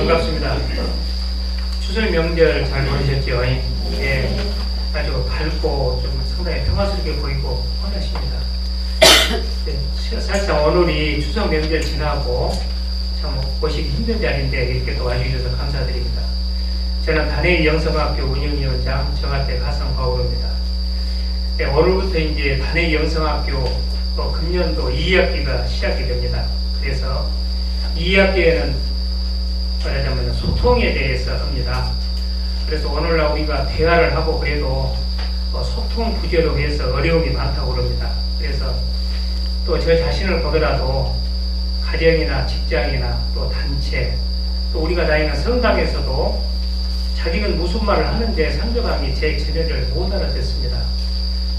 반갑습니다. 추석 명절 잘 보내셨죠? 예, 아주 밝고 좀 상당히 평화스럽게 보이고 환하십니다. 예, 사실상 오늘이 추석 명절 지나고 참 오시기 힘든 자리인데 이렇게 또 와주셔서 감사드립니다. 저는 단해의 영성학교 운영위원장 정한대 가성과우로입니다. 예, 오늘부터 이제 단해의 영성학교 금년도 2학기가 시작이 됩니다. 그래서 2학기에는 말하자면 소통에 대해서 합니다. 그래서 오늘날 우리가 대화를 하고 그래도 소통 부재로 해서 어려움이 많다고 그럽니다. 그래서 또 저 자신을 보더라도 가정이나 직장이나 또 단체 또 우리가 다니는 성당에서도 자기는 무슨 말을 하는데 상대방이 제 전해를 못 알아듣습니다.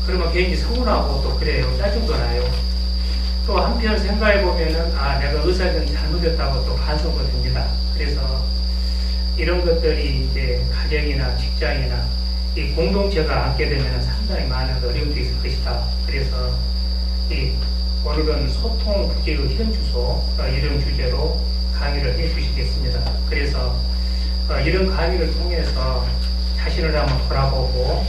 그러면 괜히 서운하고 또 그래요. 짜증도 나요. 또 한편 생각해 보면은 내가 의사는 잘못했다고 또 반성도 됩니다. 그래서 이런 것들이 이제 가정이나 직장이나 이 공동체가 앉게 되면 상당히 많은 어려움도 있을 것이다. 그래서 오늘은 소통 부재의 현주소 이런 주제로 강의를 해주시겠습니다. 그래서 이런 강의를 통해서 자신을 한번 돌아보고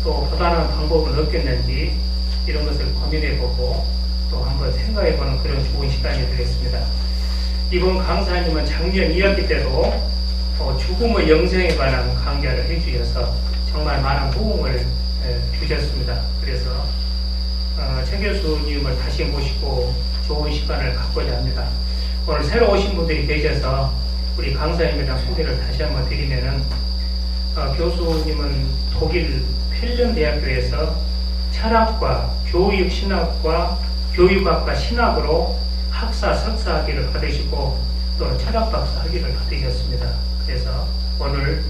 또 보다는 방법은 없겠는지 이런 것을 고민해보고 또 한번 생각해보는 그런 좋은 시간이 되겠습니다. 이번 강사님은 작년 2학기 때도 죽음의 영생에 관한 강좌를 해주셔서 정말 많은 호응을 주셨습니다. 그래서 최 교수님을 다시 모시고 좋은 시간을 갖고자 합니다. 오늘 새로 오신 분들이 계셔서 우리 강사님이랑 소개를 다시 한번 드리면은 교수님은 독일 펠른대학교에서 철학과 교육신학과 교육학과 신학으로 학사 석사 학위를 받으시고 또 철학박사 학위를 받으셨습니다. 그래서 오늘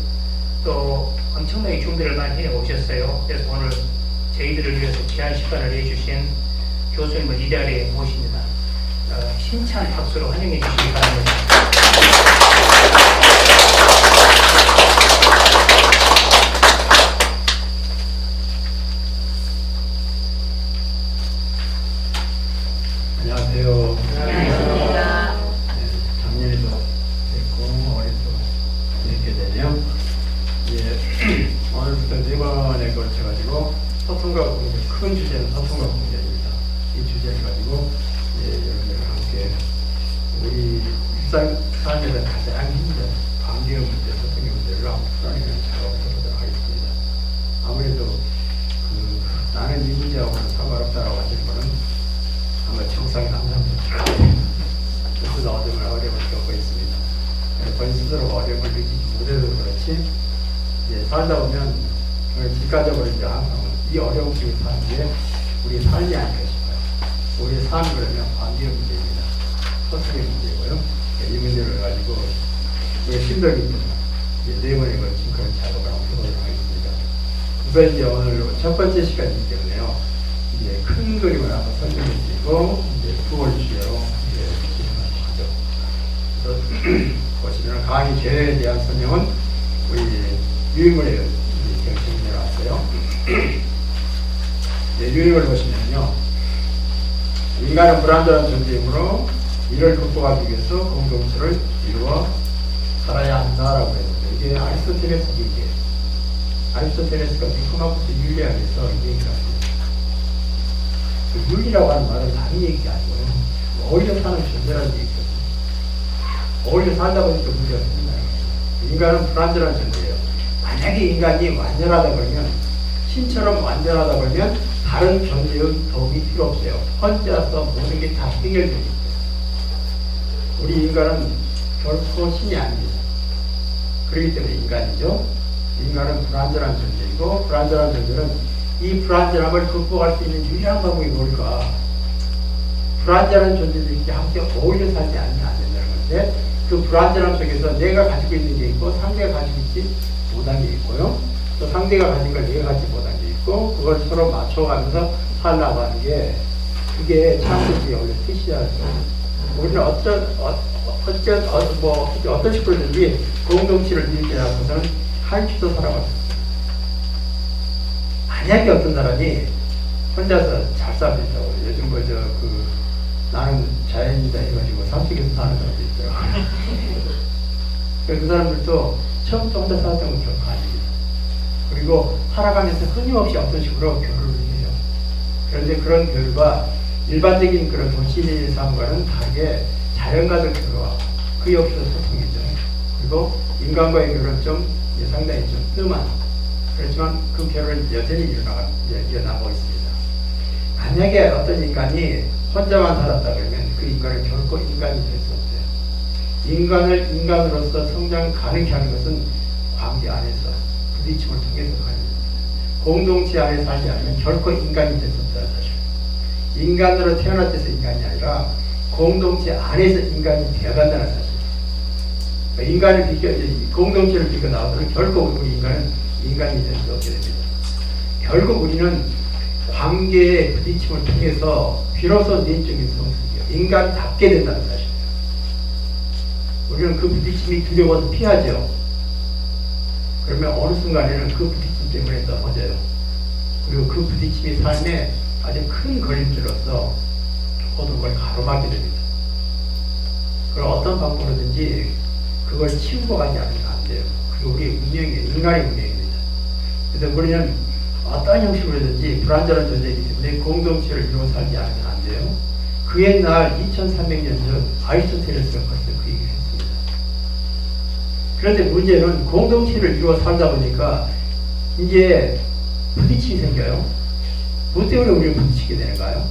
또 엄청나게 준비를 많이 해 오셨어요. 그래서 오늘 저희들을 위해서 귀한 시간을 내주신 교수님을 이 자리에 모십니다. 힘찬 박수로 환영해 주시기 바랍니다. 안녕하세요. 안녕하십니까. 작년에도 뵙고 올해도 뵙게 되네요. 오늘부터 4번에 걸쳐가지고 소통과 공존, 큰 주제는 소통과 공존입니다. 이 주제를 가지고 여러분들과 함께 우리 일상 삶에서 가장 힘든 관계 문제, 소통의 문제를 한번 풀어내는 작업을 해보도록 하겠습니다. 아무래도 나는 이 문제하고는 상관없다라고 하시는 분은 아마 정상이 남자입니다. 스스로 어려움을 겪고 있습니다. 본인 스스로가 어려움을 느끼지 못해서 그렇지 살다 보면 직관적으로 이제 항상 이 어려움 속에 사는 게 우리 삶이 아닐까 싶어요. 우리의 삶이 그러면 관계의 문제입니다. 소통의 문제고요. 이 문제를 가지고 우리가 힘들기 때문에 4번에 걸친 그런 작업을 한번 해보도록 하겠습니다. 우선 이제 오늘 첫 번째 시간이기 때문에요. 이제 큰 그림을 한번 설명해 드리고 이제 9월 주제로 진행하도록 하죠. 보시면 강의 죄에 대한 설명은 우리 유인물에 정리해 왔어요. 유인물을 보시면요. 인간은 불완전한 존재이므로 이를 극복하기 위해서 공동체를 이루어 살아야 한다라고 했는데 이게 아리스토텔레스 얘기예요. 아리스토텔레스가 니코마코스 윤리학에서 이 얘기를 합니다. 윤리라고 하는 말은 다른 얘기가 아니고요. 어울려 사는 존재라는 얘기거든요. 어울려 살다 보니까 문제가 생긴다는 거예요. 인간은 불완전한 존재예요. 만약에 인간이 완전하다 그러면 신처럼 완전하다 그러면 다른 존재의 도움이 필요 없어요. 혼자서 모든 게 다 해결되기 때문에 우리 인간은 결코 신이 아닙니다. 그렇기 때문에 인간이죠. 인간은 불완전한 존재이고 불완전한 존재는 이 불완전함을 극복할 수 있는 유일한 방법이 뭘까? 불완전한 존재들이 함께 어울려 살지 않으면 안 된다는 건데 그 불완전함 속에서 내가 가지고 있는 게 있고 상대가 가지고 있지 못한 게 있고요. 또 상대가 가진 걸 내가 갖지 못한 게 있고 그걸 서로 맞춰가면서 살라고 하는 게 그게 창조주의 원래 뜻이라죠. 우리는 어떤 식으로든지 공동체를 이루기 위해서는 칼피도 살아왔습니다. 만약에 어떤 사람이 혼자서 잘 살고 있다고 요즘 나는 자연이다 해가지고 산속에서 사는 사람도 있어요. 그 사람들도 처음부터 혼자 살았던 건 결코 아닙니다. 그리고 살아가면서 끊임없이 어떤 식으로 교류를 해요. 그런데 그런 교류가 일반적인 그런 도시의 삶과는 다르게 자연과도 교류하고 그 역시도 소통이죠. 그리고 인간과의 교류는 좀 상당히 좀 뜸한, 그렇지만 그 교류는 여전히 일어나고 있습니다. 만약에 어떤 인간이 혼자만 살았다 그러면 그 인간은 결코 인간이 될 수 없어요. 인간을 인간으로서 성장 가능케 하는 것은 관계 안에서 부딪힘을 통해서 가능합니다. 공동체 안에 살지 않으면 결코 인간이 될 수 없다는 사실. 인간으로 태어났을 때 인간이 아니라 공동체 안에서 인간이 되어간다는 사실. 인간을 공동체를 비교 나오도록 결코 우리 인간은 인간이 될 수 없게 됩니다. 결국 우리는 관계의 부딪힘을 통해서 비로소 내적인 성숙이요, 인간답게 된다는 사실이에요. 우리는 그 부딪힘이 두려워서 피하죠. 그러면 어느 순간에는 그 부딪힘 때문에 넘어져요. 그리고 그 부딪힘이 삶에 아주 큰 걸림돌로서 모든 걸 가로막게 됩니다. 그럼 어떤 방법으로든지 그걸 치우고 가지 않으면 안 돼요. 그게 우리의 운명이에요. 인간의 운명입니다. 그래서 우리는 어떤 형식으로든지 불완전한 존재이기 때문에 공동체를 이루어 살지 않으면 안 돼요. 그 옛날 2300년 전 아리스토텔레스가 벌써 그 얘기를 했습니다. 그런데 문제는 공동체를 이루어 살다 보니까 이제 부딪힘이 생겨요. 뭐 때문에 우리는 부딪히게 되는가요?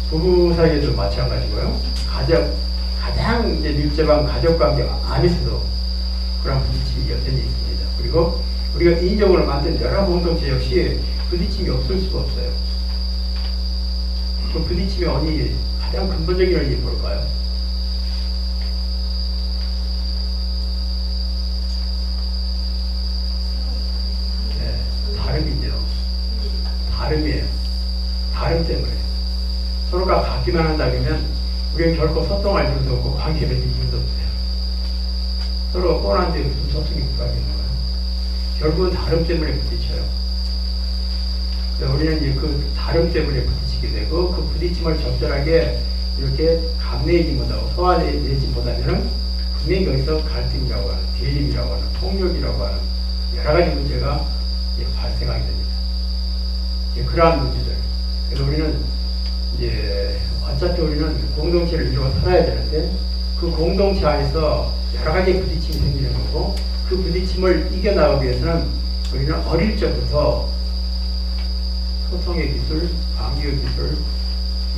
부부 사이에도 마찬가지고요. 가장 이제 밀접한 가족관계 안에서도 그런 부딪힘이 여전히 있습니다. 그리고 우리가 인종으로 만든 여러 공동체 역시 부딪힘이 없을 수가 없어요. 그 부딪힘의 원인이 가장 근본적인 원인이 뭘까요? 네, 다름이죠. 다름이에요. 다름 때문에. 서로가 같기만 한다 그러면 우리는 결코 소통할 이유도 없고 관계를 맺을 이유도 없어요. 서로가 뻔한데 무슨 소통이 불가능한 거예요. 결국은 다름 때문에 부딪혀요. 우리는 이제 그 다름 때문에 부딪히게 되고 그 부딪힘을 적절하게 이렇게 감내지 못하고 소화내지 못하면 분명히 여기서 갈등이라고 하는, 대립이라고 하는, 폭력이라고 하는 여러 가지 문제가 발생하게 됩니다. 그러한 문제들. 그래서 우리는 이제 어차피 우리는 공동체를 이루어 살아야 되는데 그 공동체 안에서 여러 가지 부딪힘이 생기는 거고 그 부딪힘을 이겨나가기 위해서는 우리는 어릴 적부터 소통의 기술, 관계의 기술을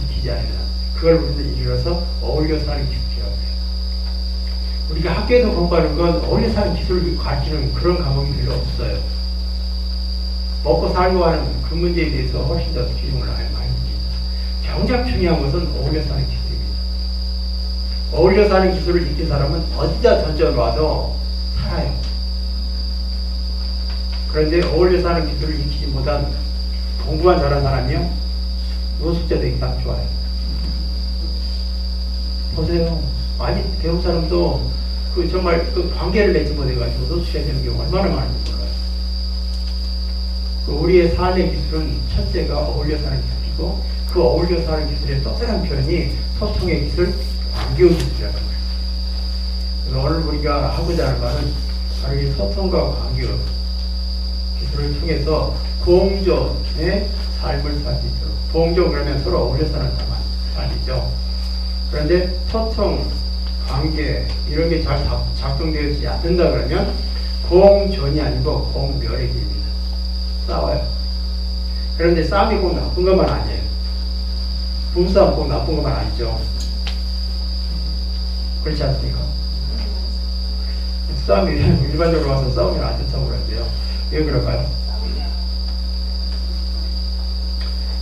익히지 않으면 그걸 우리는 이루어서 어울려 사는 기술이라고 해요. 우리가 학교에서 공부하는 건 어울려 사는 기술을 가르치는 그런 과목이 별로 없어요. 먹고 살고 하는 그 문제에 대해서 훨씬 더 기능을 많이 줍니다. 정작 중요한 것은 어울려 사는 기술입니다. 어울려 사는 기술을 익힌 사람은 어디다 던져놔도 살아요. 그런데 어울려 사는 기술을 익히지 못한 공부만 잘한 사람이요, 노숙자 되기 딱 좋아요. 보세요. 많이 배운 사람도 그 정말 그 관계를 내지 못해가지고 노숙자 되는 경우 얼마나 많은지 몰라요. 그 우리의 삶의 기술은 첫째가 어울려 사는 기술이고 그 어울려 사는 기술의 또 다른 표현이 소통의 기술, 관계의 기술이라는 거예요. 그래서 오늘 우리가 하고자 하는 말은 바로 이 소통과 관계의 기술을 통해서 공존의 삶을 살 수 있도록. 공존 그러면 서로 어울려 사는 삶이죠. 그런데 소통, 관계 이런 게 잘 작동되지 않는다 그러면 공존이 아니고 공멸의 길입니다. 싸워요. 그런데 싸움이 꼭 나쁜 것만 아니에요. 부부싸움 꼭 나쁜 것만 아니죠. 그렇지 않습니까? 싸움이 일반적으로 와서 싸움이 안 좋다고 그러는데요. 왜 그럴까요?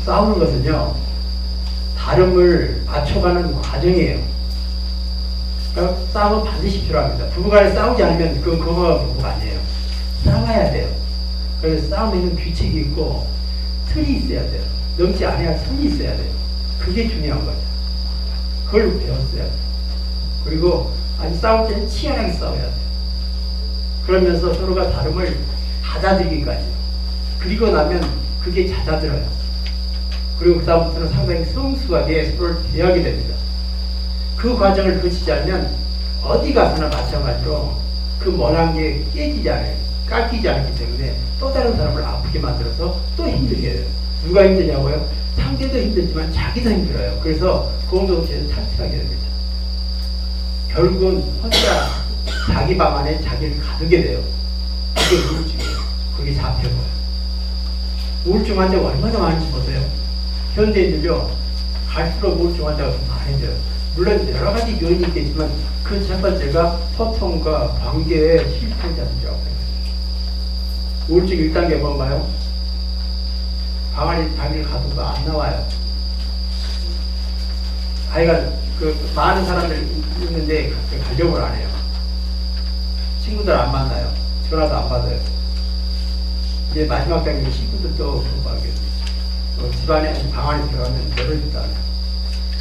싸우는 것은요, 다름을 맞춰가는 과정이에요. 그러니까 싸움은 반드시 필요합니다. 부부간에 싸우지 않으면 그건 그거가 부부가 아니에요. 싸워야 돼요. 그래서 싸움에는 규칙이 있고 틀이 있어야 돼요. 넘지 않아야 선이 있어야 돼요. 그게 중요한 거죠. 그걸 배웠어야 돼요. 그리고 아니 싸울 때는 치열하게 싸워야 돼요. 그러면서 서로가 다름을 받아들이기까지. 그리고 나면 그게 잦아들어요. 그리고 그 다음부터는 상당히 성숙하게 서로를 대하게 됩니다. 그 과정을 거치지 않으면 어디 가서나 마찬가지로 그 원한 게 깨지지 않아요. 깎이지 않기 때문에 또 다른 사람을 아프게 만들어서 또 힘들게 해요. 누가 힘드냐고요? 상대도 힘들지만 자기도 힘들어요. 그래서 공동체에서 탈출하게 됩니다. 결국은 혼자 자기 방 안에 자기를 가두게 돼요. 그게 우울증이에요. 그게 자폐고요. 우울증 환자가 얼마나 많은지 보세요. 현대인들요, 갈수록 우울증 환자가 더 많아져요. 물론 여러 가지 요인이 있겠지만 그 첫 번째가 소통과 관계의 실패자들이라고 해요. 우울증 1단계 뭔가요? 방 안에 자기를 가두고 안 나와요. 아이가 많은 사람들 있는데 가족을 안 해요. 친구들 안 만나요. 전화도 안 받아요. 이제 마지막 단계 식구들도 공부하게 돼요. 집안에 방 안에 들어가면 열어지도 않아요.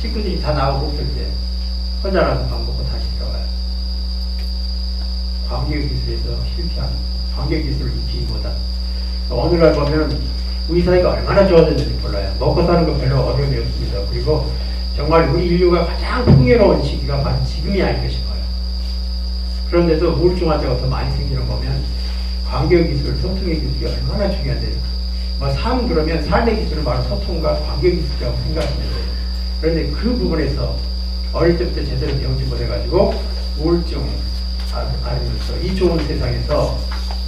식구들이 다 나오고 없을 때 혼자라도 밥 먹고 다시 들어가요. 관계기술에서 실패한 관계기술을 익히기보다 오늘날 보면 우리 사회가 얼마나 좋아졌는지 몰라요. 먹고 사는 거 별로 어려움이 없습니다. 그리고 정말 우리 인류가 가장 풍요로운 시기가 바로 지금이 아닐까 싶어요. 그런데도 우울증 환자가 더 많이 생기는 거 보면 관계기술, 소통의 기술이 얼마나 중요한데 삶 그러면 삶의 기술은 바로 소통과 관계기술이라고 생각하시면 돼요. 그런데 그 부분에서 어릴 때부터 제대로 배우지 못해가지고 우울증 앓으면서 이 좋은 세상에서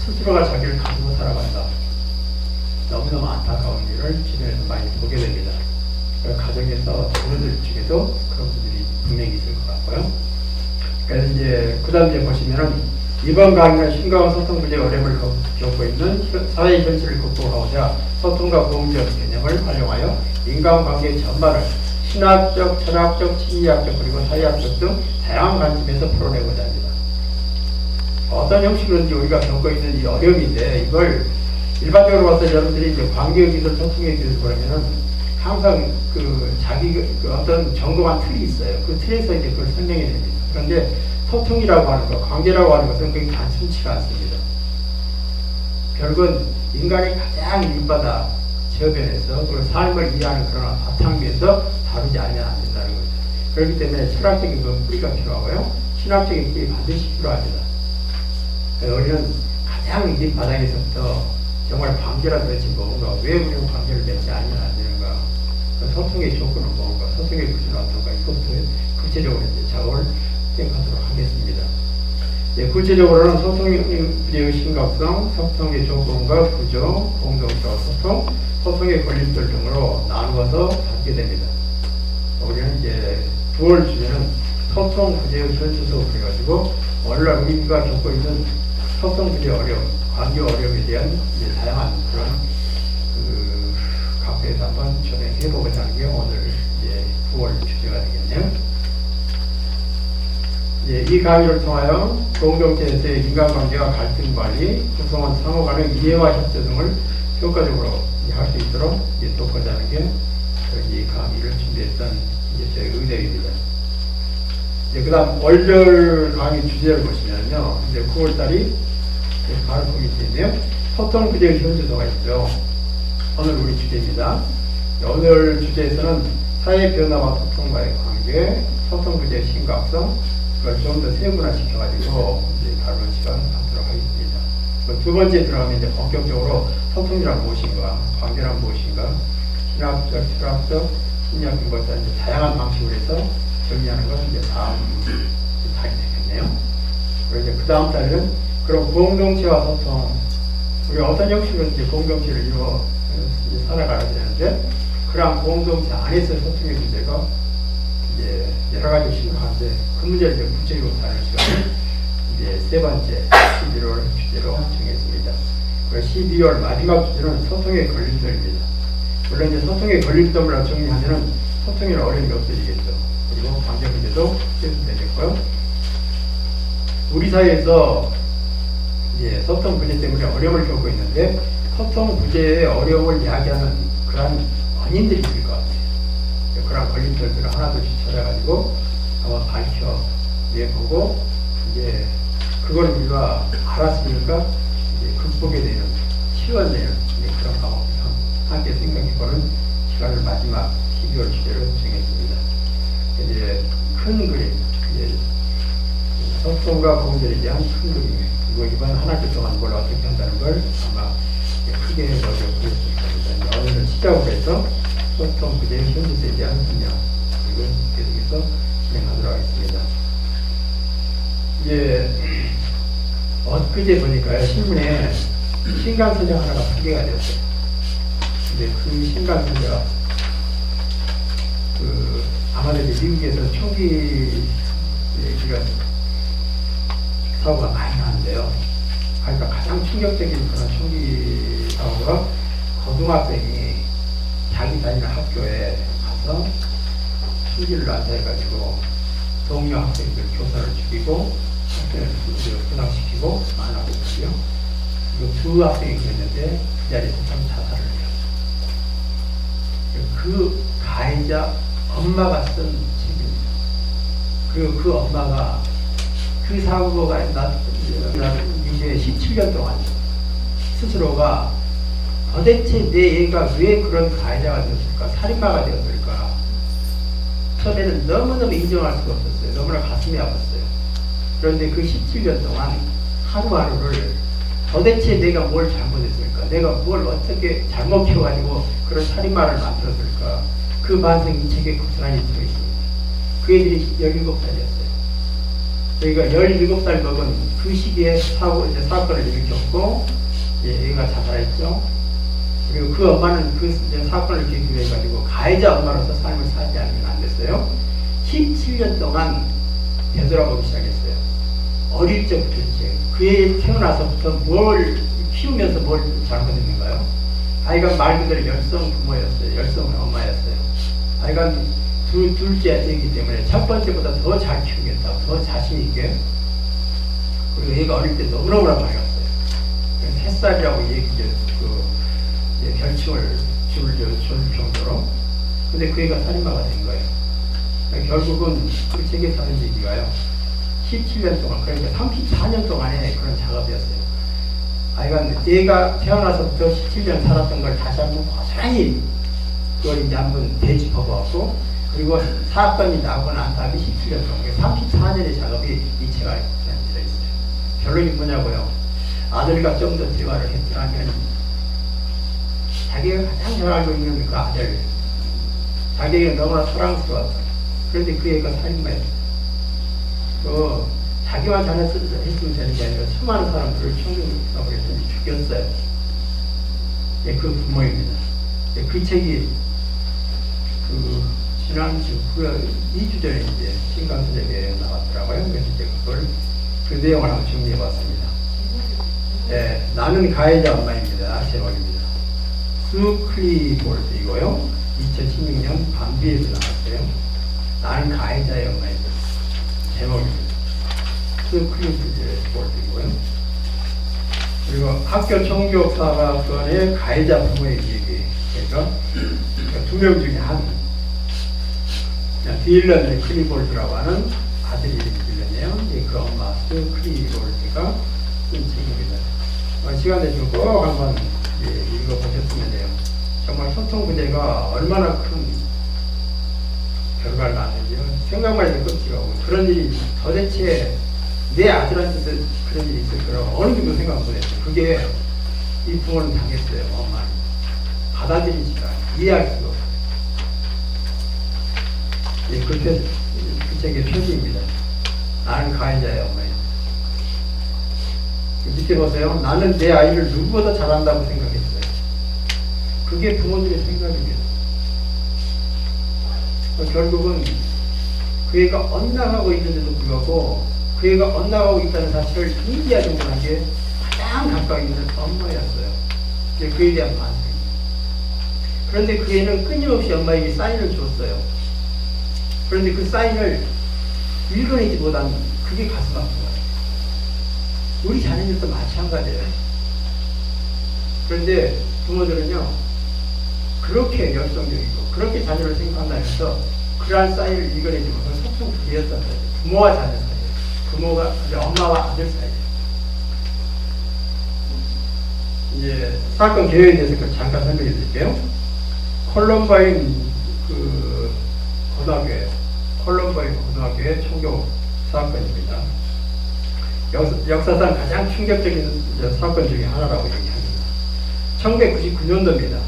스스로가 자기를 가지고 살아간다. 너무너무 안타까운 일을 주변에서 많이 보게 됩니다. 가정에서 자녀들 중에도 그런 분들이 분명히 있을 것 같고요. 그래서 이제 그 다음 이제 보시면은 이번 강의는 심각한 소통 부재 어려움을 겪고 있는 사회 현실을 극복하고자 소통과 공유적 개념을 활용하여 인간관계 전반을 신학적, 철학적, 심리학적 그리고 사회학적 등 다양한 관점에서 풀어내고자 합니다. 어떤 형식으로든지 우리가 겪고 있는 이 어려움인데 이걸 일반적으로 봐서 여러분들이 이제 관계기술, 소통의 기술 그러면은 항상 자기 어떤 정도한 틀이 있어요. 그 틀에서 이제 그걸 설명해야 됩니다. 그런데 소통이라고 하는 것, 관계라고 하는 것은 그게 단순치가 않습니다. 결국은 인간이 가장 밑바닥 저변에서 그 삶을 이해하는 그런 바탕위에서 다루지 않으면 안 된다는 거죠. 그렇기 때문에 철학적인 그 뿌리가 필요하고요. 신학적인 뿌리 반드시 필요합니다. 우리는 가장 밑바닥에서부터 정말 관계라 도대체 뭔가, 왜 우리는 관계를 맺지 않으면 안 되는가, 소통의 조건은 뭔가, 소통의 구조는 어떤가, 이것부터 구체적으로 이제 작업을 시작하도록 하겠습니다. 예, 구체적으로는 소통의 부재의 심각성, 소통의 조건과 구조, 공동체와 소통, 소통의 걸림돌 등으로 나누어서 갖게 됩니다. 우리는 이제 9월 주제는 소통 부재의 현수소 그래가지고 오늘날 우리가 겪고 있는 소통 부재 어려움, 관계 어려움에 대한 이제 다양한 그런 각도에서 한번 전해보고자 하는 게 오늘 이제 9월 주제가 되겠네요. 예, 이 강의를 통하여 공동체에서의 인간관계와 갈등 관리, 구성원 상호 간의 이해와 협조 등을 효과적으로 할 수 있도록 돕고자 하는 게 이 강의를 준비했던 제 의도입니다. 그 다음 월별 강의 주제를 보시면요, 이제 9월달이 바로 거기 있는데요, 소통 부재의 현주소가 있죠. 오늘 우리 주제입니다. 오늘 주제에서는 사회 변화와 소통과의 관계, 소통 부재의 심각성, 그걸 좀 더 세분화시켜가지고 이제 다루는 시간 갖도록 하겠습니다. 두 번째 들어가면 이제 본격적으로 소통이란 무엇인가, 관계란 무엇인가, 신학적, 철학적, 심리학적 것들 이제 다양한 방식으로 해서 정리하는 건 이제 다음 달이 되겠네요. 그리고 이제 그 다음 달에는 그럼 공동체와 소통, 우리 어떤 형식으로 이제 공동체를 이루어 살아가야 되는데, 그런 공동체 안에서 소통의 문제가 이제 여러 가지 심각한데 그 문제를 이제 구체적으로 다룰 시간을 이제 세 번째 11월 주제로 정했습니다. 그리고 12월 마지막 주제는 소통의 걸림돌입니다. 물론 이제 소통의 걸림돌을 정리하면은 소통에 어려움이 없어지겠죠. 그리고 관계 문제도 해소되겠고요. 우리 사회에서 이제 소통 부재 때문에 어려움을 겪고 있는데 소통 부재의 어려움을 이야기하는 그런 원인들이 있을 것 같아요. 그런 걸림돌들을 하나둘씩 찾아가지고 한번 밝혀내보고 이제 그걸 우리가 알았으니까 이제 극복에 되는, 치워내는 그런 방법을 함께 생각해보는 시간을 마지막 12월 주제로 정했습니다. 이제 큰 그림, 이제 소통과 공존에 대한 큰 그림, 그리고 이번 한 학기 동안 뭘 어떻게 한다는 걸 아마 크게 보여줬을 겁니다. 오늘은 시작으로 해서 소통 부재의 현지세에 대한 설명, 그리고 계속해서 진행하도록 하겠습니다. 엊그제 보니까요, 신문에 신간서적 하나가 소개가 되었어요. 근데 그 신간서적, 아마도 이제 미국에서 총기 얘기가 사고가 많이 나는데요. 그러니까 가장 충격적인 그런 총기 사고가 고등학생이 자기 다니는 학교에 가서 총기를 난사해가지고 동료 학생들 교사를 죽이고 학생을 부상시키고 만하고 있고요. 그리고 두 학생이 그랬는데 그 자리에서 자살을 해요. 그 가해자 엄마가 쓴 책입니다. 그리고 그 엄마가 그 사고가 이제 17년 동안 스스로가 도대체 내 애가 왜 그런 가해자가 되었을까, 살인마가 되었을까. 처음에는 너무너무 인정할 수가 없었어요. 너무나 가슴이 아팠어요. 그런데 그 17년 동안 하루하루를 도대체 내가 뭘 잘못했을까, 내가 뭘 어떻게 잘못해가지고 그런 살인마를 만들었을까, 그 반성이 이 책에 고스란히 들어있습니다. 그 애들이 17살이었어요. 저희가 17살 먹은 그 시기에 사건을 일으켰고, 얘가 자살했죠. 그리고 그 엄마는 그 사건을 계기로 해가지고 가해자 엄마로서 삶을 살지 않으면 안 됐어요. 17년 동안 되돌아보기 시작했어요. 어릴 적부터 그 애 태어나서부터 뭘 키우면서 뭘 잘못했는가요? 아이가 말 그대로 열성 부모였어요. 열성 엄마였어요. 아이가 둘째 애이기 때문에 첫 번째보다 더 잘 키우겠다, 더 자신있게. 그리고 얘가 어릴 때 너무너무나 밝았어요. 햇살이라고 별칭을 줄 정도로. 근데 그 애가 살인마가 된 거예요. 결국은 그 책에 사는 얘기가요, 17년 동안, 그러니까 34년 동안의 그런 작업이었어요. 얘가 태어나서부터 17년 살았던 걸 다시 한번 고스란히 그걸 이제 한번 되짚어보았고, 그리고 사건이 나고 난 다음에 17년 동안 34년의 작업이 이 책에 들어있어요. 결론이 뭐냐고요? 아들과 좀 더 대화를 했더라면 자기가 가장 잘 알고 있는 그 아들, 자기에게 너무나 사랑스러웠다. 그런데 그 애가 살인마였어요. 자기만 잘했으면 되는 게 아니라 수많은 사람들을 총격하고 죽였어요. 그 부모입니다. 그 책이 지난주 2주 전에 이제 신간서적에 나왔더라고요. 그래서 이제 그 내용을 한번 정리해 봤습니다. 나는 가해자 엄마입니다. 제목입니다. 수 클리볼트이고요. 2016년 밤비에서 나왔어요. 나는 가해자의 엄마입니다. 제목입니다. 수 클리볼트이고요. 그리고 학교 총교사건의 가해자 부모의 얘기에서 두 명 중에 딜런 클리볼트라고 하는 아들이 딜런이에요. 그 엄마 수 클리볼트가 쓴 책입니다. 시간 되시면 꼭 한번 읽어보셨으면 해요. 정말 소통 부재가 얼마나 큰 결과를 낳는지 생각만 해도 끔찍하고, 그런 일이 도대체 내 아들한테도 그런 일이 있을 거라고 어느 정도 생각 못했어요. 그게 이 부모는 당했어요. 엄마는 받아들이지가, 이해할 수가 없어요. 그 책의 표지입니다. 나는 가해자의 엄마예요. 밑에 보세요. 나는 내 아이를 누구보다 잘한다고 생각했어요. 그게 부모들의 생각입니다. 결국은 그 애가 엇나가고 있는데도 불구하고 그 애가 엇나가고 있다는 사실을 인지하지 못한 게 가장 가까이 있는 엄마였어요. 그 애에 대한 반성입니다. 그런데 그 애는 끊임없이 엄마에게 사인을 줬어요. 그런데 그 사인을 읽어내지 못한, 그게 가슴 아픈 거예요. 우리 자녀들도 마찬가지예요. 그런데 부모들은요, 그렇게 열성적이고 그렇게 자녀를 생각한다면서 그러한 사이를 읽어내지 못하고 소통 부재였단 말이에요. 부모와 자녀 사이, 부모가 엄마와 아들 사이. 이제 사건 개요에 대해서 잠깐 설명해 드릴게요. 콜럼바인 고등학교의 총격 사건입니다. 역사상 가장 충격적인 사건 중에 하나라고 얘기합니다. 1999년도입니다.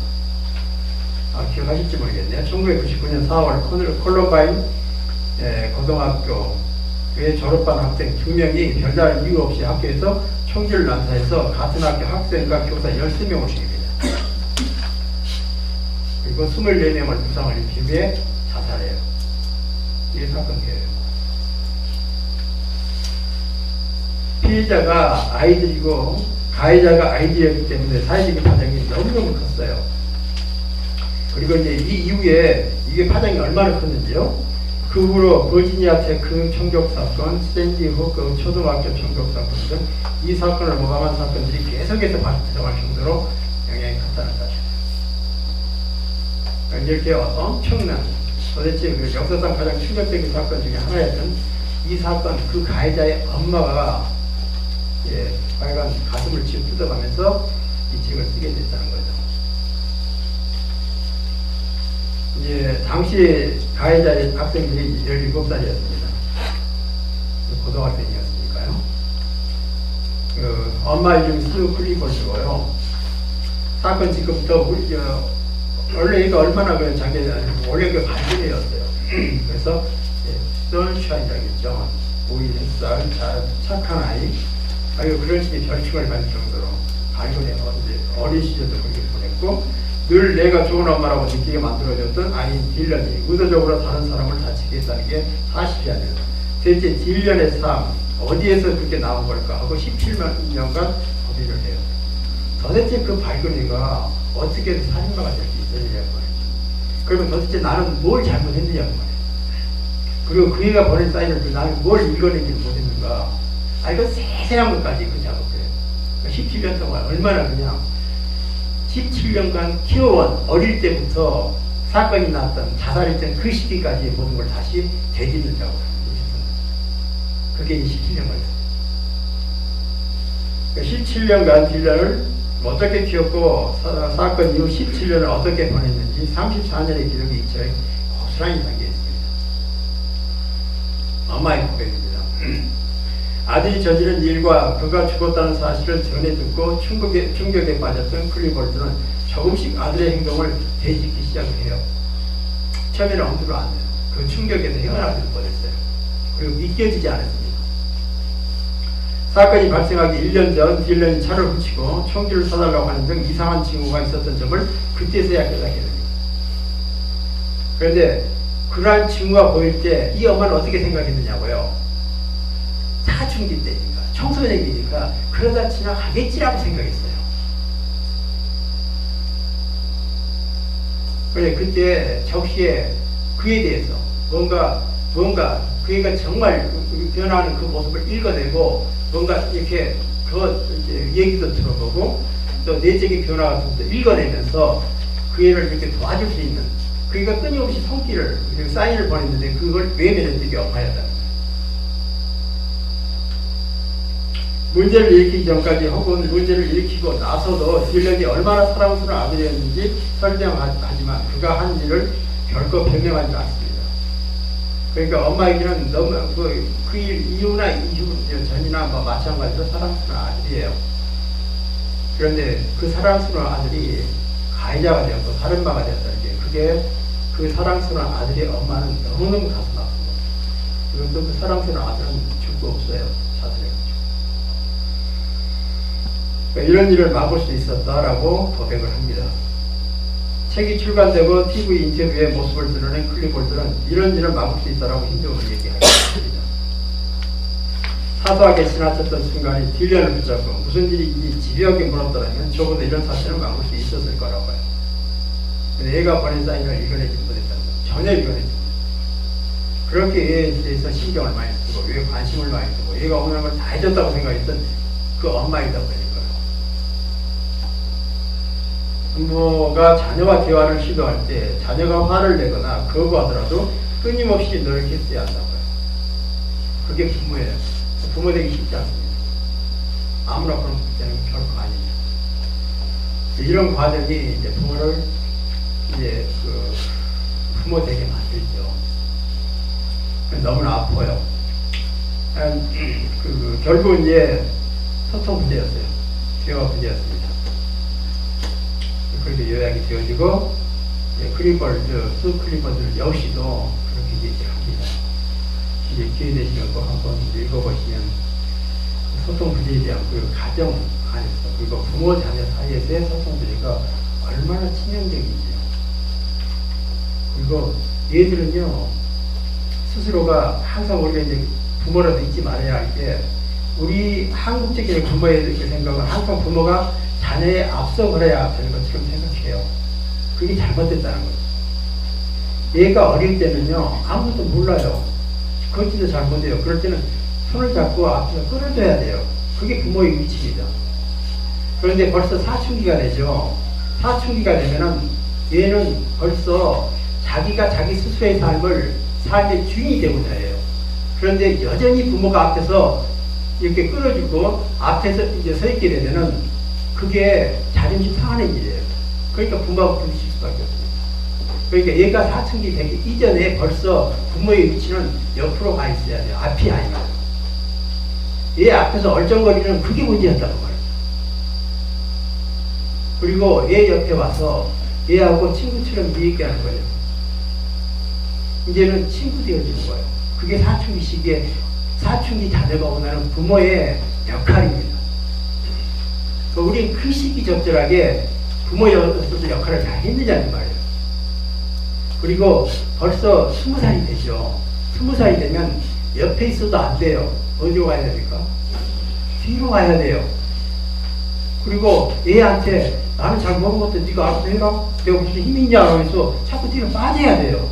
기억하실지 모르겠네요. 1999년 4월 콜럼바인 고등학교에 졸업한 학생 2명이 별다른 이유 없이 학교에서 총기를 난사해서 같은 학교 학생과 교사 13명을 죽입니다. 그리고 24명을 부상을 입힌 후에 자살해요. 이게 사건이에요. 피해자가 아이들이고 가해자가 아이들이었기 때문에 사회적인 파장이 너무너무 컸어요. 그리고 이제 이 이후에 이게 파장이 얼마나 컸는지요. 그 후로 버지니아 테크 총격 사건, 샌디 후크 초등학교 총격 사건 등 이 사건을 모방한 사건들이 계속해서 발생할 정도로 영향이 컸다는 사실. 이렇게 엄청난 도대체 그 역사상 가장 충격적인 사건 중에 하나였던 이 사건, 그 가해자의 엄마가 빨간 가슴을 지어 뜯어가면서 이 책을 쓰게 됐다는 거죠. 이제 당시 가해자의 학생들이 17살이었습니다. 고등학생이었으니까요. 엄마 이름이 스 클리포드고요. 사건 지금부터 원래 이거 얼마나 그 원래 그 반지대였어요. 그래서 선샤인이라고 했죠. 오일 햇살, 착한 아이. 그런 식의 별칭을 받을 정도로 발견해서 어린 시절도 그렇게 보냈고, 늘 내가 좋은 엄마라고 느끼게 만들어줬던 아이인 딜런이 의도적으로 다른 사람을 다치게 했다는 게 사실이 아니에요. 대체 딜런의 삶, 어디에서 그렇게 나온 걸까 하고 17년간 고민을 해요. 도대체 그 발견이가 어떻게 살인마가 될 수 있느냐고 말이죠. 그러면 도대체 나는 뭘 잘못했느냐고 말이에요. 그리고 그 애가 보낸 사인을 나는 뭘 읽어내지 못했는가. 이거 세세한 것까지 그 작업해요. 17년 동안 얼마나 그냥 17년간 키워온 어릴 때부터 사건이 났던 자살했던 그 시기까지 모든 걸 다시 되짚는 작업을 합니다. 그게 17년 걸렸어요. 17년간 딜런을 어떻게 키웠고 사건 이후 17년을 어떻게 보냈는지 34년의 기록이 이 책에 고스란히 담겨 있습니다. 엄마의 고백입니다. 아들이 저지른 일과 그가 죽었다는 사실을 전해 듣고 충격에 빠졌던 클리볼트는 조금씩 아들의 행동을 되짚기 시작해요. 처음에는 엄두가 안 돼요. 그 충격에서 헤어나질 뻔했어요. 그리고 믿겨지지 않았습니다. 사건이 발생하기 1년 전 딜런이 차를 훔치고 총기를 사달라고 하는 등 이상한 징후가 있었던 점을 그때서야 깨닫게 됩니다. 그런데 그러한 징후가 보일 때 이 엄마는 어떻게 생각했느냐고요. 사춘기 때니까, 청소년이니까 그러다 지나가겠지라고 생각했어요. 그래, 그때 적시에 그에 대해서 뭔가 그 애가 정말 변화하는 그 모습을 읽어내고 뭔가 이렇게 그 얘기도 들어보고 또 내적인 변화 같은 것도 읽어내면서 그 애를 이렇게 도와줄 수 있는, 그러니까 끊임없이 손길을 사인을 보냈는데 그걸 외면해 되게 엄하였다. 문제를 일으키기 전까지 혹은 문제를 일으키고 나서도 딜런이 얼마나 사랑스러운 아들이었는지 설명하지만 그가 한 일을 결코 변명하지 않습니다. 그러니까 엄마에게는 너무 그 일 이후나 이후 전이나 마찬가지로 사랑스러운 아들이에요. 그런데 그 사랑스러운 아들이 가해자가 되었고 살인마가 되었다는 게, 그게 그 사랑스러운 아들의 엄마는 너무너무 가슴 아픈 거예요. 그리고 또 그 사랑스러운 아들은 죽고 없어요. 자살해가지고. 이런 일을 막을 수 있었다라고 고백을 합니다. 책이 출간되고 TV 인터뷰의 모습을 드러낸 클리볼트는 이런 일을 막을 수 있다라고 힘듦을 얘기하였습니다. 사소하게 지나쳤던 순간에 딜런을 붙잡고 무슨 일이 집요하게 물었더라면 적어도 이런 사실을 막을 수 있었을 거라고 해요. 근데 얘가 보낸 사인을 읽어내지 못했다는 거, 전혀 읽어내지 못했어요. 그렇게 얘에 대해서 신경을 많이 쓰고 얘에 관심을 많이 쓰고 얘가 오늘 걸 다 해줬다고 생각했던 그 엄마이다 보니까 부모가 자녀와 대화를 시도할 때 자녀가 화를 내거나 거부하더라도 끊임없이 노력했어야 한다고요. 그게 부모예요. 부모 되기 쉽지 않습니다. 아무나 그런 때는 결코 아닙니다. 이런 과정이 이제 부모를 이제 부모 되게 만들죠. 너무나 아파요. 결국은 이제 소통 부재였어요. 대화 부재였습니다. 그렇게 요약이 되어지고, 수 클리퍼들 역시도 그렇게 얘기합니다. 이제 기회 되시면 꼭 한번 읽어보시면 소통 부재에 대한 그 가정 안에서, 그리고 부모 자녀 사이에서의 소통 부재가 얼마나 치명적인지요. 그리고 얘들은요, 스스로가 항상 우리가 이제 부모라도 잊지 말아야 할 게, 우리 한국적인 부모의 생각은 항상 부모가 자녀에 앞서 걸어야 되는 것처럼 생각해요. 그게 잘못됐다는 거죠. 얘가 어릴 때는요, 아무것도 몰라요. 걷지도 잘 못해요. 그럴 때는 손을 잡고 앞에서 끌어줘야 돼요. 그게 부모의 위치입니다. 그런데 벌써 사춘기가 되죠. 사춘기가 되면은 얘는 벌써 자기가 자기 스스로의 삶의 주인이 되고자 해요. 그런데 여전히 부모가 앞에서 이렇게 끌어주고 앞에서 이제 서 있게 되면은 그게 자존심 상하는 일이에요. 그러니까 부모하고 부딪힐 수밖에 없습니다. 그러니까 얘가 사춘기 되기 이전에 벌써 부모의 위치는 옆으로 가 있어야 돼요. 앞이 아니라. 얘 앞에서 얼쩡거리는 그게 문제였다고 말이에요. 그리고 얘 옆에 와서 얘하고 친구처럼 얘기하는 거예요. 이제는 친구 되어지는 거예요. 그게 사춘기 시기에 사춘기 자녀가 원하는 부모의 역할입니다. 우리는 그 시기 적절하게 부모로서도 역할을 잘 했느냐는 말이에요. 그리고 벌써 20살이 되죠. 20살이 되면 옆에 있어도 안 돼요. 어디로 가야 됩니까? 뒤로 가야 돼요. 그리고 얘한테 나는 잘 모르는 것도 네가 알아서 해라. 내가 무슨 힘이 있냐 하면서 자꾸 뒤로 빠져야 돼요.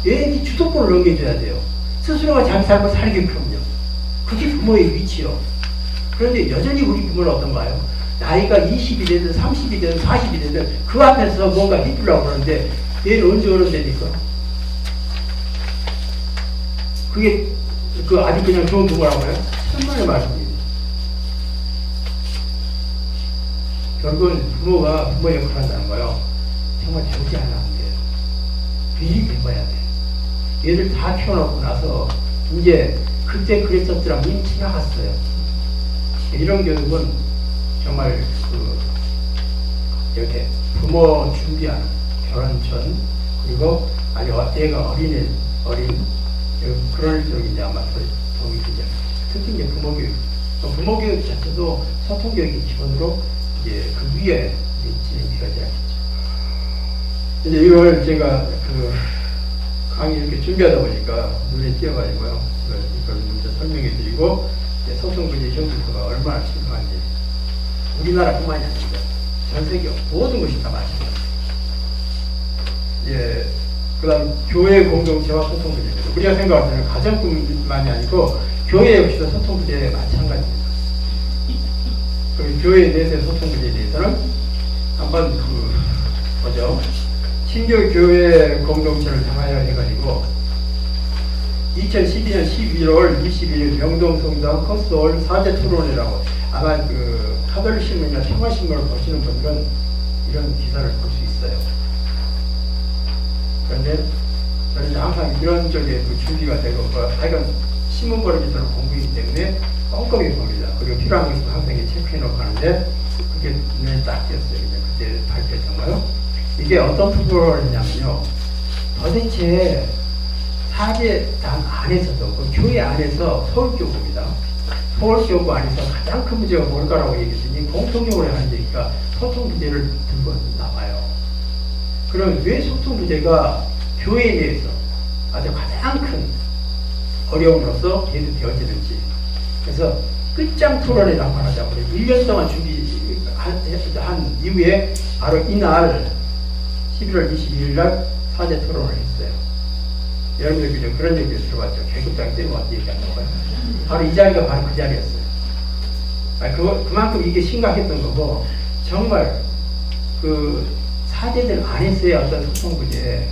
얘에게 주도권을 넘겨줘야 돼요. 스스로가 자기 삶을 살게끔요. 그게 부모의 위치요. 그런데 여전히 우리 부모는 어떤가요? 나이가 20이 되든 30이 되든 40이 되든 그 앞에서 뭔가 해주려고 하는데 얘는 언제 어른되니까? 그게 아주 그냥 좋은 부모라고요? 천만의 말씀입니다. 결국은 부모가 부모 역할을 한다는 거요. 정말 배우지 않으면 안 돼요. 미리 배워야 돼요. 얘를 다 키워놓고 나서 이제 그때 그랬었더라면 이미 지나갔어요. 이런 교육은 정말 이렇게 부모 준비하는 결혼 전, 그리고 아주 애가 어린 그럴 적이 이제 아마 도움이 되죠. 특히 이제 부모교육. 부모교육 자체도 소통교육의 기본으로 이제 그 위에 진행이 되어야겠죠. 이제 이걸 제가 강의 이렇게 준비하다 보니까 눈에 띄어가지고요. 이걸 먼저 설명해 드리고, 소통부의 형식가 얼마나 중요한지. 우리나라뿐만이 아니라 전 세계 모든 것이 다 마찬가지입니다. 예, 그 다음 교회 공동체와 소통부재입니다. 우리가 생각할 때는 가정뿐만이 아니고 교회 역시도 소통부재 마찬가지입니다. 교회 내에서의 소통부재에 대해서는 한번 뭐죠? 신교교회 공동체를 통하여 해가지고 2012년 11월 22일 명동성당 커스홀 사제 토론회라고, 아마 카톨릭 신문이나 평화신문을 보시는 분들은 이런 기사를 볼 수 있어요. 그런데 저는 항상 이런 쪽에 준비가 되고, 하여간 신문 보는 저는 공부이기 때문에 꼼꼼히 봅니다. 그리고 필요한 거 있으면 항상 체크해놓고 하는데, 그게 눈에 딱 띄었어요. 그때 발표했던 거요. 이게 어떤 프로그램이냐면요. 도대체 사제단 안에서도, 그 교회 안에서 서울교구입니다. 서울교구 안에서 가장 큰 문제가 뭘까라고 얘기했더니 공통적으로 하는 얘기가 소통 문제를 들고 나와요. 그럼 왜 소통 문제가 교회 내에서 아주 가장 큰 어려움으로서 계속되어지는지. 그래서 끝장 토론회를 한번 하자고 1년 동안 준비한 이후에 바로 이날 11월 22일 날 사제 토론을 했어요. 여러분들 그런 얘기를 들어봤죠. 계급장 때문에 얘기하는 거예요. 바로 이 자리가 바로 그 자리였어요. 그만큼 이게 심각했던 거고, 정말 사제들 안에서의 어떤 소통부재,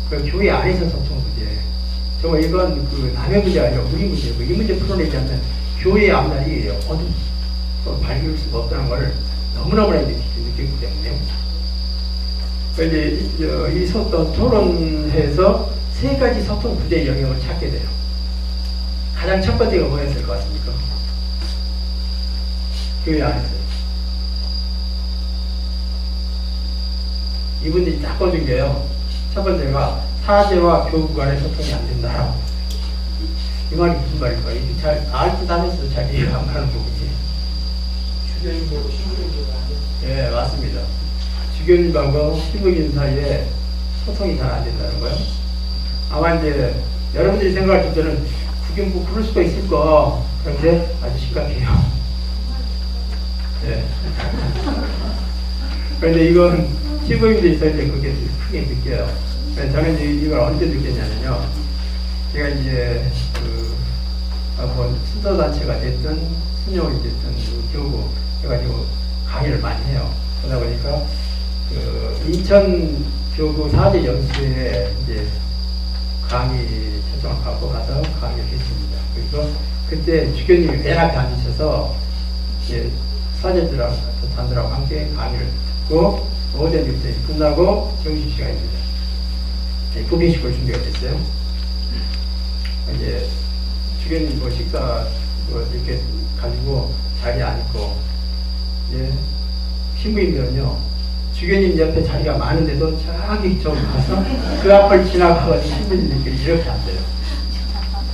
교회 안에서 소통부재, 정말 이건 남의 문제가 아니라 우리 문제고, 이 문제 풀어내지 않는 교회의 앞날이 어둠, 밝힐 수가 없다는 걸 너무너무나 느꼈기 때문에. 이제 이 토론회에서 세 가지 소통 부재의 영역을 찾게 돼요. 가장 첫 번째가 뭐였을 것 같습니까? 교회 안에서. 이분들이 딱 꽂은 게요. 첫 번째가 사제와 교부 간의 소통이 안 된다라고. 이 말이 무슨 말일까? 이게 잘 알듯 하면서 잘 이해가 안 가는 부분이. 주교님하고 신부님도 안 돼. 예, 맞습니다. 주교님하고 신부님 사이에 소통이 잘 안 된다는 거예요. 아마 이제 여러분들이 생각할 때는 그게 뭐 그럴 수가 있을까? 그런데 아주 심각해요. 예. 그런데 이건 신부님도 있을 때 그게 크게 느껴요. 저는 이제 이걸 언제 느꼈냐면요. 제가 이제 뭐 순서단체가 됐든 순영이 됐든 교구 해가지고 강의를 많이 해요. 그러다 보니까 인천 교구 사제 연수에 이제 강의 초청을 받고 가서 강의를 했습니다. 그리고 그때 주교님이 맨 앞에 앉으셔서 이제 사제들하고 단들하고 함께 강의를 듣고 오전 일정이 끝나고 점심시간입니다. 부비식을 준비가 됐어요. 이제 주교님 뭐 식사 뭐 이렇게 가지고 자리에 앉고 이제 신부님들은요 주교님 옆에 자리가 많은데도 저기 좀 가서 그 앞을 지나가서 신부님들끼리 이렇게 앉아요.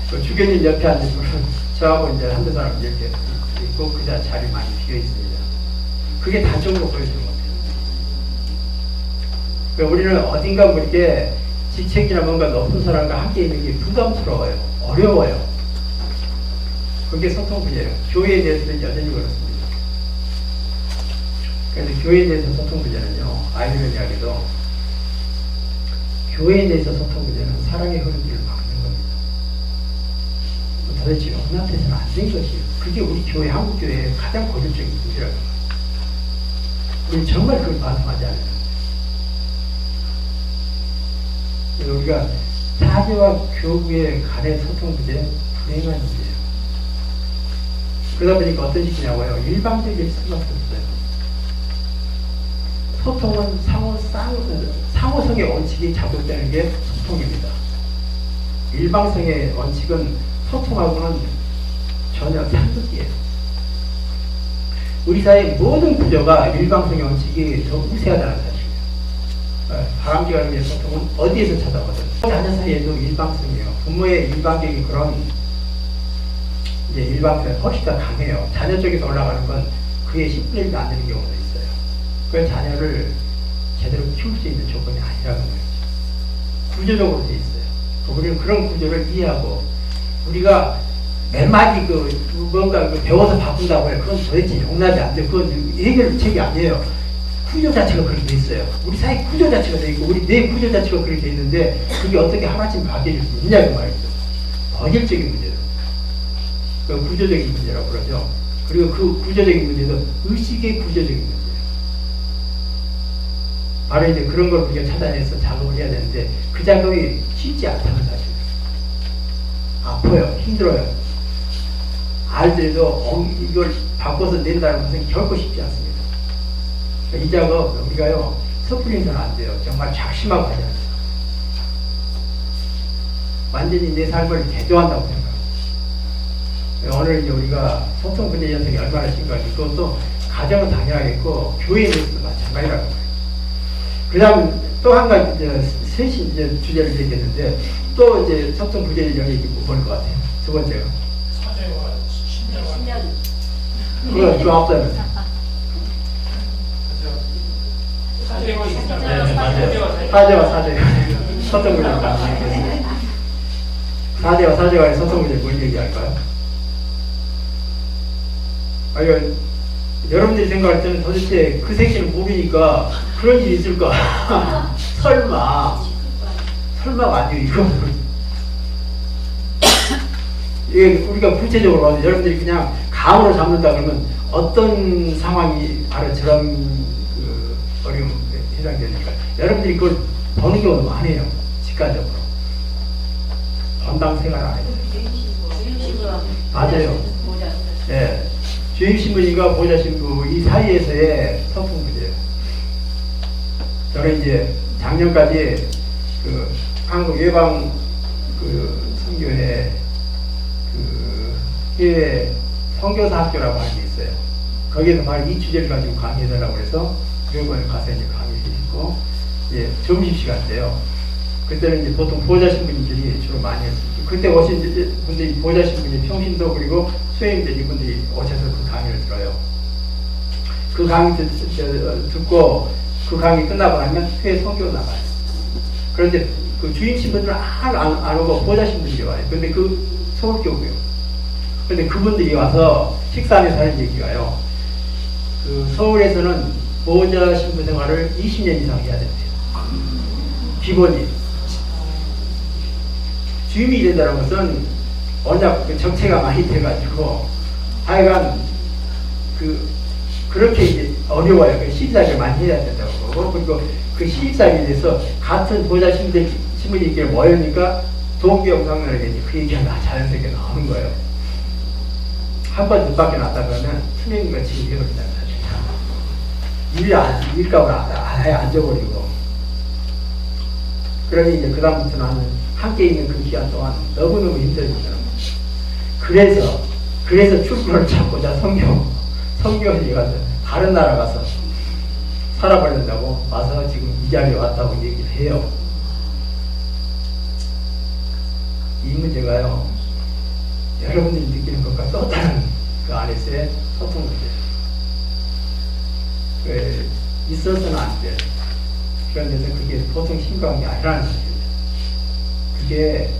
그 주교님 옆에 앉은 분은 저하고 이제 한두 사람 이렇게 있고 그 자리 많이 비어 있습니다. 그게 단점으로 보여주는 것 같아요. 그러니까 우리는 어딘가 뭐 이렇게 직책이나 뭔가 높은 사람과 함께 있는 게 부담스러워요. 어려워요. 그게 소통 부재예요. 교회에 대해서는 여전히 그렇습니다. 그래서 교회에 대해서 소통 부재는요, 아이러니하게도 교회에 대해서 소통 부재는 사랑의 흐름들을 막는 겁니다. 도대체 어느 앞에서는 안 된 것이에요. 그게 우리 교회, 한국교회의 가장 고질적인 문제라고. 우리 정말 그걸 반성하지 않아요. 우리가 사제와 교구의 간의 소통 부재 불행한 문제예요. 그러다 보니까 어떤 식이냐고요. 일방적일 수밖에 없어요. 소통은 상호성의 원칙이 작동되는 게 소통입니다. 일방성의 원칙은 소통하고는 전혀 상극이에요. 우리 사회의 모든 구조가 일방성의 원칙이 더 우세하다는 사실이에요. 바람직한 소통은 어디에서 찾아오거든. 자녀 사이에도 일방성이에요. 부모의 일방적인 그런 이제 일방성이 훨씬 더 강해요. 자녀 쪽에서 올라가는 건 그게 10분의 1도 안 되는 경우도 있어요. 그 자녀를 제대로 키울 수 있는 조건이 아니라는 거죠. 구조적으로 돼 있어요. 우리는 그런 구조를 이해하고 우리가 몇 마디 뭔가 배워서 바꾼다고 해요. 그건 도대체 용납이 안 돼요. 그건 해결책이 아니에요. 구조 자체가 그렇게 돼 있어요. 우리 사회 구조 자체가 돼 있고 우리 내 구조 자체가 그렇게 돼 있는데 그게 어떻게 하나쯤 바뀌어질 수 있냐고 말이죠. 본질적인 문제죠. 그 구조적인 문제라고 그러죠. 그리고 그 구조적인 문제도 의식의 구조적인 문제예요. 바로 이제 그런 걸 우리가 찾아내서 작업을 해야 되는데 그 작업이 쉽지 않다는 사실이에요. 아파요. 힘들어요. 알더라도 이걸 바꿔서 낸다는 것은 결코 쉽지 않습니다. 이 작업 우리가요 섣불리서는 안 돼요. 정말 작심하고 하지 않아요. 완전히 내 삶을 개조한다고 생각합니다. 오늘 이제 우리가 소통 분야 연습이 얼마나 심각한지 그것도 가정은 당연하겠고 교회에 대해서도 마찬가지라고 해요. 그 다음 또 한 가지 셋이 이제 주제를 얘기했는데 또 이제 소통 분야의 영역이 뭘 것 같아요. 두 번째가 사제와 신자와 그거 좀 앞서면 사제와 신자. 네, 맞아요. 사제와 사제 소통 분야 사제와 사제와의 소통 분야 뭘 얘기할까요? 아니, 여러분들이 생각할 때는 도대체 그 색신을 모르니까 그런 일이 있을까? 설마가 아니에요, 이거. 이게 우리가 구체적으로 봐도 여러분들이 그냥 감으로 잡는다 그러면 어떤 상황이 바로 저런 어려움에 해당되니까 여러분들이 그걸 보는 경우도 많아요, 직관적으로. 전당 생활 안 해요. 맞아요. 예. 주임신부님과 보좌신부 이 사이에서의 소통 문제예요. 저는 이제 작년까지 한국 예방 선교회 해외 선교사 학교라고 하는 게 있어요. 거기에서 바로 이 주제를 가지고 강의해달라고 해서 교육원에 가서 이제 강의해주고, 예, 점심시간 때요. 그때는 이제 보통 보호자 신분들이 주로 많이 했어요. 그때 오신 분들이 보호자 신분이 평신도 그리고 수행들 이분들이 오셔서 그 강의를 들어요. 그 강의 듣고 그 강의 끝나고 나면 회에 성교 나가요. 그런데 그 주임 신분들은 안 오고 보호자 신분들이 와요. 근데 그 서울교고요. 근데 그분들이 와서 식사하면서 하는 얘기가요. 그 서울에서는 보호자 신분 생활을 20년 이상 해야 된대요. 기본이. 주임이 된다는 것은 워낙 그 정체가 많이 돼가지고 하여간 그렇게 이제 어려워요. 그 시집살이를 많이 해야 된다고 그러고, 그리고 그 시집살이에 대해서 같은 보호자 신분이 이렇게 모이니까 동기영상론에게 그 얘기가 자연스럽게 나오는 거예요. 한 번 늦밖에 났다 그러면 투명이가 지금 해버린다는 사실. 일감을 아예 안 줘버리고. 그러니 이제 그다음부터는 함께 있는 그 기간 동안 너무너무 힘들잖아요. 그래서 출근을 찾고자 성경에 가서 다른 나라 가서 살아보려고 와서 지금 이 자리에 왔다고 얘기를 해요. 이 문제가요, 여러분들이 느끼는 것과 또 다른 그 안에서의 소통 문제. 있어서는 안 돼. 그런 데서 그게 보통 심각한 게 아니라는 거예요. 그게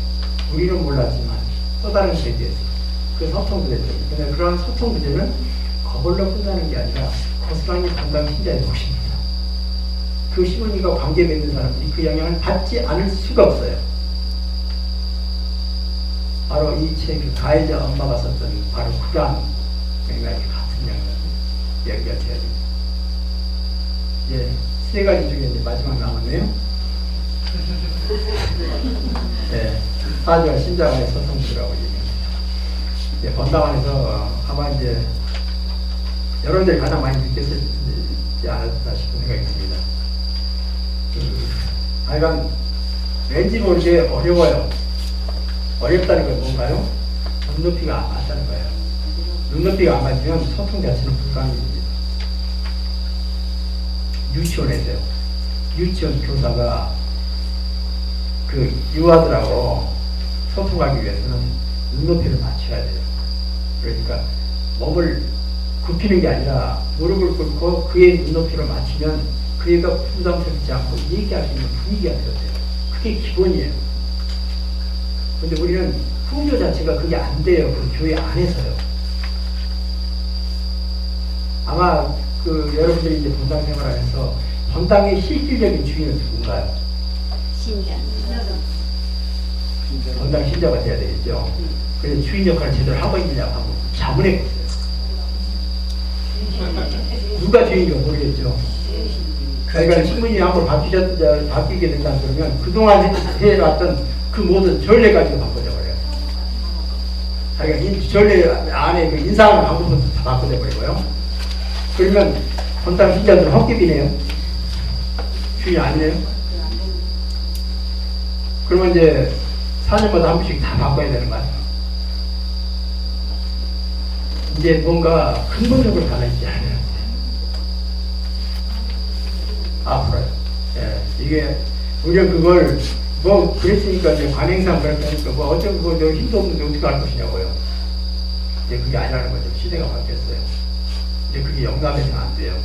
우리는 몰랐지만 또 다른 세계에서 그 소통 문제죠. 근데 그런 소통 문제는 그걸로 끝나는 게 아니라 고스란히 담당 신자의 몫입니다. 그 신부님과 관계 맺는 사람들이 그 영향을 받지 않을 수가 없어요. 바로 이 책 가해자 엄마가 썼던 바로 그런 영향이 같은 영향을 얘기가 돼야 됩니다. 예, 세 가지 중에 이제 마지막 남았네요. 네, 사주와 신자간의 소통이라고 얘기합니다. 예, 본당안에서 아마 이제 여러분들이 가장 많이 느꼈지 않았나 싶은 생각이 듭니다. 하여간 왠지 모르게 어려워요. 어렵다는 건 뭔가요? 눈높이가 안 맞다는 거예요. 눈높이가 안 맞으면 소통 자체는 불가능합니다. 유치원에서요. 유치원 교사가 그 유아들하고 소통하기 위해서는 눈높이를 맞춰야 돼요. 그러니까 몸을 굽히는 게 아니라 무릎을 꿇고 그의 눈높이를 맞추면 그 애가 부담스럽지 않고 얘기할 수 있는 분위기가 되어야 돼요. 그게 기본이에요. 근데 우리는 풍조 자체가 그게 안 돼요. 그 교회 안에서요. 아마 그 여러분들이 이제 본당 생활하면서 본당의 실질적인 주인은 누군가요? 신자. 본당 신자가 돼야 되겠죠. 그래서 주인 역할을 제대로 하고 있느냐고 한번 자문해 보세요. 누가 주인인지 모르겠죠. 그러니까 신부님이 한번 바뀌게 된다 그러면 그동안 해왔던 그 모든 전례 가지고 바꿔져버려요. 그러니까 전례 안에 그 인상을 방법부터 다 바꿔져버리고요. 그러면 본당 신자들은 헛개비네요. 주인이 아니네요. 그러면 이제 4년마다 한 번씩 다 바꿔야 되는 거 아니에요. 이제 뭔가 근본적으로 달라지지 않아요. 앞으로요. 예, 이게 우리가 그걸 뭐 그랬으니까 이제 관행상 그렇게 하니까 뭐 어쩌고 그거 저 힘도 없는데 어떻게 할 것이냐고요. 이제 그게 아니라는 거죠. 시대가 바뀌었어요. 이제 그게 영감해서는 안 돼요.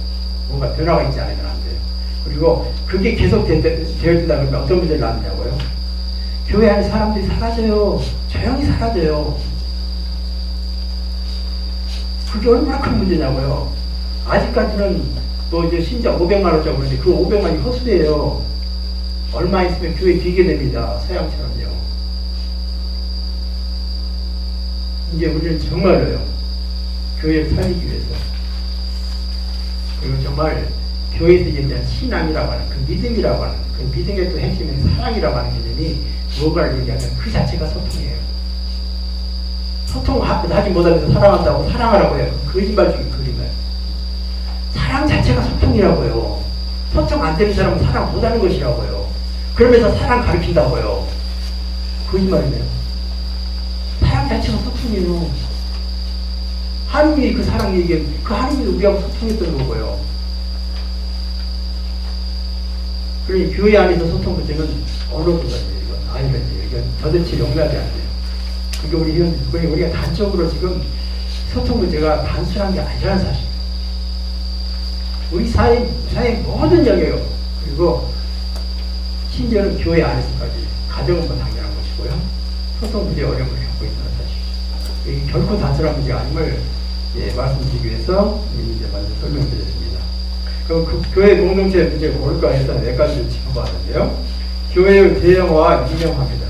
뭔가 변화가 있지 않으면 안 돼요. 그리고 그게 계속 되어진다 그러면 어떤 문제를 낳느냐고요. 교회 안에 사람들이 사라져요. 조용히 사라져요. 그게 얼마나 큰 문제냐고요. 아직까지는 뭐 이제 신자 500만 원짜리 그러는데 그 500만이 허수예요. 얼마 있으면 교회 비게 됩니다. 서양처럼요. 이제 우리는 정말로요. 교회를 살리기 위해서. 그리고 정말 교회에서 얘기하는 신앙이라고 하는 그 믿음이라고 하는 그 믿음의 또 핵심인 사랑이라고 하는 개념이 무엇가를 얘기하면 그 자체가 소통이에요. 소통하지 못하면서 사랑한다고 사랑하라고 해요. 거짓말 중에 그림을. 사랑 자체가 소통이라고요. 소통 안 되는 사람은 사랑 못하는 것이라고요. 그러면서 사랑 가르친다고요. 거짓말이네요. 사랑 자체가 소통이에요. 하나님이 그 사랑이 이게 그 하나님이 우리하고 소통했던 거고요. 그러니 교회 안에서 소통 문제는 언어거든요. 이건 아니거든요. 이건 도대체 용납이 안 돼요. 그러니까 우리가 단적으로 지금 소통 문제가 단순한 게 아니라는 사실. 우리 사회 모든 영역이요. 그리고 심지어는 교회 안에서까지 가정은 뭐 당연한 것이고요. 소통 문제에 어려움을 겪고 있다는 사실. 이게 결코 단순한 문제가 아님을 말씀드리기 위해서 이제 먼저 설명드렸습니다. 그럼 그 교회 공동체 문제가 뭘까 해서 4가지를 짚어봤는데요. 교회의 대형화, 유명화입니다.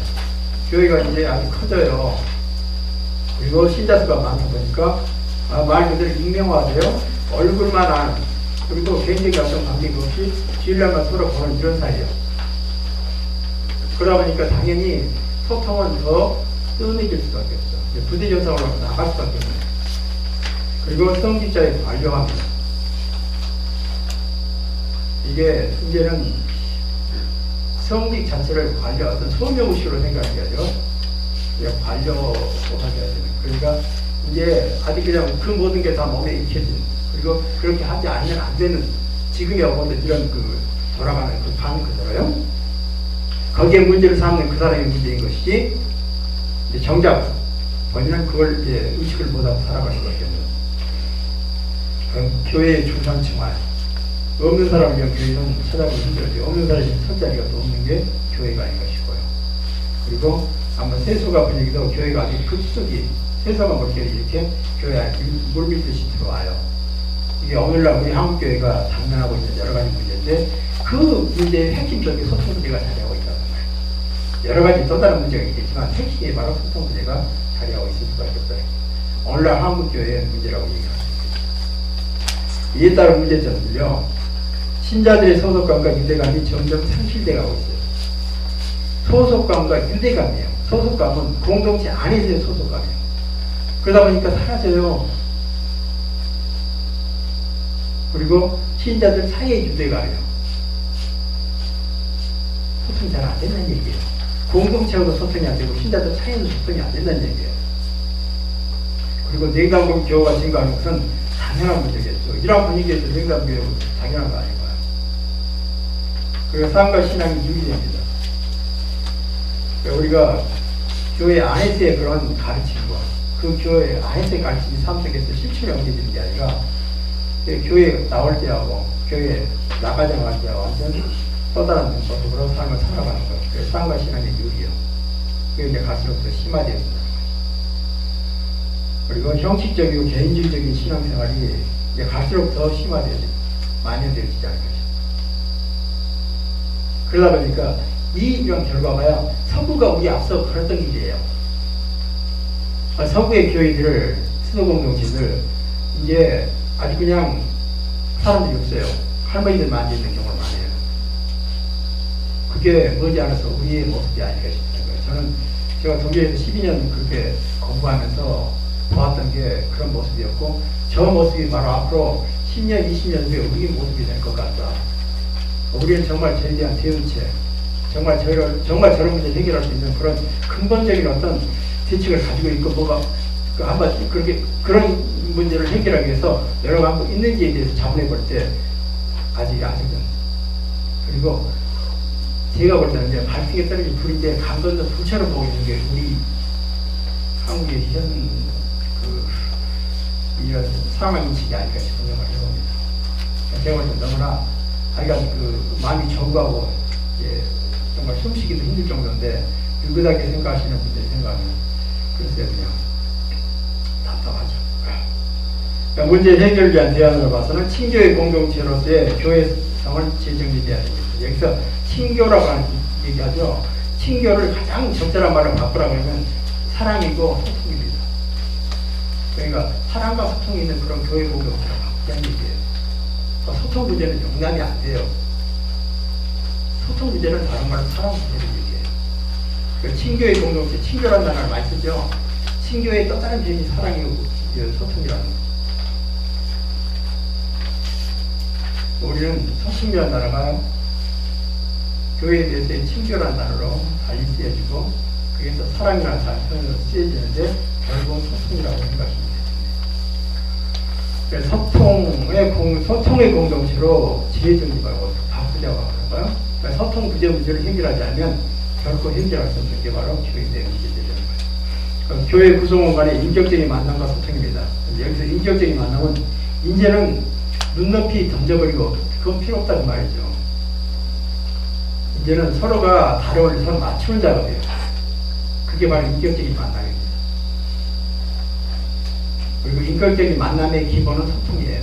교회가 이제 아주 커져요. 그리고 신자수가 많다 보니까 말 그대로 익명화돼요. 얼굴만 아는, 그리고 개인적인 어떤 관계가 없이 주일날만 서로 보는 이런 사이예요. 그러다 보니까 당연히 소통은 더 뜸해질 수밖에 없죠. 부대전상으로 나갈 수밖에 없어요. 그리고 성직자의 관료합니다. 이게 이제는 성직 자체를 관료, 어떤 소명의식으로 생각해야죠. 관료하게 해야 되는. 그러니까 이제 아직 그냥 그 모든 게 다 몸에 익혀진, 그리고 그렇게 하지 않으면 안 되는 지금의 어머니 이런 그 돌아가는 그 반 그대로요. 거기에 문제를 삼는 그 사람의 문제인 것이지, 이제 정작 본인은 그걸 이제 의식을 못하고 살아갈 수밖에 없는. 교회의 중산층화. 없는 사람을 위한 교회는 찾아보기 힘들어요. 없는 사람이 설 자리가 또 없는 게 교회가 아닌 것이고요. 그리고 아마 세수가 분위기도 교회가 아주 급속히 세수가 그렇게 이렇게 교회 안에 물밀듯이 들어와요. 이게 오늘날 우리 한국교회가 당면하고 있는 여러 가지 문제인데 그 문제의 핵심적인 소통 문제가 자리하고 있다는 거예요. 여러 가지 또 다른 문제가 있겠지만 핵심이 바로 소통 문제가 자리하고 있을 수밖에 없어요. 오늘날 한국교회의 문제라고 얘기합니다. 이에 따른 문제점들요. 신자들의 소속감과 유대감이 점점 상실돼 가고 있어요. 소속감과 유대감이에요. 소속감은 공동체 안에서의 소속감이에요. 그러다 보니까 사라져요. 그리고 신자들 사이의 유대감이에요. 소통이 잘 안 된다는 얘기예요. 공동체하고도 소통이 안 되고 신자들 사이에도 소통이 안 된다는 얘기예요. 그리고 냉담국 교우가 증가하는 것은 당연한 문제겠죠. 이러한 분위기에서 냉담국 교우가 당연한 거 아닌가요? 그리고 삶과 신앙이 유기됩니다. 그러니까 우리가 교회 안에서의 그런 가르침과 그 교회 안에서의 가르침이 삶 속에서 실천에 옮겨지는 게 아니라 교회 나올 때하고 교회 나가자마자 때하고 완전 또 다른 모습으로 삶을 살아가는 거예요. 그래서 삶과 신앙의 유기요. 그게 이제 갈수록 더 심화되었습니다. 그리고 형식적이고 개인주의적인 신앙생활이 이제 갈수록 더 심화되어지고 만연되어지지 않을 것입니다. 그러다 보니까 이런 결과가요, 서구가 우리 앞서 걸었던 길이에요. 서구의 교회들을, 수도공동체들, 이제 아주 그냥 사람들이 없어요. 할머니들만 앉아있는 경우가 많아요. 그게 머지않아서 우리의 모습이 아닐까 싶다는 거예요. 저는 제가 독일에서 12년 그렇게 공부하면서 보았던 게 그런 모습이었고, 저 모습이 바로 앞으로 10년, 20년 후에 우리의 모습이 될 것 같다. 우리는 정말 저에 대한 대응책, 정말 저런 문제를 해결할 수 있는 그런 근본적인 어떤 대책을 가지고 있고, 뭐가, 한번 그렇게, 그런 문제를 해결하기 위해서 여러 가지 있는지에 대해서 자문해 볼 때, 아직은. 그리고 제가 볼 때는 이제 발등에 떨어진 불인데 강 건너 불처럼 보고 있는 게 우리 한국의 이런 상황인식이 아닐까 싶은 생각을 해봅니다. 제가 볼 때 너무나 하여간 마음이 정부하고 정말 숨쉬기도 힘들 정도인데 느긋하게 생각하시는 분들이 생각하면 글쎄요, 그냥 답답하죠. 그러니까 문제 해결을 위한 대안으로 봐서는 친교의 공동체로서의 교회성을 재정립해야 됩니다. 여기서 친교라고 하는 얘기하죠. 친교를 가장 적절한 말로 바꾸라고 하면 사랑이고 소통입니다. 그러니까 사랑과 소통이 있는 그런 교회 공동체라고 바꾸자는 얘기예요. 소통 문제는 용납이 안 돼요. 소통 문제는 다른 말로 사랑 문제를 얘기해요. 그러니까 친교의 공동체, 친교라는 단어를 많이 쓰죠. 친교의 또 다른 표현이 사랑이고 소통이라는 거죠. 우리는 소통이라는 단어가 교회에 대해서의 친교라는 단어로 달리 쓰여지고, 그게 또 사랑이라는 단어로 쓰여지는데 결국은 소통이라고 생각하시면 됩니다. 소통의 공동체로 지혜정립하고 바꾸자고 하는 거예요. 그러니까 소통 부재 문제를 해결하지 않으면 결코 해결할 수 없는 게 바로 교회 내 문제들이라는 거예요. 교회 구성원 간의 인격적인 만남과 소통입니다. 여기서 인격적인 만남은 이제는 눈높이 던져버리고 그건 필요 없다는 말이죠. 이제는 서로가 다름을 서로 맞추는 작업이에요. 그게 바로 인격적인 만남입니다. 그리고 인격적인 만남의 기본은 소통이에요.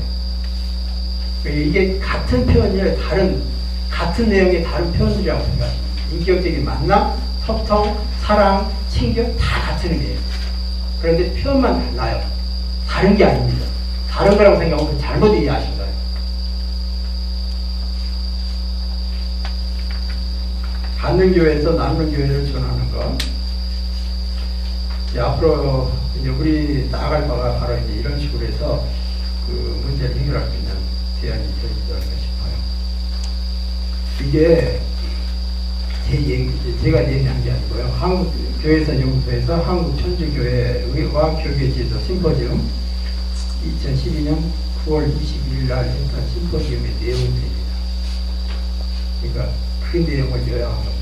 이게 같은 표현이 같은 내용의 다른 표현들이라고 생각합니다. 인격적인 만남, 소통, 사랑, 친교 다 같은 의미예요. 그런데 표현만 달라요. 다른 게 아닙니다. 다른 거라고 생각하면 잘못 이해하신 거예요. 받는 교회에서 나누는 교회를 전하는 것. 앞으로 이제 우리 나아갈 바가 바로 이제 이런 식으로 해서 그 문제를 해결할 수 있는 대안이 되지 않을까 싶어요. 이게 제가 얘기한 게 아니고요. 한국교회사연구소에서 한국천주교회와 교계지에서 심포지움 2012년 9월 22일 날 했던 심포지움의 내용입니다. 그러니까 그 내용을 요약한 겁니다.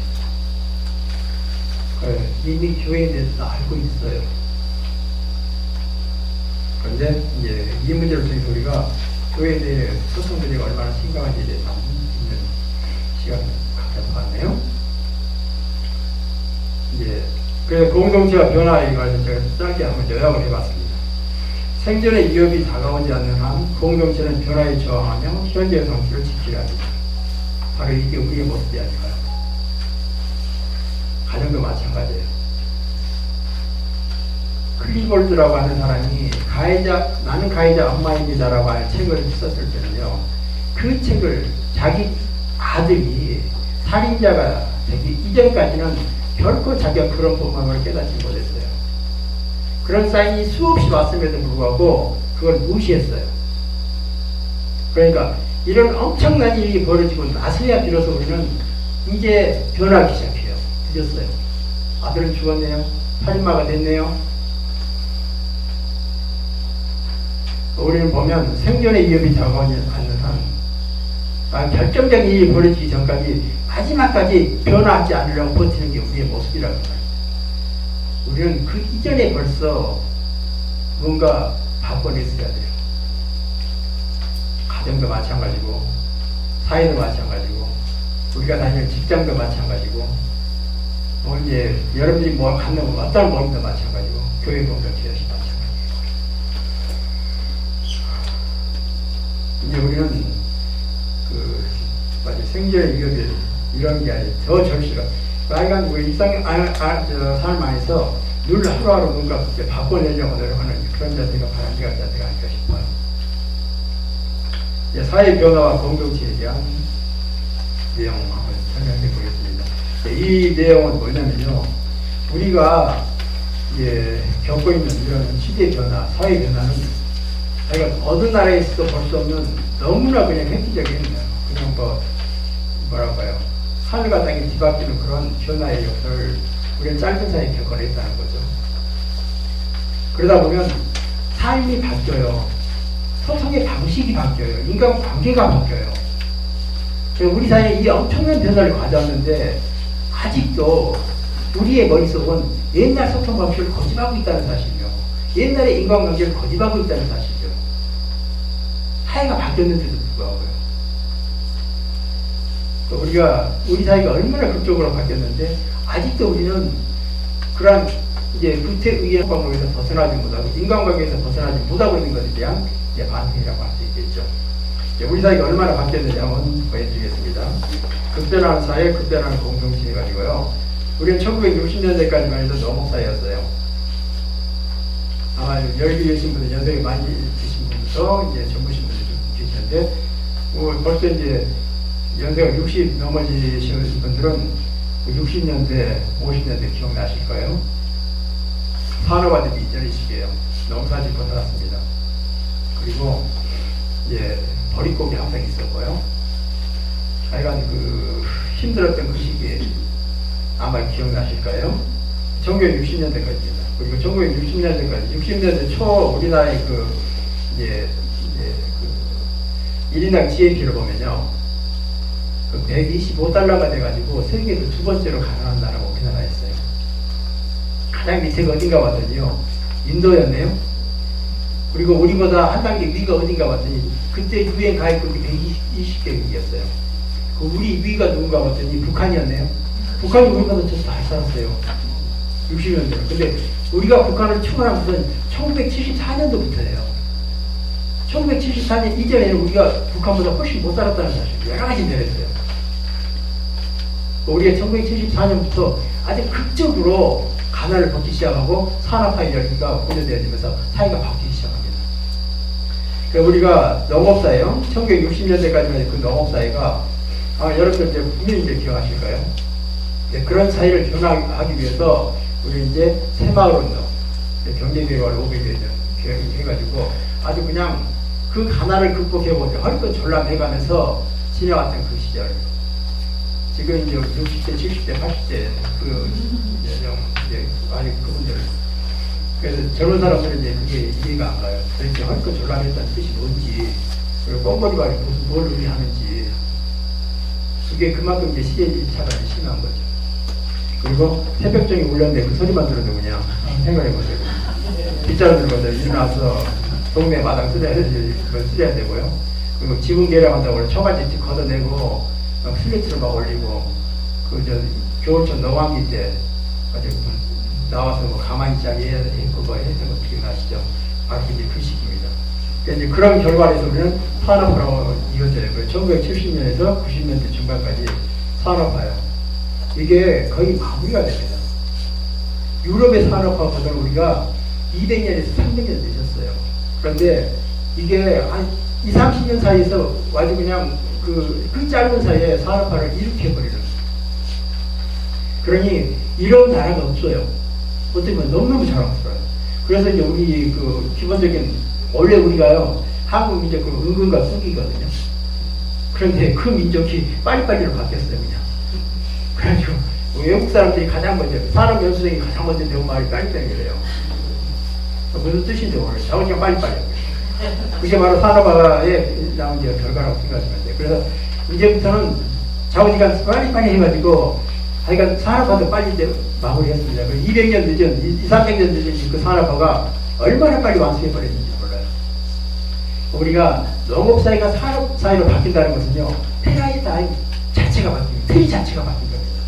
이미 교회에 대해서 알고 있어요. 그런데 이제 이 문제를 통해서 우리가 교회에 대해 소통들이 얼마나 심각한지에 대해서 있는 시간을 갖다 봤네요. 이제 그래서 공동체와 변화에 관해서 제가 짧게 한번 요약을 해봤습니다. 생존의 위협이 다가오지 않는 한 공동체는 변화에 저항하며 현재의 성질을 지키려 합니다. 바로 이게 우리의 모습이 아닐까요? 가정도 마찬가지예요. 클리볼드라고 하는 사람이 나는 가해자 엄마입니다라고 하는 책을 썼을 때는요, 그 책을 자기 아들이 살인자가 되기 이전까지는 결코 자기가 그런 법망을 깨닫지 못했어요. 그런 사인이 수없이 왔음에도 불구하고 그걸 무시했어요. 그러니까 이런 엄청난 일이 벌어지고 나서야 비로소 우리는 이제 변하기 시작해요. 늦었어요. 아들은 죽었네요. 살인마가 됐네요. 우리는 보면 생존의 위협이 다가오지 않는 한 결정적인 일이 벌어지기 전까지 마지막까지 변화하지 않으려고 버티는 게 우리의 모습이라고 해요. 우리는 그 이전에 벌써 뭔가 바꿔냈어야 돼요. 가정도 마찬가지고 사회도 마찬가지고 우리가 다니는 직장도 마찬가지고 이제 여러분들이 뭐 갖는 어떤 모임도 마찬가지고 교회 공동체 역시 마찬가지고 이제 우리는 생존의 위협이 이런 게 아니라 더 절실한 빨간 일상 삶 안에서 늘 하루하루 뭔가 바꿔내려고 노력하는 그런 자세가 바람직한 자세가 아닐까 싶어요. 사회 변화와 공동체에 대한 내용 한번 설명해 보겠습니다. 이 내용은 뭐냐면요, 우리가 겪고 있는 이런 시대 변화, 사회 변화는 자기가 어느 나라에서도 볼 수 없는 너무나 그냥 획기적인 그냥 뭐랄까요, 하늘과 땅이 뒤바뀌는 그런 변화의 역사를 우리는 짧은 사이에 겪어냈다는 거죠. 그러다 보면 삶이 바뀌어요. 소통의 방식이 바뀌어요. 인간관계가 바뀌어요. 우리 사회에 이 엄청난 변화를 가져왔는데 아직도 우리의 머릿속은 옛날 소통 방식을 고집하고 있다는 사실이죠. 옛날의 인간관계를 고집하고 있다는 사실이죠. 사회가 바뀌었는데도 불구하고요. 우리 사회가 얼마나 극적으로 바뀌었는데 아직도 우리는 그러한 구태의의 방법에서 벗어나지 못하고 인간관계에서 벗어나지 못하고 있는 것에 대한 반응이라고 할 수 있겠죠. 우리 사회가 얼마나 바뀌었는지 한번 보여드리겠습니다. 급변하는 사회, 급변하는 공동체 해가지고요. 우리는 1960년대까지만 해도 노목사회였어요. 아마 여기 계신 분들, 연세가 많이 드신 분부터 젊으신 분들 좀 계시는데, 벌써 연세가 60 넘어지신 분들은 60년대, 50년대 기억나실 거예요. 산업화되기 이전의 시기예요. 농사 짓고 살았습니다. 그리고 버릿고기 항상 있었고요. 하여간 힘들었던 그 시기에 아마 기억나실 거예요. 1960년대까지입니다. 그리고 1960년대까지, 60년대 초 우리나라의 1인당 GNP를 보면요. 그 125달러가 돼가지고 세계에서 두 번째로 가난한 나라가 우리나라였어요. 가장 밑에가 어딘가 봤더니요. 인도였네요. 그리고 우리보다 한 단계 위가 어딘가 봤더니 그때 유엔 가입국이 120개국이었어요. 그 우리 위가 누군가 봤더니 북한이었네요. 북한이 우리보다 더 잘 살았어요. 60년대로. 근데 우리가 북한을 추월한 것은 1974년도부터예요. 1974년 이전에는 우리가 북한보다 훨씬 못 살았다는 사실, 여러 가지 면에서요. 우리가 1974년부터 아주 극적으로 가난을 벗기 시작하고 산업화의 열기가 고조되어지면서 사회가 바뀌기 시작합니다. 그러니까 우리가 농업사회요. 1960년대까지만 그 농업사회가 여러분들 이제 분명히 기억하실까요? 네, 그런 사회를 변화하기 위해서 우리 이제 새마을운동, 경제개발 500여 년 해가지고 아주 그냥 그 가난을 극복해보자 헐벗 졸라매가면서 지나왔던 그 시절. 지금 이제 60대, 70대, 80대 그 이제 아직 그분들. 그래서 젊은 사람들은 이제 그게 이해가 안 가요. 도대체 헐벗 졸라맸다는 뜻이 뭔지, 그리고 뻥거리가 무슨 뭘 의미하는지. 그게 그만큼 이제 시대의 차별이 심한 거죠. 그리고 새벽종이 울렸는데 그 소리만 들어도 그냥 생각해보세요. 빗자루 들고 일어나서 동네 마당 쓰려야 되고요. 그리고 지붕 계량한다고 초가지 걷어내고 슬리트를 막 올리고 겨울철 농한기 때 나와서 뭐 가만히 있자기 그거 했던 거 기억나시죠? 이제 그 시기입니다. 이제 그런 결과에서 우리는 산업화로 이어져요. 1970년에서 90년대 중반까지 산업화요. 이게 거의 마무리가 됩니다. 유럽의 산업화보다는 우리가 200년에서 300년 늦었어요. 그런데 이게 한 20, 30년 사이에서 아주 그냥 그 짧은 사이에 산업화를 일으켜버리는. 그러니 이런 나라가 없어요. 어떻게 보면 너무너무 자랑스러워요. 그래서 이제 우리 그 기본적인, 원래 우리가요, 한국 민족은 은근과 쑥이거든요. 그런데 그 민족이 빨리빨리로 바뀌었어요, 그냥. 그래가지고 외국 사람들이 가장 먼저, 산업연수생이 가장 먼저 배운 말이 빨리빨리래요. 무슨 뜻인지 모르겠어요. 그냥 빨리빨리. 그게 바로 산업화에 나온 결과라고 생각하시면 돼요. 그래서 이제부터는 자원시간 빨리빨리 해가지고 하여간 산업화도 빨리 이제 마무리했습니다. 200년 늦은, 200, 300년 늦은 그 산업화가 얼마나 빨리 완수해버렸는지 몰라요. 우리가 농업사회가 산업사회로 바뀐다는 것은요, 페라이다임 자체가 바뀝니다. 틀이 자체가 바뀐 겁니다.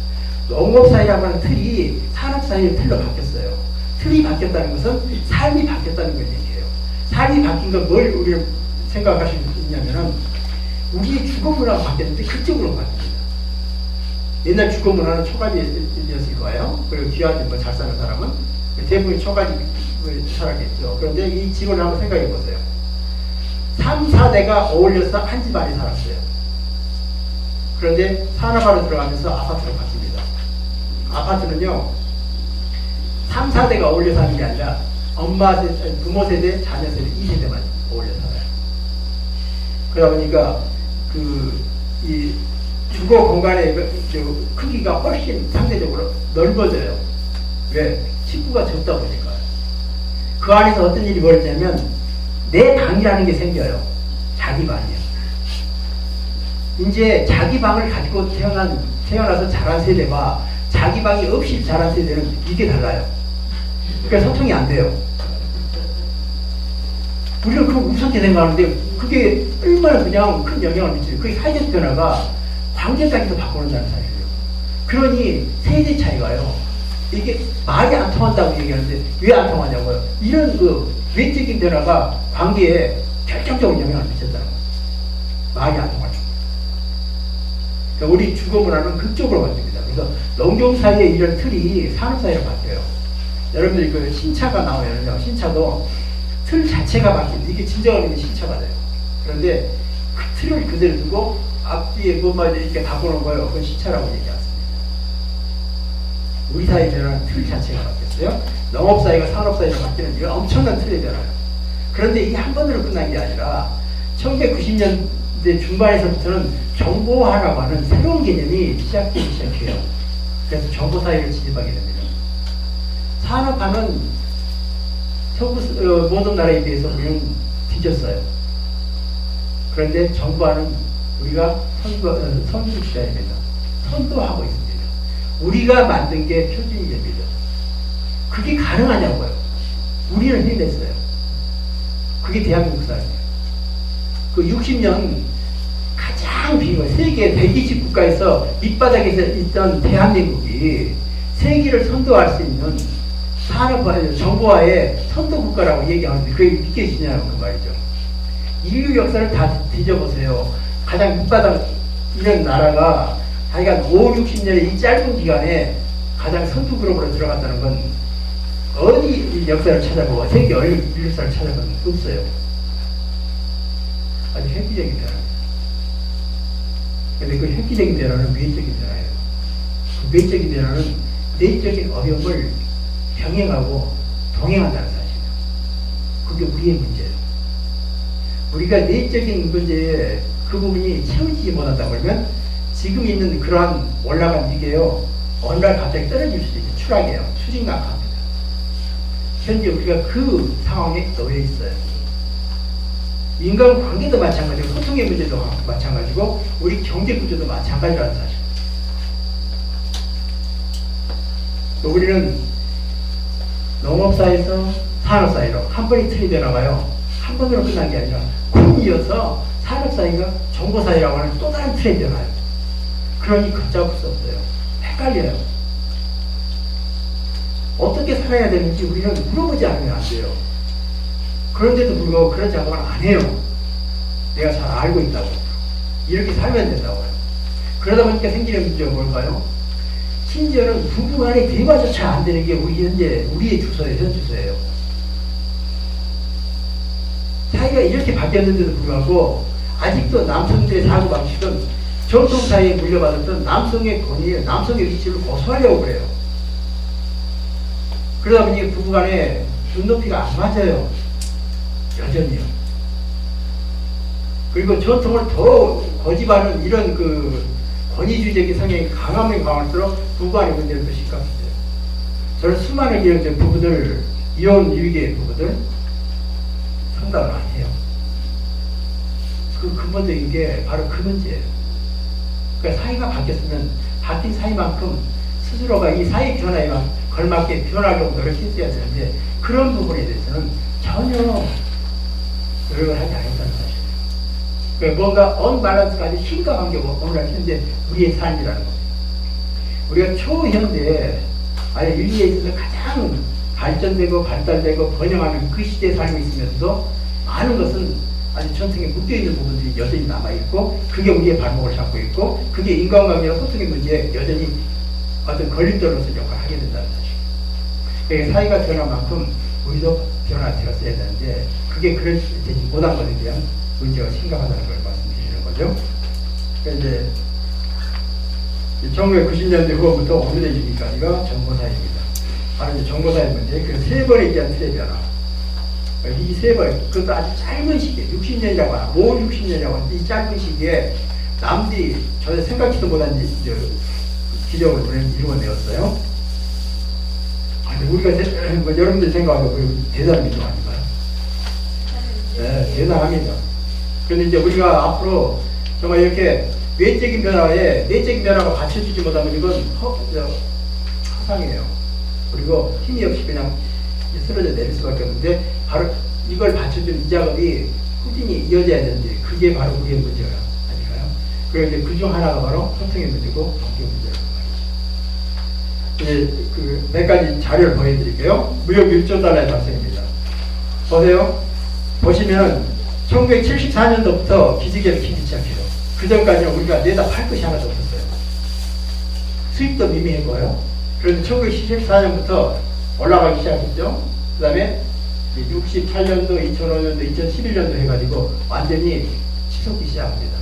농업사회라고 하는 틀이 산업사회의 틀로 바뀌었어요. 틀이 바뀌었다는 것은 삶이 바뀌었다는 걸 얘기해요. 삶이 바뀐 건 뭘 우리를 생각하실 수 있냐면은 우리의 주거문화가 바뀌었는데 그쪽으로 바뀝니다. 옛날 주거문화는 초가지였을 거예요. 그리고 귀하지 뭐 잘 사는 사람은 대부분 초가지 살았겠죠. 그런데 이 집을 한번 생각해 보세요. 3, 4대가 어울려서 한 집안에 살았어요. 그런데 산업화로 들어가면서 아파트로 바뀝니다. 아파트는요, 3, 4대가 어울려 사는 게 아니라 부모 세대, 자녀 세대, 2세대만 어울려 살아요. 그러다 보니까 이 주거 공간의 크기가 훨씬 상대적으로 넓어져요. 왜? 식구가 적다 보니까. 그 안에서 어떤 일이 벌어지냐면 내 방이라는 게 생겨요. 자기 방이요. 이제 자기 방을 가지고 태어나서 자란 세대와 자기 방이 없이 자란 세대는 이게 달라요. 그러니까 소통이 안 돼요. 우리는 그거 우습게 생각하는데 그게 얼마나 그냥 큰 영향을 미쳐요. 그게 사회적 변화가 관계까지도 바꿔놓는다는 사실이에요. 그러니 세대 차이가요. 이게 말이 안 통한다고 얘기하는데 왜 안 통하냐고요. 이런 그 외적인 변화가 관계에 결정적인 영향을 미쳤다는 거예요. 말이 안 통하죠. 그러니까 우리 주거 문화는 그쪽으로 바뀝니다. 그래서 농경 사이에 이런 틀이 산업 사이로 바뀌어요. 여러분들이 그 신차가 나오면요, 신차도 틀 자체가 바뀌는데 이게 진정한 신차가 돼요. 그런데 그 틀을 그대로 두고 앞뒤에 뭐만 이렇게 바꾸는 거예요. 그건 신차라고 얘기하습니다. 우리 사회 변화는 틀 자체가 바뀌었어요. 농업 사회가 산업 사회로 바뀌는 이건 엄청난 틀의 변화예요. 그런데 이게 한 번으로 끝난 게 아니라 1990년대 중반에서부터는 정보화라고 하는 새로운 개념이 시작되기 시작해요. 그래서 정보 사회를 진입하게 됩니다. 산업화는 서구 모든 나라에 비해서 우리는 뒤졌어요. 그런데 정부와는 우리가 선두주자야 됩니다. 선도하고 있습니다. 우리가 만든 게 표준이 됩니다. 그게 가능하냐고요. 우리는 해냈어요. 그게 대한민국 사람이에요. 그 60년 가장 비건 세계 120국가에서 밑바닥에서 있던 대한민국이 세계를 선도할 수 있는 정보화의 선도국가라고 얘기하는데 그게 믿겨지냐고 그 말이죠. 인류 역사를 다 뒤져보세요. 가장 밑바닥 이런 나라가 자기가 5, 60년의 이 짧은 기간에 가장 선두 그룹으로 들어갔다는 건 어디 역사를 찾아보고 세계 인류 역사를 찾아보면 없어요. 아주 획기적인 변화입니다. 근데 그 획기적인 변화는 외적인 변화예요. 그 외적인 변화는 내적인 어려움을 병행하고 동행한다는 사실이에요. 그게 우리의 문제예요. 우리가 내적인 문제에 그 부분이 채워지지 못한다 그러면 지금 있는 그러한 올라간 이게요, 어느 날 갑자기 떨어질 수도 있어요. 추락이에요. 추진각합니다. 현재 우리가 그 상황에 놓여 있어요. 인간 관계도 마찬가지고 소통의 문제도 마찬가지고 우리 경제 구조도 마찬가지라는 사실. 또 우리는 농업사에서 산업사회로 한 번이 틀이 되나봐요. 한 번으로 끝난 게 아니라 쿵 이어서 산업사회가 정보사회라고 하는 또 다른 틀이 되나요. 그러니 걷잡을 수 없어요. 헷갈려요. 어떻게 살아야 되는지 우리는 물어보지 않으면 안 돼요. 그런데도 불구하고 그런 작업을 안 해요. 내가 잘 알고 있다고. 이렇게 살면 된다고요. 그러다 보니까 생기는 문제가 뭘까요? 심지어는 부부간의 대화조차 안 되는 게 우리의 주소예요. 현 주소예요. 사회가 이렇게 바뀌었는데도 불구하고 아직도 남성들의 사고방식은 전통사회에 물려받았던 남성의 권위, 남성의 위치를 고수하려고 그래요. 그러다 보니 부부간의 눈높이가 안 맞아요. 여전히요. 그리고 전통을 더 고집하는 이런 그 권위주의적인 성향이 강하면 강할수록 부부간의 문제는 더 심각해져요. 저는 수많은 이런 부부들, 이혼 유기의 부부들 상담을 안 해요. 그 근본적인 게 바로 그 문제예요. 그러니까 사회가 바뀌었으면 바뀐 사회만큼 스스로가 이 사회 변화에 걸맞게 변하려고 노력했어야 되는데 그런 부분에 대해서는 전혀 노력을 하지 않았다는 사실이에요. 그러니까 뭔가 언밸런스까지 심각한 게 오늘 현재 우리의 삶이라는 겁니다. 우리가 초현대에 아예 인류에 있어서 가장 발전되고 발달되고 번영하는 그 시대에 살고 있으면서도 많은 것은 아직 전통에 묶여있는 부분들이 여전히 남아있고 그게 우리의 발목을 잡고 있고 그게 인간관계나 소통의 문제에 여전히 어떤 걸림돌로서 역할을 하게 된다는 사실. 그러니까 사회가 변한 만큼 우리도 변화되었어야 되는데 그게 그렇지 못한 것에 대한 문제가 심각하다는 걸 말씀드리는 거죠. 그러니까 이제 1990년대 후반부터 오늘의 시기까지가 정보사회입니다. 바로 이제 정보사회 문제, 그 세 번에 대한 틀의 변화. 이 세 번, 그것도 아주 짧은 시기에, 60년이라고 하나, 5, 60년이라고 하는 이 짧은 시기에 남들이 전혀 생각지도 못한 기적을 우리는 이루어내었어요. 우리가, 여러분들 생각하고 대단한 게 아닌가요? 네, 대단합니다. 그런데 이제 우리가 앞으로 정말 이렇게 외적인 변화에 내적인 변화가 받쳐주지 못하면 이건 허상이에요. 그리고 힘이 없이 그냥 쓰러져 내릴 수밖에 없는데 바로 이걸 받쳐주는 이 작업이 꾸준히 이어져야 되는데 그게 바로 우리의 문제가 아닐까요? 그리고 이제 그중 하나가 바로 소통의 문제고 관계 문제라고 말이죠. 이제 그 몇 가지 자료를 보여드릴게요. 무역 1조 달러의 발생입니다. 보세요. 보시면 1974년도부터 기지개를 키기 시작해요. 그 전까지는 우리가 내다 팔 것이 하나도 없었어요. 수입도 미미했고요. 그런데 1974년부터 올라가기 시작했죠. 그 다음에 68년도, 2005년도, 2011년도 해가지고 완전히 치솟기 시작합니다.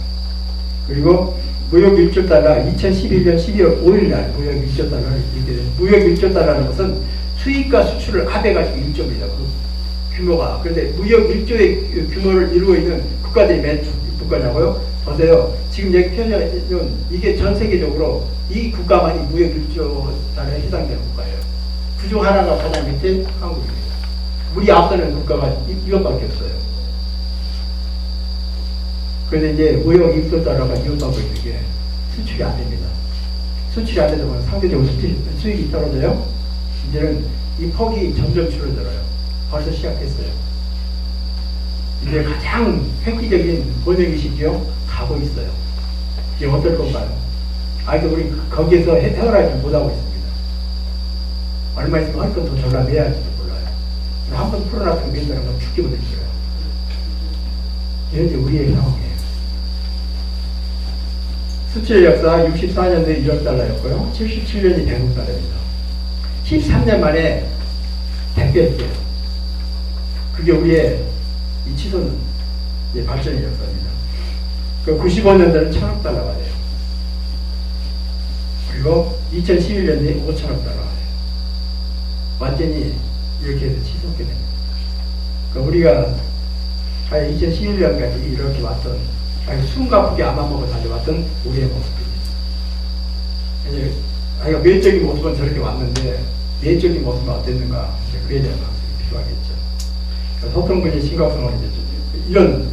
그리고 무역 1조 달러 2011년 12월 5일날 무역 1조 달러를 이렇게 돼요. 무역 1조 달러라는 것은 수입과 수출을 합해가지고 1조입니다. 그 규모가. 그런데 무역 1조의 규모를 이루고 있는 국가들이 몇 국가냐고요? 보세요. 지금 여기 표현은 이게 전 세계적으로 이 국가만이 무역 1조 달러에 해당되는 국가예요. 그중 하나가 가장 밑에 한국입니다. 우리 앞서는 국가가 이것밖에 없어요. 그런데 이제 무역 입소 달러가 이용하고 있는 게 수출이 안 됩니다. 수출이 안 되다 보면 상대적으로 수익이 떨어져요. 이제는 이 폭이 점점 줄어들어요. 벌써 시작했어요. 이제 가장 획기적인 번역이시죠? 가고 있어요. 이제 어떨 건가요? 우리 거기에서 해결하지 못하고 있습니다. 얼마 있으면 할 건 더 전락해야지도 몰라요. 한번 풀어놨던 게 있다는 죽기도 됐어요. 이게 이제 우리의 상황이에요. 수출 역사 64년도에 1억 달러였고요. 77년이 대국 달러입니다. 13년 만에 100배였어요. 그게 우리의 이 치솟는 발전의 역사입니다. 그 95년도는 1000억 달러가 돼요. 그리고 2011년에 5천억 달러가 돼요. 완전히 이렇게 해서 치솟게 됩니다. 우리가 2011년까지 이렇게 왔던, 숨가쁘게 앞만 보고 달려왔던 우리의 모습입니다. 이제 외적인 모습은 저렇게 왔는데 내적인 모습은 어땠는가, 그에 대한 방식이 필요하겠죠. 소통분의 심각성을 이제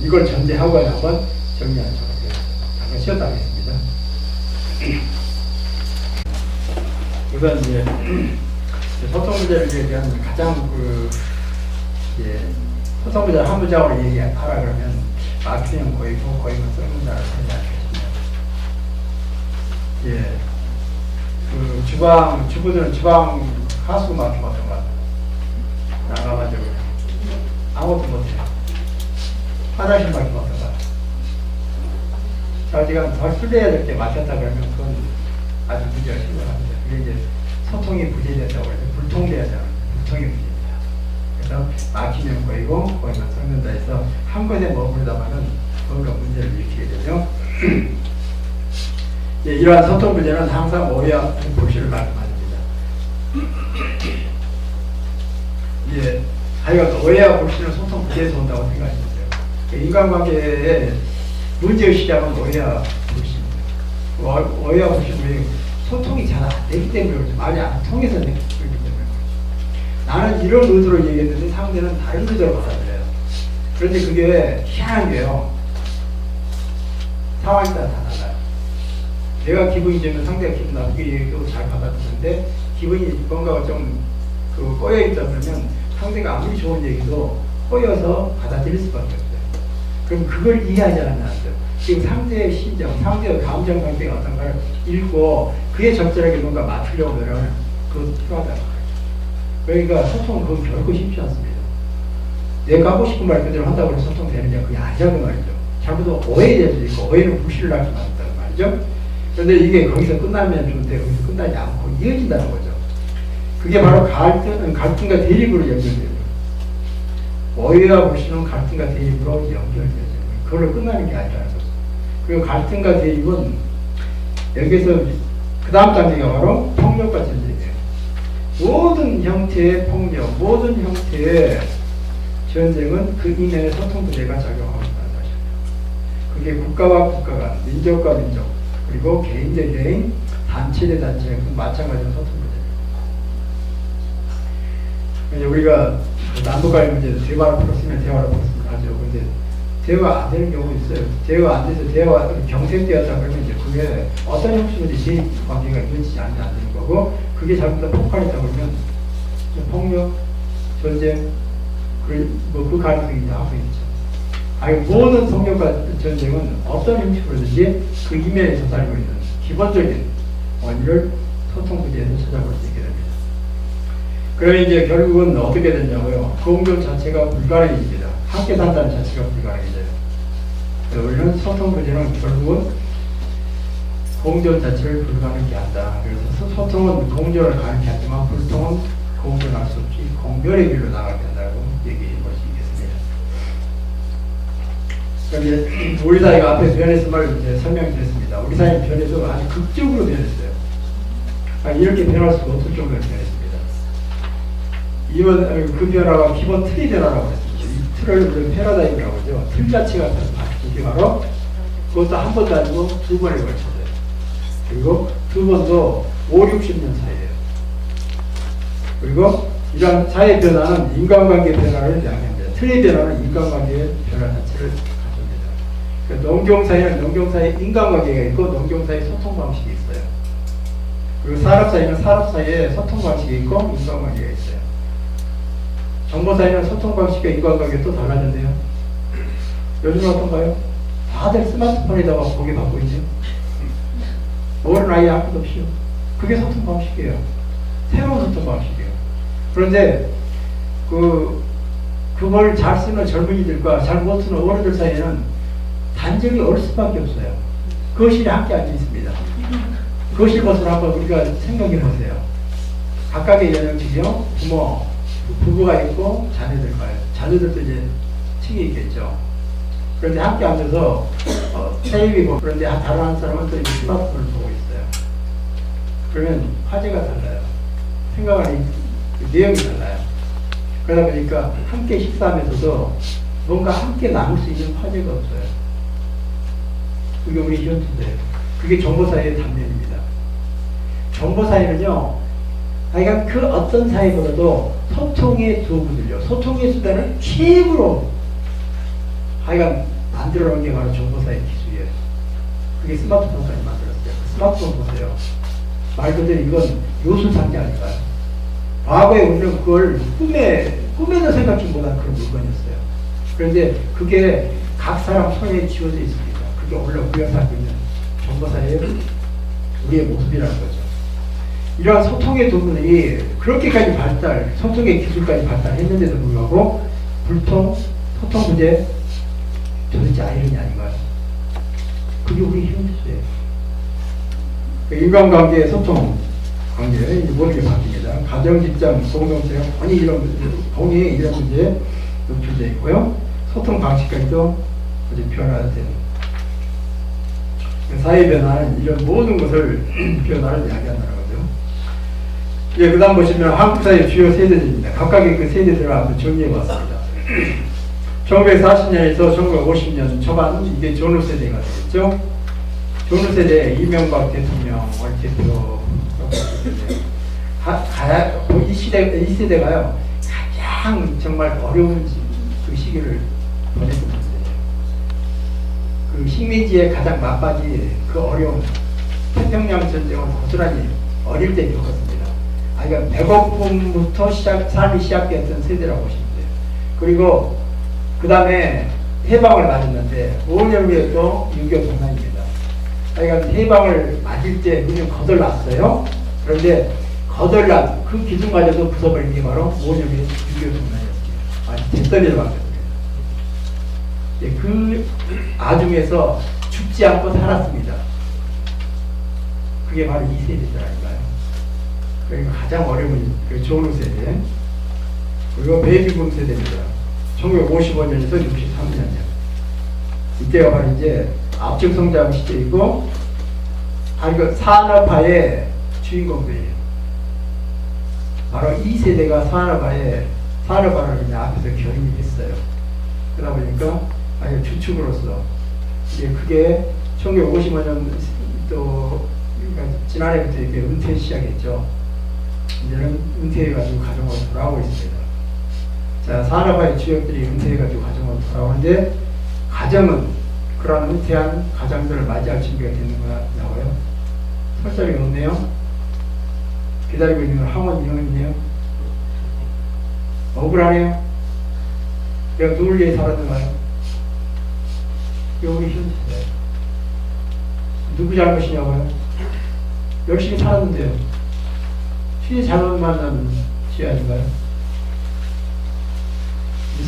이걸 전제하고 한번 정리하는 척을 잠깐 쉬었다 하겠습니다. 우선 이제 소통 문제에 대한 가장 소통 문제 한 문장으로 얘기하라 그러면 막히면 고이고 고이면 썰 문장을 생각하겠습니다. 주부들은 주방 하수 맡으면 어떤 것 같아요? 나가가지고 아무것도 못해요. 화장실 맡으면 어떤 것 같아요? 지금 더 술래야 될 때 맡았다 그러면 그건 아주 문제가 심각합니다. 그게 이제 소통이 부재된다고 해서 불통돼야 불통이 문제입니다. 그래서 막히면 고이고 고이면 썩는다 해서 한 곳에 머무르다가는 뭔가 문제를 일으키게 되죠. 이러한 소통 문제는 항상 오해와 불신을 말씀합니다. 하여간 오해와 불신은 소통 부재에서 온다고 생각하셨어요. 인간관계의 문제의 시작은 오해와 불신입니다. 오해와 불신은 소통이 잘 안 되기 때문에 그렇죠. 말이 안 통해서 그렇기 때문에 그렇죠. 나는 이런 의도로 얘기했는데 상대는 다른 의도로 받아들여요. 그런데 그게 희한한 게요. 상황에 따라 다 달라요. 내가 기분이 좋으면 상대가 기분 나쁘게 얘기해도 잘 받아들이는데 기분이 뭔가 좀 꼬여있다 그러면 상대가 아무리 좋은 얘기도 꼬여서 받아들일 수밖에 없어요. 그럼 그걸 이해하지 않으면 안 돼요. 지금 상대의 심정, 상대의 감정 상태가 어떤가를 읽고 그에 적절하게 뭔가 맞추려고 하면 그것도 필요하다는 거예요. 그러니까 소통은 그건 결코 쉽지 않습니다. 내가 하고 싶은 말 그대로 한다고 해서 소통되느냐 그게 아니라는 말이죠. 잘못 오해될 수 있고 오해는 불신을 낳게 만든다는 말이죠. 그런데 이게 거기서 끝나면 좋은데 거기서 끝나지 않고 이어진다는 거죠. 그게 바로 갈등과 대립으로 연결돼요. 오해와 불신은 갈등과 대립으로 연결돼요. 그걸로 끝나는 게 아니라는 거죠. 그리고 갈등과 대립은 여기서 그 다음 단계가 바로 폭력과 전쟁이에요. 모든 형태의 폭력, 모든 형태의 전쟁은 그 이면에 소통 부재가 작용하고 있다는 것입니다. 그게 국가와 국가 간, 민족과 민족, 그리고 개인 대 개인, 단체 대 단체, 마찬가지로 소통 부재입니다. 우리가 남북간의 문제도 대화를 풀었으면 대화를 풀었으면 하죠. 근데 대화가 안 되는 경우도 있어요. 대화가 안 돼서 대화가 경색되었다 그러면 이제 그게 어떤 형식으로 제 관계가 이루어지지 않으면 안 되는 거고, 그게 잘못해서 폭발했다 그러면 폭력, 전쟁, 그 가능성이 이제 하고 있죠. 모든 폭력과 전쟁은 어떤 형식으로든지 그 이면에서 살고 있는 기본적인 원인을 소통 부재에서 찾아볼 수 있게 됩니다. 그러면 이제 결국은 어떻게 되냐고요? 공존 자체가 불가능입니다. 함께 산다는 자체가 불가능해져요. 우리는 소통 부재는 결국은 공존 자체를 불가능하게 한다. 그래서 소통은 공존을 가능하게 하지만 불통은 공존할 수 없이 공멸의 길로 나가게 된다고 얘기해 볼 수 있겠습니다. 그런데 우리 사회가 앞에 변했음을 이제 설명드렸습니다. 우리 사회 변해서 아주 극적으로 변했어요. 이렇게 변할 수가 없을 정도로 변했습니다. 이번 그 변화가 기본 틀이 변화라고 했습니다. 이 틀을 우리가 패러다임이라고 하죠. 틀 자체가 이게 바로 그것도 한 번도 아니고 두 번에 걸쳐져요. 그리고 두 번도 5, 60년 사이에요. 그리고 이러한 사회 변화는 인간관계 변화를 이야기합니다. 틀의 변화는 인간관계의 변화 자체를 가져옵니다. 농경 사회는 농경 사회 인간관계가 있고 농경 사회 소통 방식이 있어요. 그리고 산업 사회는 산업 사회에 소통 방식이 있고 인간관계가 있어요. 정보 사회는 소통 방식과 인간관계가 또 달라졌네요. 요즘은 어떤가요? 다들 스마트폰에다가 보게 받고 있죠. 어른 아이 아무도 없이요. 그게 소통 방식이에요. 새로운 소통 방식이에요. 그런데 그걸 잘 쓰는 젊은이들과 잘 못 쓰는 어른들 사이에는 단절이 어릴 수밖에 없어요. 거실에 함께 앉아 있습니다. 거실 벗을 한번 우리가 생각해 보세요. 각각의 연령층이요. 부모, 부부가 있고 자녀들과요. 자녀들도 이제 층이 있겠죠. 그런데 함께 앉아서 테레비고 그런데 다른 한 사람은 또 이제 스마트폰을 보고 있어요. 그러면 화제가 달라요. 생각하는 내용이 달라요. 그러다 보니까 함께 식사하면서도 뭔가 함께 나눌 수 있는 화제가 없어요. 그게 우리 현실이에요. 그게 정보사회의 단면입니다. 정보사회는요, 하여간 그 어떤 사회보다도 소통의 도구들요. 소통의 수단을 최고로 하여간 만들어 놓은 게 바로 정보사회 기술이에요. 그게 스마트폰까지 만들었어요. 스마트폰 보세요. 말 그대로 이건 요술상자 아닌가요? 과거에 우리는 그걸 꿈에도 생각지 못한 그런 물건이었어요. 그런데 그게 각 사람 손에 쥐어져 있습니다. 그게 원래 우리가 살고 있는 정보사회의 우리의 모습이라는 거죠. 이러한 소통의 도구들이 그렇게까지 소통의 기술까지 발달했는데도 불구하고 불통, 소통 부재, 도대체 아이러니 아닌가요? 그게 우리 현실이에요. 인간관계의 소통 관계, 모르게 바뀝니다. 가정, 직장, 공동체, 혼이 이런 문제 노출되어 있고요. 소통 방식까지도 아주 변화되는. 사회 변화는 이런 모든 것을 변화를 이야기한다는 거죠. 예, 그 다음 보시면 한국 사회 주요 세대들입니다. 각각의 그 세대들을 한번 정리해 봤습니다. 1940년에서 1950년 초반, 이게 전후 세대가 되겠죠. 전후 세대 이명박 대통령을 대표로 이 세대가요, 가장 정말 어려운 그 시기를 보냈던 세대예요. 그 식민지에 가장 맞받이 그 어려운 태평양 전쟁을 고스란히 어릴 때 겪었습니다. 그러니까 배고픔부터 삶이 시작되었던 세대라고 보시면 돼요. 그리고 그 다음에 해방을 맞았는데 5년 후에 또 6.25 동란입니다. 그러니까 해방을 맞을 때 우리는 거덜났어요. 그런데 거덜난 그 기준마저도 부숴버린 게 바로 5년 후에 6.25 동란이었습니다. 아주 대떨이를 받았습니다. 예, 그 아중에서 죽지 않고 살았습니다. 그게 바로 이 세대들아닌가요? 그러니까 가장 어려운 그 전후 세대, 그리고 베이비붐 세대입니다. 1955년에서 63년이요. 이때가 바로 이제 압축 성장 시대이고, 그 산업화의 주인공들이에요. 바로 이 세대가 산업화를 그냥 앞에서 견인이 했어요. 그러다 보니까 아예 주축으로서 이제 그게 1955년 또 그러니까 지난해부터 이렇게 은퇴 시작했죠. 이제는 은퇴해가지고 가정으로 돌아오고 있습니다. 자, 산업화의 주역들이 은퇴해가지고 가정으로 돌아오는데, 가정은 그런 은퇴한 가장들을 맞이할 준비가 되는 거야 나와요. 설정이 없네요. 기다리고 있는 건 항원 이형이네요. 억울하네요. 내가 누굴 위해 살았는가요? 이게 우리 현실이에요. 누구 잘못이냐고요? 열심히 살았는데요. 시에 잘못 만난 시 아닌가요?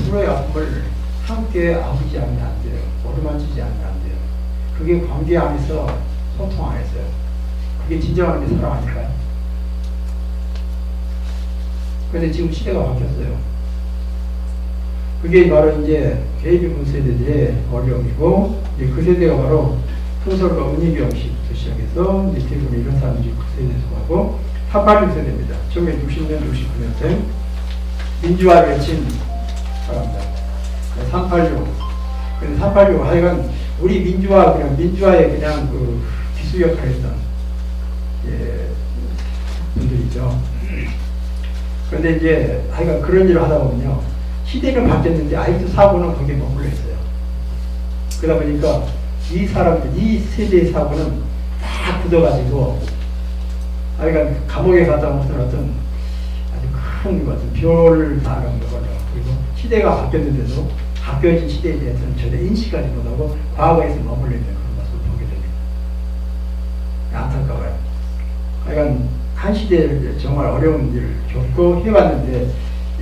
서로의 아픔을 함께 아우지 않으면 안 돼요. 어루만지지 않으면 안 돼요. 그게 관계 안에서 소통 안에서요. 그게 진정한 게 사랑 아닐까요? 그런데 지금 시대가 바뀌었어요. 그게 바로 이제 베이비붐 세대들의 어려움이고, 이제 그 세대가 바로 소설가 은희경 씨부터 시작해서 이제 대부분 이런 사람들이 그 세대에 속하고, 386 세대입니다. 1960년, 69년생 민주화 외친 사람들. 386. 근데 386 하여간 우리 민주화 그냥 민주화의 그냥 그 기수 역할을 했던 예, 분들이죠. 그런데 이제 하여간 그런 일을 하다 보면요, 시대는 바뀌었는데 아직도 사고는 거기에 머물러 있어요. 그러다 보니까 이 사람들, 이 세대의 사고는 다 굳어가지고, 그러니까 감옥에 갔다 무슨 어떤 아주 큰 어떤 별 다른 거죠. 그리고 시대가 바뀌었는데도 바뀌어진 시대에 대해서는 전혀 인식하지 못하고 과거에서 머물러 있는 그런 모습을 보게 됩니다. 안타까워요. 그러니까 한 시대를 정말 어려운 일을 겪고 해왔는데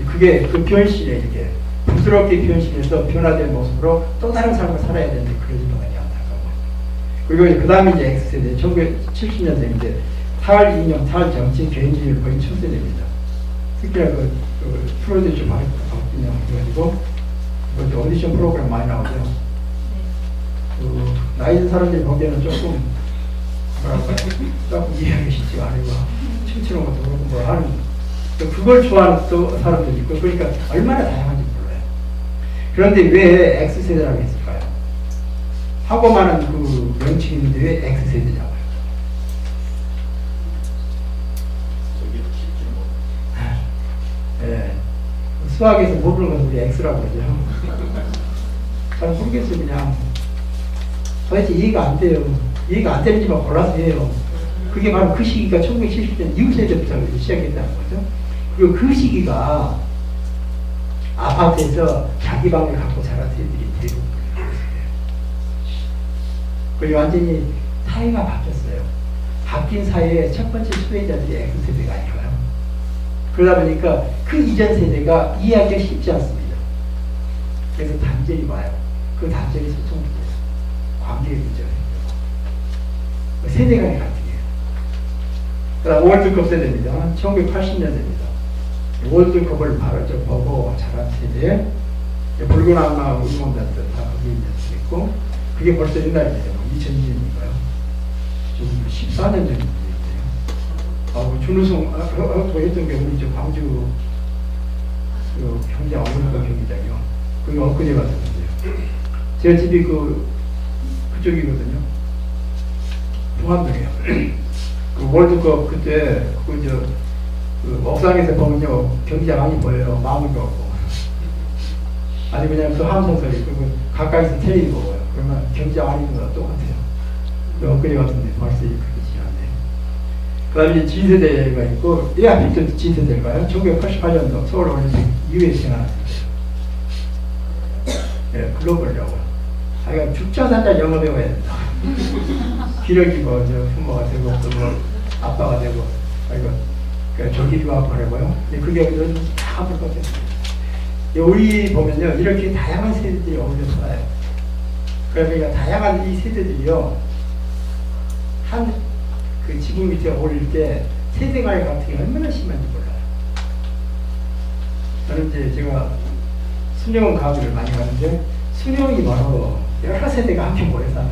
그게 그 변신에 이렇게 부드럽게 변신해서 변화된 모습으로 또 다른 삶을 살아야 되는데 그러지 못하니 안타까워요. 그리고 그 다음에 이제 X세대 1970년생인데 사활 이념, 사활 정치, 개인주의를 거의 철새됩니다. 특히나 그 프로듀스 좀 바뀌냐고 해가지고 오디션 프로그램 많이 나오죠. 나이 든 사람들이 보기에는 조금 뭐랄까 조금 이해하기 쉽지가 않고 춤추는 것도 그렇고 뭐 하는 그걸 좋아하는 또 사람들이 있고 그러니까 얼마나 다양한지 몰라요. 그런데 왜 X세대라고 했을까요? 하고 많은 그 명칭이 있는데 왜 X세대냐고요? 예. 수학에서 모르는 건 우리 X라고 그러죠. 잘 모르겠어요. 그냥 도대체 이해가 안 돼요. 이해가 안 되는지만 몰라서 해요. 그게 바로 그 시기가 1970년 이후 세대부터 시작했다는 거죠. 그리고 그 시기가 아파트에서 자기 방을 갖고 자란 세대들이 대부분 그랬어요. 그리고 완전히 사회가 바뀌었어요. 바뀐 사회의 첫 번째 수혜자들이 X세대가 아닐까요? 그러다 보니까 그 이전 세대가 이해하기가 쉽지 않습니다. 그래서 단절이 와요. 그 단절이 소통돼요. 관계의 문제가 생겨요. 세대 간의 갈등이에요. 그다음 월드컵 세대입니다. 1980년대입니다. 월드컵을 바로 좀 보고 자란 세대, 붉은 악마 응원단들 다 거기 있고, 그게 벌써 옛날이에요. 2002년인가요? 좀 14년 전인 일인데요. 준우승 했던 게 우리 저 광주 그 경기장 어린이집 경기장이요. 그게 엊그제 갔었는데요. 제 집이 그쪽이거든요. 동안동이에요. 그 월드컵 그때 그 옥상에서 보면요 경기장 많이 보여요. 마음을 먹고 아니 그냥 그 함성소리 그리고 가까이서 텔레비 보고요. 그러면 경기장 안에 있는 거랑 똑같아요. 엊그제 갔는데 벌써 그렇게 지났네. 그 다음에 G세대가 있고 이 앞에 G세대일까요? 1988년도 서울올림픽 이후에 태어났어요. 예, 글로벌이라고요. 그러니까 죽자산자 영어 배워야 된다. 기력이 뭐 부모가 되고 또 뭐 아빠가 되고 그러니까 조기 유학하려고요. 근데 그게 다 불가피했습니다. 우리 보면요 이렇게 다양한 세대들이 어울려 살아요. 그러니까 다양한 이 세대들이요 한 그 지붕 밑에 어울릴 때 세대 간의 갈등이 얼마나 심한지 몰라요. 저는 이제 제가 수녀원 강의를 많이 가는데 수녀원이 바로 여러 세대가 함께 모여 사는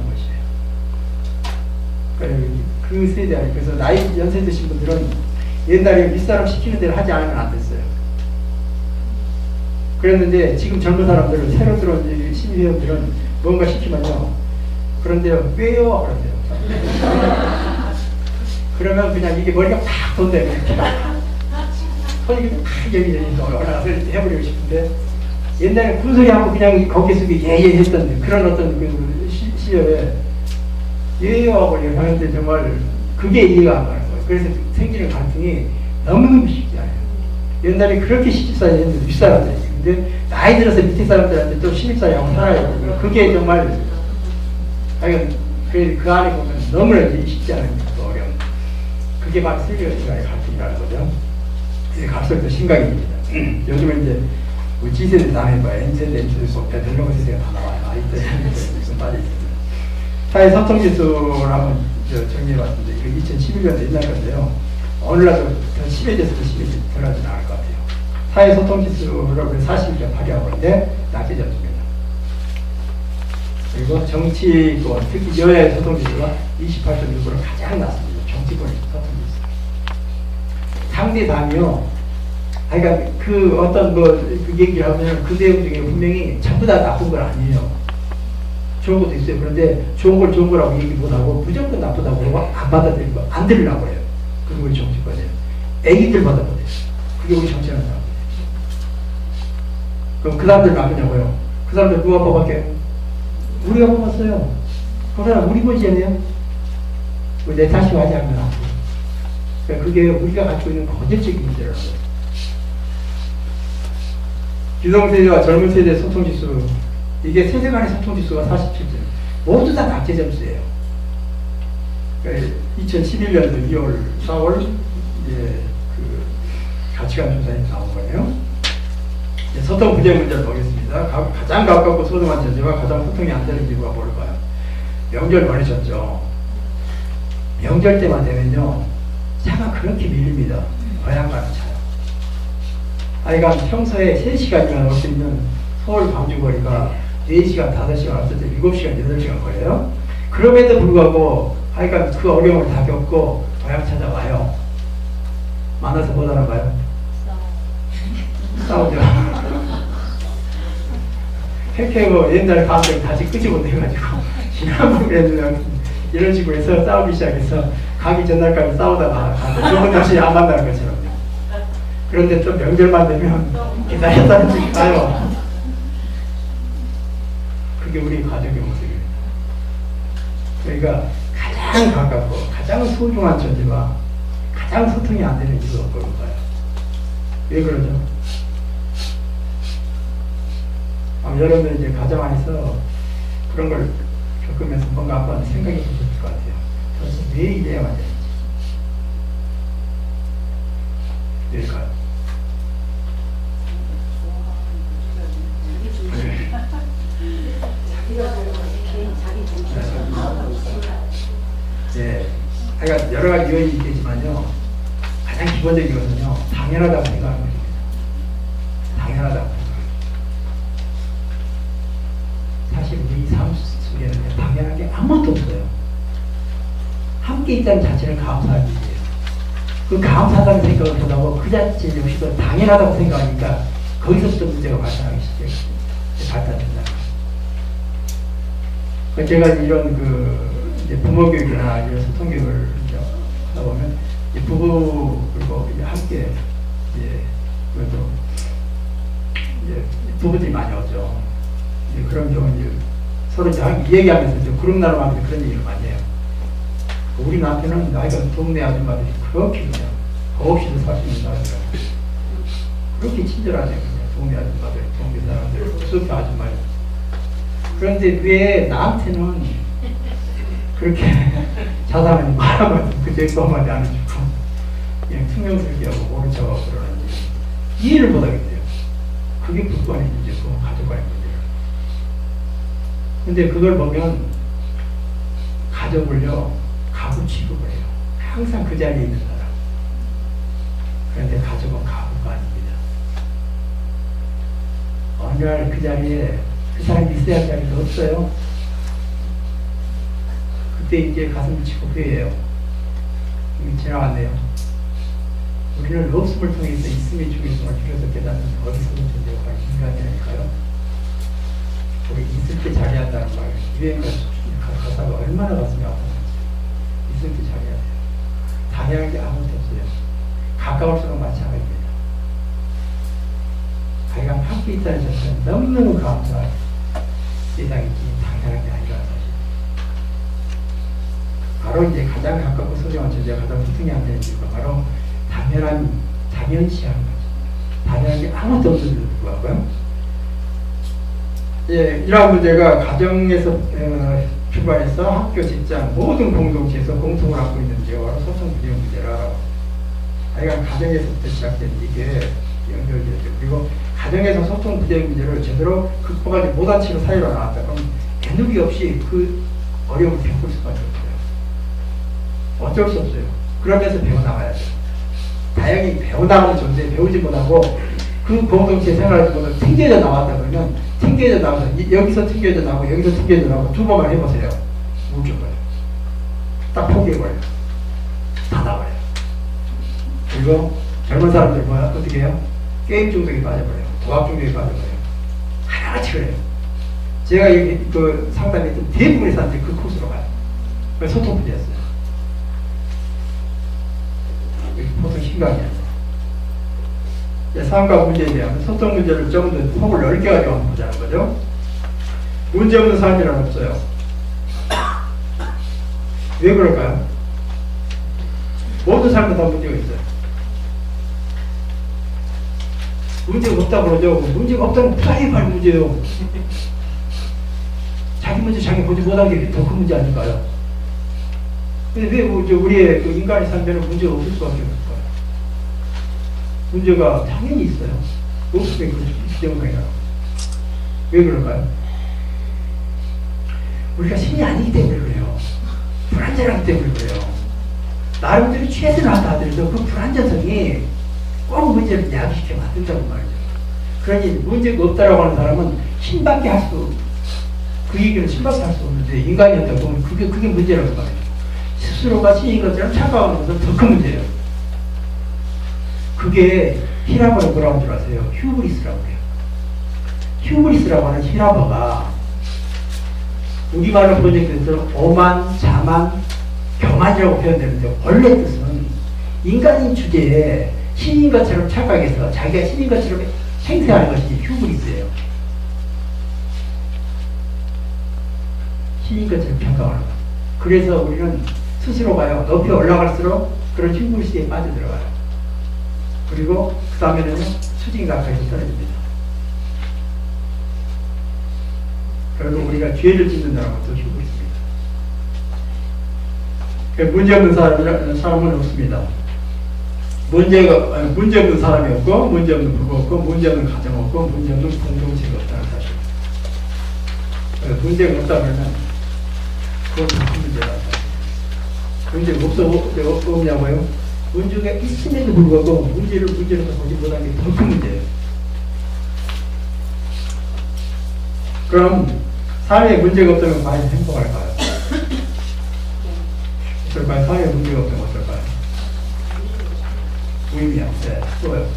것이에요. 그 세대 아니 그래서 나이 연세 드신 분들은 옛날에 윗사람 시키는 대로 하지 않으면 안 됐어요. 그랬는데 지금 젊은 사람들은 새로 들어온 신입회원들은 뭔가 시키면요. 그런데요 왜요? 그런데요. 그러면 그냥 이게 머리가 팍 돈대요. 손이 팍 여기저기 올라가서 해버리고 싶은데 옛날에 군소리 하고 그냥 거기 속에 예예 했던 그런 어떤 그 시절에 예예 하고 하는데 정말 그게 이해가 안 가는 거예요. 그래서 생기는 갈등이 너무너무 쉽지 않아요. 옛날에 그렇게 시집살이 했는데 윗사람들이 근데 나이 들어서 밑에 사람들한테 또 신입사회하고 살아야 되고 그게 정말 그 안에 보면 너무나 쉽지 않은 어려움. 그게 바로 세계의 갈등이라는 거죠. 그래서 갈수록 심각해집니다. 요즘은 이제 뭐 G세대 다 해봐요. N세대, N세대, 별로 세대가 다 나와요. 아이들, 좀 빠져있습니다. 사회 소통지수라면 정리해봤는데 그 2011년도 옛날 건데요. 어느 날도 더 심해져서 심해지진 않을 것 같아요. 사회 소통지수라고 41.8이라고 하는데 낮아졌습니다. 그리고 정치권, 특히 여야의 소통지수가 28.6으로 가장 낮습니다. 정치권의 소통지수. 상대 당이요. 그러니까 그 어떤 그 얘기를 하면 그 내용 중에 분명히 전부 다 나쁜 건 아니에요. 좋은 것도 있어요. 그런데 좋은 걸 좋은 거라고 얘기 못하고 무조건 나쁘다고 그러고 안 받아들이고 안 들으려고 해요. 그게 우리 정치권이에요. 애기들 받아보세요. 그게 우리 정치하는 사람이에요. 그럼 그 사람들 나쁘냐고요? 그 사람들 누가 뽑았게? 우리가 뽑았어요. 그러나 우리 문제네요. 내 탓이고 하지 않으면 안 돼요. 그러니까 그게 우리가 가지고 있는 거짓적인 문제라는 거예요. 기성세대와 젊은 세대 소통지수, 이게 세대 간의 소통지수가 47점. 모두 다 낙제점수예요. 그러니까 2011년도 2월, 4월, 이제 그 가치관 조사에 나온 거예요. 소통 부재 문제를 보겠습니다. 가장 가깝고 소통한 전제와 가장 소통이 안 되는 이유가 뭘까요? 명절 보내셨죠? 명절 때만 되면요, 차가 그렇게 밀립니다. 어양가는 차요. 아이가 평소에 3시간이면 올 수 있는 서울 광주 거리가 4시간, 5시간, 어떨 때 7시간, 8시간 걸려요. 그럼에도 불구하고 하여간 그 어려움을 다 겪고 어양 찾아와요. 만나서 못 알아봐요. 싸우죠. 핵해고 옛날 감정이 다시 끄집어 내가지고 지난번에는 이런 식으로 해서 싸우기 시작해서 가기 전날까지 싸우다가 두번 다시 안 만나는 것처럼요. 그런데 또 명절만 되면 기다렸다는 뜻이 가요. 그게 우리 가족의 모습이에요. 그러니까 가장 가깝고 가장 소중한 존재와 가장 소통이 안 되는 이유가 뭘까요? 왜 그러죠? 여러분들 이제 가정 안에서 그런 걸 겪으면서 뭔가 한번 생각해 보셨을 것 같아요. 도대체 왜 이래야만 되는지. 왜일까요? 네. 하여간 여러 가지 요인이 있겠지만요. 가장 기본적인 것은요, 당연하다고 생각하는 것입니다. 당연하다고. 사실 우리 삶 속에는 당연한 게 아무것도 없어요. 함께 있다는 자체를 감사하기 위해요. 그 감사하다는 생각을 하다고 그 자체 역시도 당연하다고 생각하니까 거기서부터 문제가 발생하기 발달된다. 제가 이런 이제 부모 교육이나 이런 소통 교육을 하다 보면 부부 그리고 함께 그래도 부부들이 많이 오죠. 그런 경우는 서로 얘기하면서 그룹 나눠가면서 그런 얘기를 많이 해요. 우리 남편은 나이가 동네 아줌마들이 그렇게 그냥 없이도 살 수 있는 사람이라고 그렇게 친절하죠. 그냥 동네 아줌마들, 동네 사람들, 수표 아줌마들. 그런데 왜 나한테는 그렇게 자상하게 말하면 그저 한마디 안 해주고 그냥 퉁명스럽게 하고 모른 척하고 그러는지 이해를 못하겠대요. 그게 부부간의 문제고 가족간의 문제예요. 근데 그걸 보면 가족을요, 가부 취급을 해요. 항상 그 자리에 있는 사람. 그런데 가족은 가부가 아닙니다. 어느 날 그 자리에 그 사람이 있어야 할 자리가 없어요. 그때 이제 가슴을 치고 후회해요. 이미 지나갔네요. 우리는 없음을 통해서 있음의 중요성을 줄여서 깨닫는 어리석은 존재가 인간이 아닐까요? 우리 있을 때 잘해야 한다는 말, 유행가 가사가 얼마나 가슴이 아픈지. 있을 때 잘해야 돼요. 당연한 게 아무것도 없어요. 가까울수록 마찬가지입니다. 하여간 함께 있다는 자체는 너무너무 감사한 세상이지 당연한 게 아니라는 사실. 바로 이제 가장 가깝고 소중한 존재가 가장 소통이 안 되는 이유가 바로 당연시하는 거죠. 당연한 게 아무것도 없는데도 불구하고요. 이러한 문제가 가정에서 출발해서 학교, 직장, 모든 공동체에서 공통을 하고 있는 문제가 바로 소통 부재 문제라. 하여간 가정에서부터 시작된 이게 연결되죠. 그리고 가정에서 소통 부재 문제를 제대로 극복하지 못한 채로 사회로 나왔다. 그럼 애누기 없이 그 어려움을 겪을 수밖에 없어요. 어쩔 수 없어요. 그러면서 배워나가야죠. 다행히 배워나가는 존재, 배우지 못하고 그 공동체 생활을 보면 튕겨져 나왔다 그러면 튕겨져 나와서 여기서 튕겨져 나오고 여기서 튕겨져 나오고 두 번만 해보세요. 뭉쳐버려요. 딱 포기해버려요. 다 나와요. 그리고 젊은 사람들 뭐야? 어떻게 해요? 게임 중독에 빠져버려요. 도박 중독에 빠져버려요. 하나같이 그래요. 제가 그 상담했던 대부분의 사람들이 그 코스로 가요. 그래서 소통 부재였어요. 보통 심각해요. 삶과 문제에 대한 소통 문제를 좀 더 폭을 넓게 가지고 한번 보자는 거죠. 문제 없는 삶이란 없어요. 왜 그럴까요? 모든 삶에 다 문제가 있어요. 문제가 없다고 그러죠. 문제가 없다면 프라이머리 문제예요. 자기 문제 자기 보지 못한 게 더 큰 문제 아닐까요? 근데 왜 우리의 그 인간의 삶에는 문제가 없을 수밖에 없을까요? 문제가 당연히 있어요. 없으면 그렇게 비정상이라고. 왜 그럴까요? 우리가 신이 아니기 때문에 그래요. 불안전하기 때문에 그래요. 나름대로 최선을 한다 하더라도 그 불안전성이 꼭 문제를 야기시켜 만든다고 말이죠. 그러니 문제가 없다라고 하는 사람은 신밖에 할 수, 그 얘기는 신밖에 할 수 없는데 인간이었다고 보면 그게 문제라고 말이죠. 스스로가 신인 것처럼 착각하는 것은 더 큰 문제예요. 그게 히라버는 뭐라고 줄 아세요? 휴브리스라고 해요. 휴브리스라고 하는 히라버가 우리말로 번역돼서 오만, 자만, 교만이라고 표현되는데 원래 뜻은 인간인 주제에 신인 것처럼 착각해서 자기가 신인 것처럼 행세하는 것이 휴브리스예요. 신인 것처럼 평가하는 것. 그래서 우리는 스스로가요 높이 올라갈수록 그런 휴브리스에 빠져들어가요. 그리고 그 다음에는 수직이 가까이서 떨어집니다. 결국 우리가 죄를 짓는다는 것도 휴브리스입니다. 문제 없는 사람은 없습니다. 문제 없는 사람이 없고, 문제 없는 부부 없고, 문제 없는 가정 없고, 문제 없는 공동체가 없다는 사실. 문제가 없다면 그건 다 큰 문제다. 문제가 없냐고요? 문제가 있음에도 불구하고 문제를 보지 못하는 게 더 큰 문제예요. 그럼 삶에 문제가 없다면 과연 행복할까요? 어떨까요? 삶에 문제가 없다면 어떨까요? 무의미한. 네, 또요.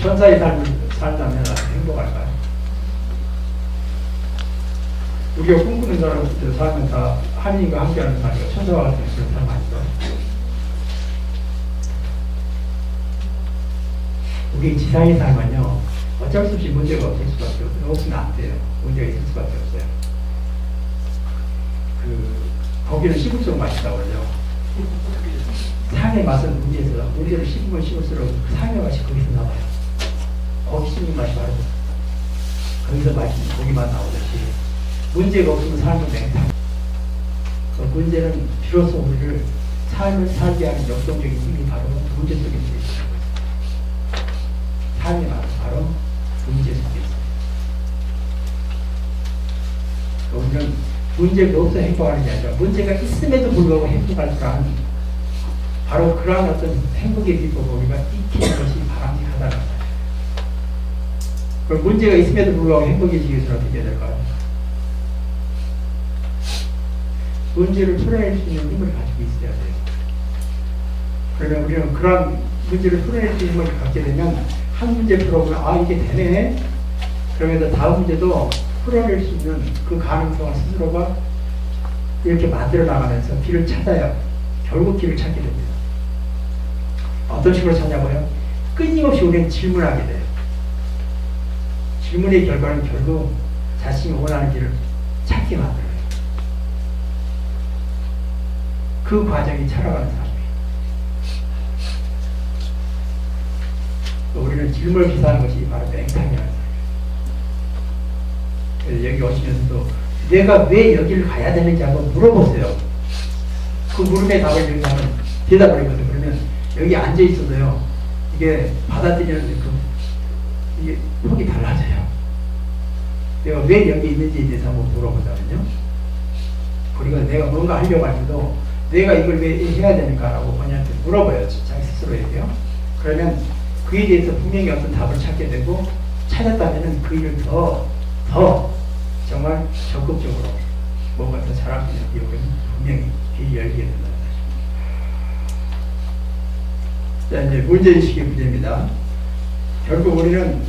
천사의 삶을 살다면 행복할까요? 우리가 꿈꾸는 사람들 살면 다 하나님과 함께하는 삶이고 천사와 같은 그런 삶 아닐까요? 우리 지상의 삶은요 어쩔 수 없이 문제가 없을 수밖에 없어요. 없으면 안 돼요. 문제가 있을 수밖에 없어요. 거기는 씹을수록 맛있다고 그러죠. 상의 맛은 문제에서 문제를 씹으면 씹을수록 상의 맛이 거기서 나와요. 거기 씹는 맛이 바로 거기서 맛있는 고기만 나오듯이 문제가 없으면 삶은 맹탕. 그 문제는 비로소 우리를 삶을 살게 하는 역동적인 힘이 바로 문제 속에 있어요. 삶의 맛은 바로 문제 속에 있어요. 우리는 문제가 없어 행복하는 게 아니라 문제가 있음에도 불구하고 행복할 줄 아는 바로 그러한 어떤 행복의 비법을 우리가 익히는 것이 바람직하다는 거예요. 그럼 문제가 있음에도 불구하고 행복해지기 위해서 어떻게 해야 될까요? 문제를 풀어낼 수 있는 힘을 가지고 있어야 돼요. 그러면 우리는 그런 문제를 풀어낼 수 있는 힘을 갖게 되면 한 문제 풀어보면 이게 되네? 그러면서 다음 문제도 풀어낼 수 있는 그 가능성을 스스로가 이렇게 만들어 나가면서 길을 찾아요. 결국 길을 찾게 됩니다. 어떤 식으로 찾냐고요? 끊임없이 우리는 질문하게 돼요. 질문의 결과는 결국 자신이 원하는 길을 찾게 만들어요. 그 과정이 살아가는 삶이에요. 우리는 질문을 기사하는 것이 바로 맹탕이라는 거예요. 그래서 여기 오시면서도 내가 왜 여기를 가야 되는지 한번 물어보세요. 그 물음의 답을 여기 하면 대답을 했거든요. 그러면 여기 앉아 있어도요, 이게 받아들이는 이게 폭이 달라져요. 내가 왜 여기 있는지에 대해서 한번 물어보자면요. 그리고 내가 뭔가 하려고 할 때도 내가 이걸 왜 해야 되는가라고 본인한테 물어봐요. 자기 스스로에게요. 그러면 그에 대해서 분명히 어떤 답을 찾게 되고, 찾았다면 그 일을 더 정말 적극적으로 뭔가 더 잘할 수 있는 기억은 분명히 길이 열리게 된다는 것입니다. 자, 이제 문제인식의 문제입니다. 결국 우리는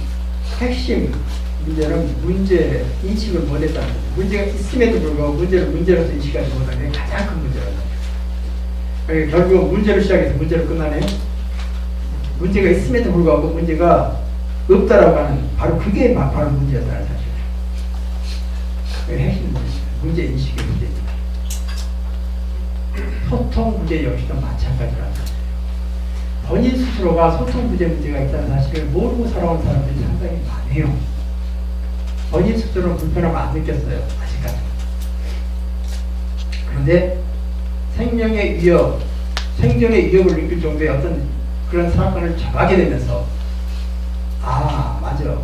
핵심 문제는 문제 인식을 못했다는 거죠. 문제가 있음에도 불구하고 문제를 문제로서 인식하지 못하는 게 가장 큰 문제라는 거죠. 그러니까 결국 문제로 시작해서 문제로 끝나네요. 문제가 있음에도 불구하고 문제가 없다라고 하는 바로 그게 바로 문제였다는 사실이에요. 그게 핵심 문제인식의 문제입니다. 소통 부재 역시도 마찬가지라는 사실. 본인 스스로가 소통 부재 문제가 있다는 사실을 모르고 살아온 사람들이 상당히 많아요. 본인 스스로는 불편함을 안 느꼈어요. 아직까지. 그런데 생명의 위협, 생존의 위협을 느낄 정도의 어떤 그런 사건을 접하게 되면서 아 맞아,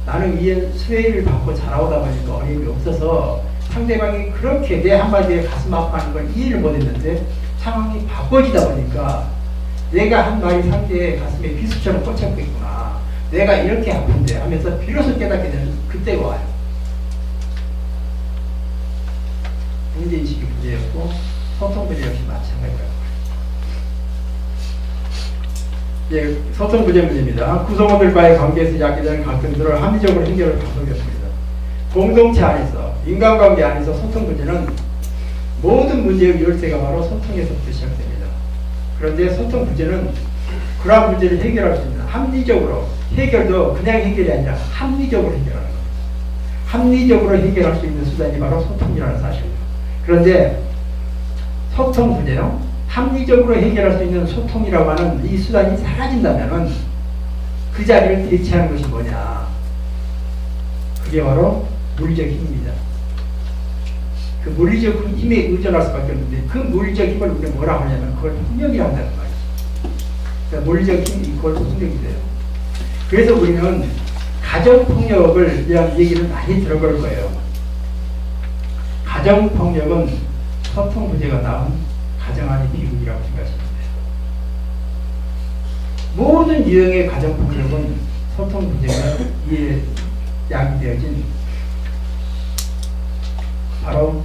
나는 위에 수혜를 받고 자라오다 보니까 어려움이 없어서 상대방이 그렇게 내 한마디에 가슴 아파하는 걸 이해를 못했는데 상황이 바꿔지다 보니까 내가 한 말이 상대의 가슴에 비수처럼 꽂혔고 있구나, 내가 이렇게 아픈데 하면서 비로소 깨닫게 되는 그때가 와요. 문제인식이 문제였고 소통 부재 역시 마찬가지라고. 예, 소통 부재 문제입니다. 구성원들과의 관계에서 야기되는 갈등들을 합리적으로 해결할 방법이 없습니다. 공동체 안에서, 인간관계 안에서 소통 부재는 모든 문제의 열쇠가 바로 소통에서부터 시작됩니다. 그런데 소통 부재는 그러한 문제를 해결할 수 있는 합리적으로, 해결도 그냥 해결이 아니라 합리적으로 해결하는 겁니다. 합리적으로 해결할 수 있는 수단이 바로 소통이라는 사실입니다. 그런데 소통 부재요? 합리적으로 해결할 수 있는 소통이라고 하는 이 수단이 사라진다면 그 자리를 대체하는 것이 뭐냐? 그게 바로 물리적 힘입니다. 그 물리적 힘에 의존할 수밖에 없는데 그 물리적 힘을 우리가 뭐라고 하냐면 그걸 폭력이라고 한다는 말이죠. 그러니까 물리적 힘이 이퀄 폭력이 돼요. 그래서 우리는 가정폭력을 대한 얘기를 많이 들어볼 거예요. 가정폭력은 소통 부재가 나온 가정 안의 비극이라고 생각하시면 돼요. 모든 유형의 가정폭력은 소통 부재가 이에 야기되어진 바로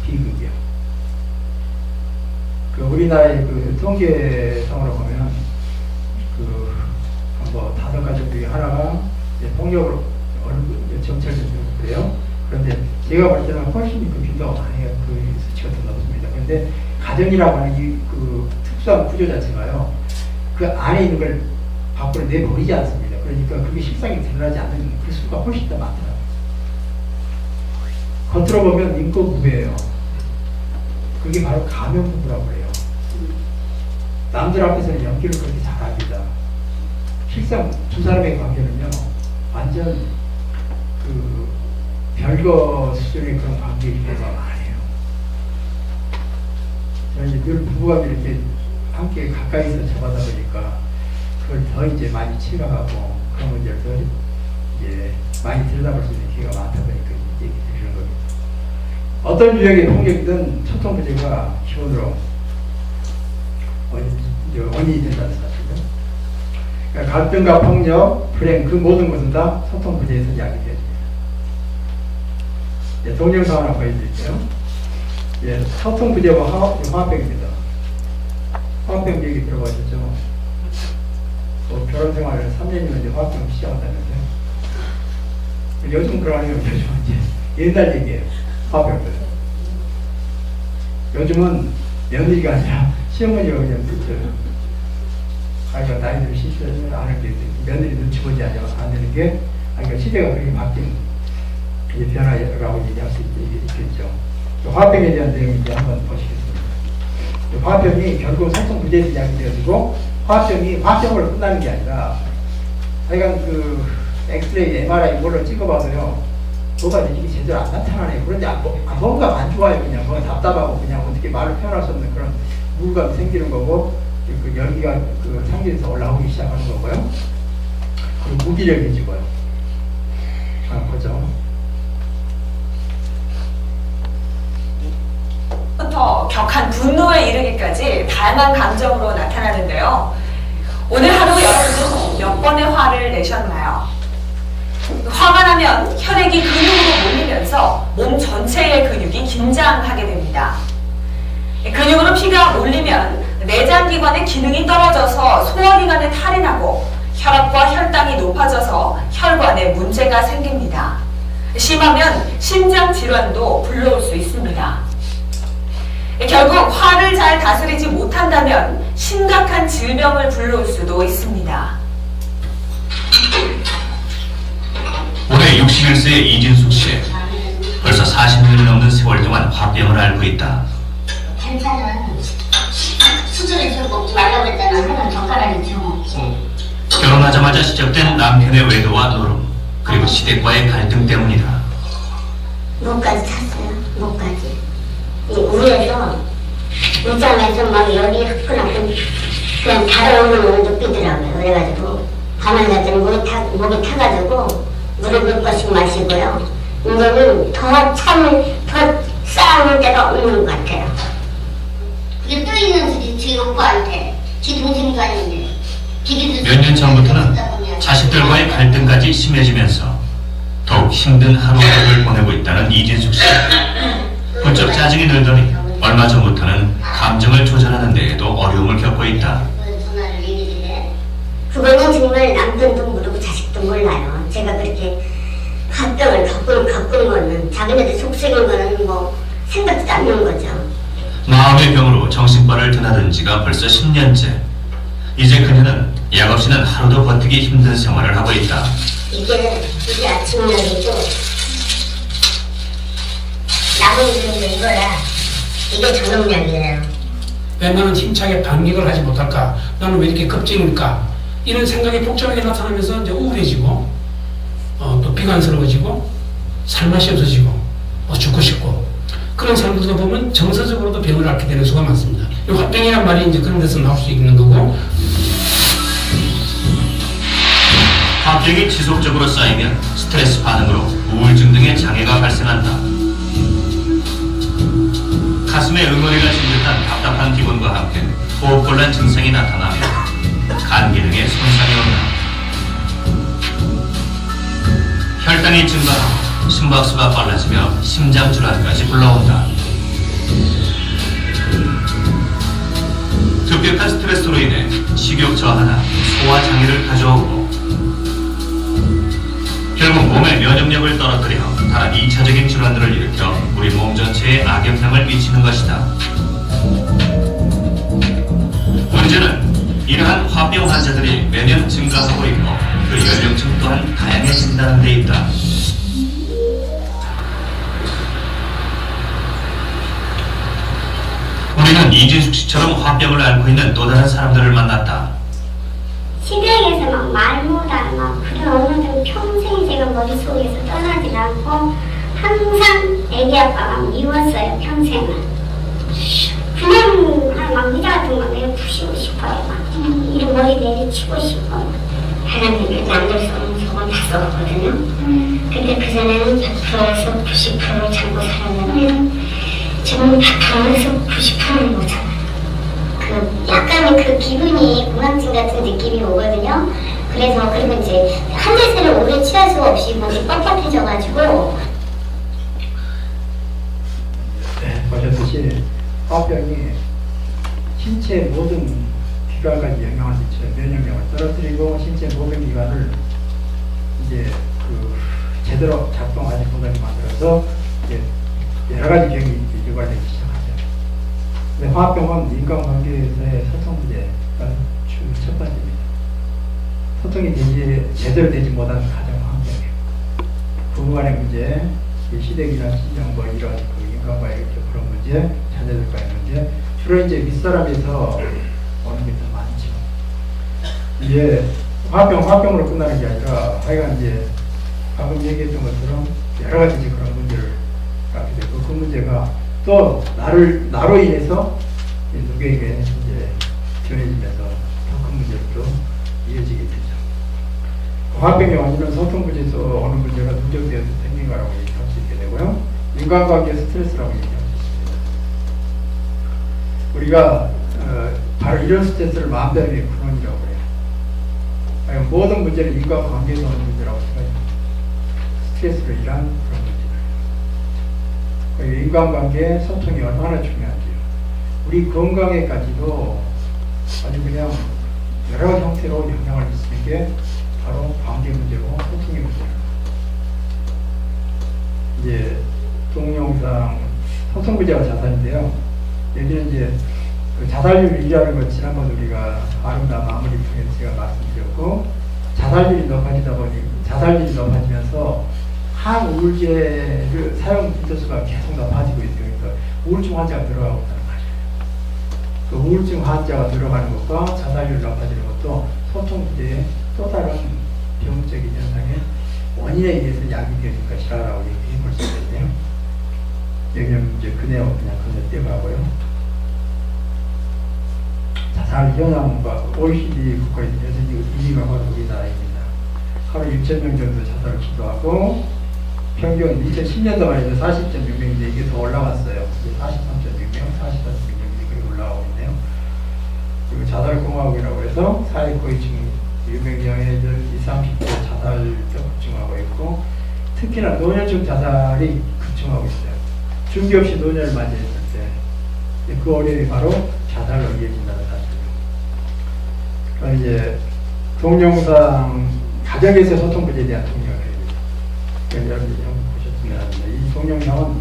비극이요. 그 우리나라의 그 통계상으로 보면 뭐 5가지 중에 하나가 폭력으로 정체를 그래요. 그런데 제가 볼 때는 훨씬 그 빈도가 많아요. 그 수치가 더 높습니다. 그런데 가정이라고 하는 이 그 특수한 구조 자체가요, 그 안에 있는 걸 밖으로 내버리지 않습니다. 그러니까 그게 실상이 드러나지 않는 그 수가 훨씬 더 많더라고요. 겉으로 보면 인권부부예요. 그게 바로 가면부부라고 그래요. 남들 앞에서는 연기를 그렇게 잘합니다. 실상 두 사람의 관계는요, 완전 그 별거 수준의 그런 관계일 때가 많아요. 저는 이제 늘 부부가 이렇게 함께 가까이서 접하다 보니까 그걸 더 이제 많이 체감하고 그런 문제를 더 이제 많이 들여다볼 수 있는 기회가 많다 보니까 얘기 드리는 겁니다. 어떤 유형의 폭력이든 소통 부재가 기본으로 원인이 된다는 사실이죠. 그러니까 갈등과 폭력, 불행 그 모든 것은 다 소통 부재에서 야기되어집니다. 예, 동영상 하나 보여드릴게요. 예, 소통 부재와 화합병입니다. 화합병 얘기 들어보셨죠? 결혼 생활을 3년이면 이제 화합병 시작한다면서요. 요즘 그러네요. 요즘은 이제 옛날 얘기예요. 화합병들. 요즘은 며느리가 아니라 시어머니가 그냥 붙여요. 그러니까 나이들을 실수하면 안 하는 게 며느리 눈치 보지 안 되는 게, 그러니까 시대가 그렇게 바뀐 변화라고 얘기할 수 있겠죠. 화합병에 대한 내용을 이제 한번 보시겠습니다. 화합병이 결국 소통 부재에서 이야기되어지고, 화합병으로 끝나는 게 아니라, 하여간 그 엑스레이, MRI 이걸로 찍어봐서요, 뭐가 이게 제대로 안 나타나네요. 그런데 뭔가 안 좋아요. 그냥 뭔가 답답하고 그냥 어떻게 말로 표현할 수 없는 그런 우울감이 생기는 거고, 그 열기가 그 상기에서 올라오기 시작하는 거고요. 그리고 무기력해지고요. 보죠. 부터 격한 분노에 이르기까지 다양한 감정으로 나타나는데요. 오늘 하루 여러분은 몇 번의 화를 내셨나요? 화가 나면 혈액이 근육으로 몰리면서 몸 전체의 근육이 긴장하게 됩니다. 근육으로 피가 몰리면 내장기관의 기능이 떨어져서 소화기관에 탈이 나고 혈압과 혈당이 높아져서 혈관에 문제가 생깁니다. 심하면 심장질환도 불러올 수 있습니다. 결국 화를 잘 다스리지 못한다면 심각한 질병을 불러올 수도 있습니다. 올해 61세의 이진숙 씨. 벌써 40년이 넘는 세월 동안 화병을 앓고 있다. 괜찮아. 수술해서 먹지 말라고 했잖아. 하나 젓가락이죠. 결혼하자마자 시작된 남편의 외도와 노름, 그리고 시댁과의 갈등 때문이다. 목까지 찼어요. 목까지. 이 우에서 울잠에서 막 열이 화끈하고 그냥 다른 오는 느끼더라고요. 그래가지고 밤을 갔더니 목이 타가지고 물을 몇 번씩 마시고요. 이제는 더 쌓아놓을 데가 없는 것 같아요. 그게 또 있는 소리, 제 오빠한테, 제 동생도 아닌데. 몇 년 전부터는 자식들과의 갈등까지 심해지면서 더욱 힘든 하루하루를 보내고 있다는 이진숙 씨. 부쩍 짜증이 들더니 얼마 전부터는 감정을 조절하는 데에도 어려움을 겪고 있다. 그거는 정말 남편도 모르고 자식도 몰라요. 제가 그렇게 합병을 겪은 거는 자기네들 속썩인 거는 뭐 생각지도 않는 거죠. 마음의 병으로 정신과를 드나든 지가 벌써 10년째. 이제 그녀는 약 없이는 하루도 버티기 힘든 생활을 하고 있다. 이게 아침약이고 남은 게 이거라. 이게 저녁약이에요. 왜 나는 힘차게 반격을 하지 못할까? 나는 왜 이렇게 겁쟁일까? 이런 생각이 복잡하게 나타나면서 이제 우울해지고, 또 비관스러워지고, 살맛이 없어지고, 죽고 싶고, 그런 사람들도 보면 정서적으로도 병을 앓게 되는 수가 많습니다. 이 화병이란 말이 이제 그런 데서 나올 수 있는 거고. 화병이 지속적으로 쌓이면 스트레스 반응으로 우울증 등의 장애가 발생한다. 가슴에 응어리가 친 듯한 답답한 기분과 함께 호흡곤란 증상이 나타나며 간 기능에 손상이 온다. 혈당이 증가하고 심박수가 빨라지며 심장질환까지 불러온다. 급격한 스트레스로 인해 식욕 저하나 소화 장애를 가져오고 결국 몸의 면역력을 떨어뜨려 다른 2차적인 질환들을 일으켜 우리 몸 전체에 악영향을 미치는 것이다. 문제는 이러한 화병 환자들이 매년 증가하고 있고 그 연령층 또한 다양해진다는 데 있다. 우리는 이진숙 씨처럼 화병을 앓고 있는 또 다른 사람들을 만났다. 시댁에서 막 말보다 막 그런 어느덧 평생 제가 머릿속에서 떠나지 않고 항상 애기 아빠가 미웠어요. 평생을. 그냥 막 의자 같은 거 내려 부시고 싶어요. 막 이런 머리 내리치고 싶어요. 하나님은 남들 속은 속은 다 썩었거든요. 근데 그전에는 100%에서 90% 참고 살았는데 지금 100%에서 90%는 못 참아요. 약간의 그 기분이 공황증 같은 느낌이 오거든요. 그래서 그리고 이제 한대세를 오래 취할 수가 없이 몸이 뻣뻣해져가지고. 보셨듯이 화병이 신체 모든 기관까지 영향을 미쳐요. 면역력을 떨어뜨리고 신체 모든 기관을 이제 제대로 작동하지 못하게 만들어서 이제 여러 가지 병이 유발되기 시작하죠. 근데 화병은 인간관계에서의 소통 문제가 첫 번째입니다. 소통이 제대로 되지 못하는 가정 환경이에요. 부부간의 문제, 시댁이나 친정 이런 인간과의 그런 문제, 자녀들과의 문제, 주로 이제 윗사람에서 오는 게 더 많죠. 이게 화병으로 끝나는 게 아니라 하여간 이제 방금 얘기했던 것처럼 여러 가지 이제 그런 문제를 갖게 되고 그 문제가 또 나로 인해서 누구에게 이제 전해지면서 더 큰 문제로 또 이어지게 되죠. 화병의 원인은 소통 부재에서 어느 문제가 누적되어서 생긴 거라고 얘기할 수 있게 되고요. 인간관계 스트레스라고 얘기할 수 있습니다. 우리가 바로 이런 스트레스를 마음대로의 근원이라고 해요. 모든 문제는 인간관계에서 오는 문제라고 생각합니다. 스트레스로 인한 그런 문제들. 인간관계 소통이 얼마나 중요한지요. 우리 건강에까지도 아주 그냥 여러 가지 형태로 영향을 미치는 게 바로 관계 문제고 소통의 문제입니다. 이제 동영상 소통 부재와 자살인데요. 여기는 이제 그 자살률 1위라는 것 지난번 우리가 아름다운 마무리 통해서 제가 말씀드렸고 자살률이 높아지면서 항우울제를 사용 빈도수가 계속 높아지고 있어요. 그러니까 우울증 환자가 들어가고 있다는 말이에요. 그 우울증 환자가 들어가는 것과 자살률이 높아지는 것도 소통 부재의 또 다른 병적인 현상의 원인에 의해서 야기될 것이라고 얘기해 볼 수 있겠네요. 여기는 이제 그네요. 그냥 그네 떼가고요. 자살 현황과 OECD 국가에서 1위가 바로 우리나라입니다. 하루 6,000명 정도 자살을 기도하고 평균 2010년도만 해도 40.6명인데 이게 더 올라갔어요. 43.6명, 44.6명이 그렇게 올라가고 있네요. 그리고 자살공화국이라고 해서 사회고위층 유명장애들 20, 30대 자살도 급증하고 있고 특히나 노년층 자살이 급증하고 있어요. 준비 없이 노년을 맞이했을 때 그 어려움이 바로 자살로 이어진다는 사실이에요. 그럼 이제 동영상 가정에서 소통 부재에 대한 동영상입니다. 여러분들이 보셨으면 합니다. 이 동영상은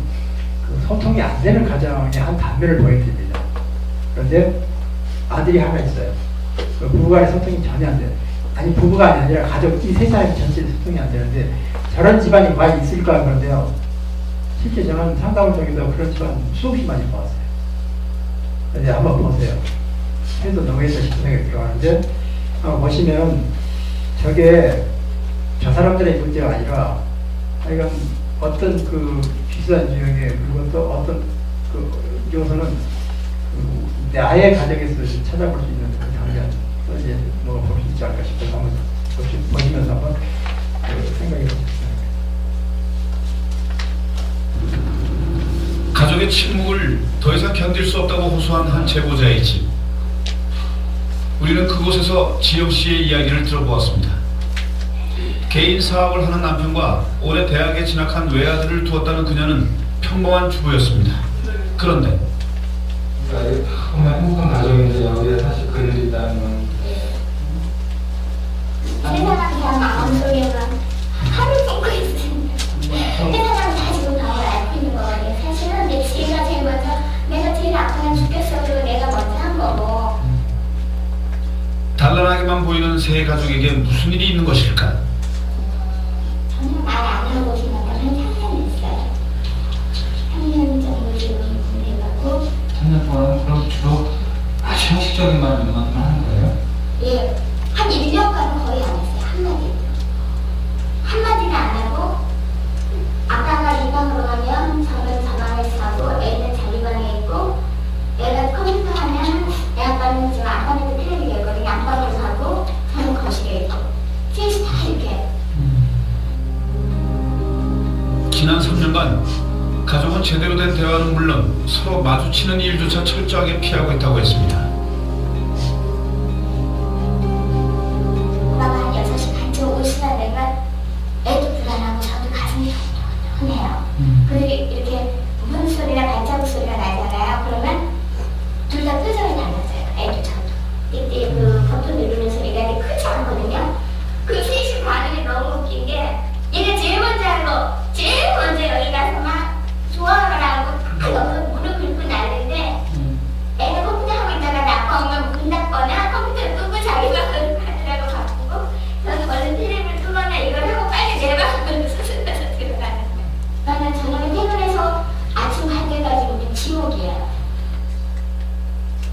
그 소통이 안 되는 가정의 한 단면을 보여드립니다. 그런데 아들이 하나 있어요. 그 부부간의 소통이 전혀 안 돼요. 아니 부부가 아니라 가족 이 세 사람이 전체 소통이 안 되는데 저런 집안이 과연 있을까 그런데요. 실제 저는 상담을 통해서 그런 집안 수없이 많이 보았어요. 근데 한번 보세요. 해도 너무했다 싶은 생각이 들어가는데 한번 보시면 저게 저 사람들의 문제가 아니라 하여간 어떤 그 비슷한 지역에 그리고 또 어떤 그 요소는 나의 가정에서 찾아볼 수 있는 그 장면 또 이제 뭐 볼 수 있지 않을까 싶어서 한번 보시면서 한번 생각해 보셨습니다. 가족의 침묵을 더 이상 견딜 수 없다고 호소한 한 제보자의 집. 우리는 그곳에서 지영 씨의 이야기를 들어보았습니다. 개인 사업을 하는 남편과 올해 대학에 진학한 외아들을 두었다는 그녀는 평범한 주부였습니다. 그런데 정말 행복한 가정인데 여기에 사실 그들이 있다는 건 세상은 그냥 마음속에만 하루 뻗고 있습니다. 세상은 다 지금 마음을 앓고 있는 거거든요. 사실은 내 지혜가 제일 먼저 내가 제일 아프면 죽겠어도 내가 먼저 한 거고. 단란하게만 보이는 세 가족에게 무슨 일이 있는 것일까? 저는 말 안 하고 지나가는 3년이 있어요. 3년 정도 지금 군대가고 3년 동안 그럼 주로 아주 형식적인 말만 하는 거예요? 예, 한 1년간은 거의 안 했어요. 한마디는 안 하고 아빠가 이 방으로 가면 저는 저 방에서 자고 애는 자기 방에 있고 애가 컴퓨터 하면 애 아빠는 지금 아빠는 텔레비가 있거든요. 안방으로 가고 저는 거실에 있고 셋이 다 이렇게. 지난 3년간 가족은 제대로 된 대화는 물론 서로 마주치는 일조차 철저하게 피하고 있다고 했습니다. 오빠가 한 6시 반쯤 오시면 내가 애도 불안하고 저도 가슴이 tonton해요. 그리고 이렇게 문 소리나 발자국 소리가 나잖아요. 그러면 둘 다 표정이 달라져요. 애도 저도. 이때 그 버튼 누르는 소리가 되게 크지 않거든요. 그 셋이 반응이 너무 웃긴 게 얘가 제일 먼저 하고 제일 먼저 여기 가서 막 좋아를 하고 딱 옆에 무릎 꿇고 나는데 애가 컴퓨터 하고 있다가 나빠 오면 문 닫거나 컴퓨터를 끄고 자기 방을 하느라고 바쁘고 저는 얼른 테레비를 끄거나 이걸 하고 빨리 내 방으로 수술해서 들어가는 거예요. 나는 저녁에 퇴근해서 아침 갈 때까지 우리 지옥이에요.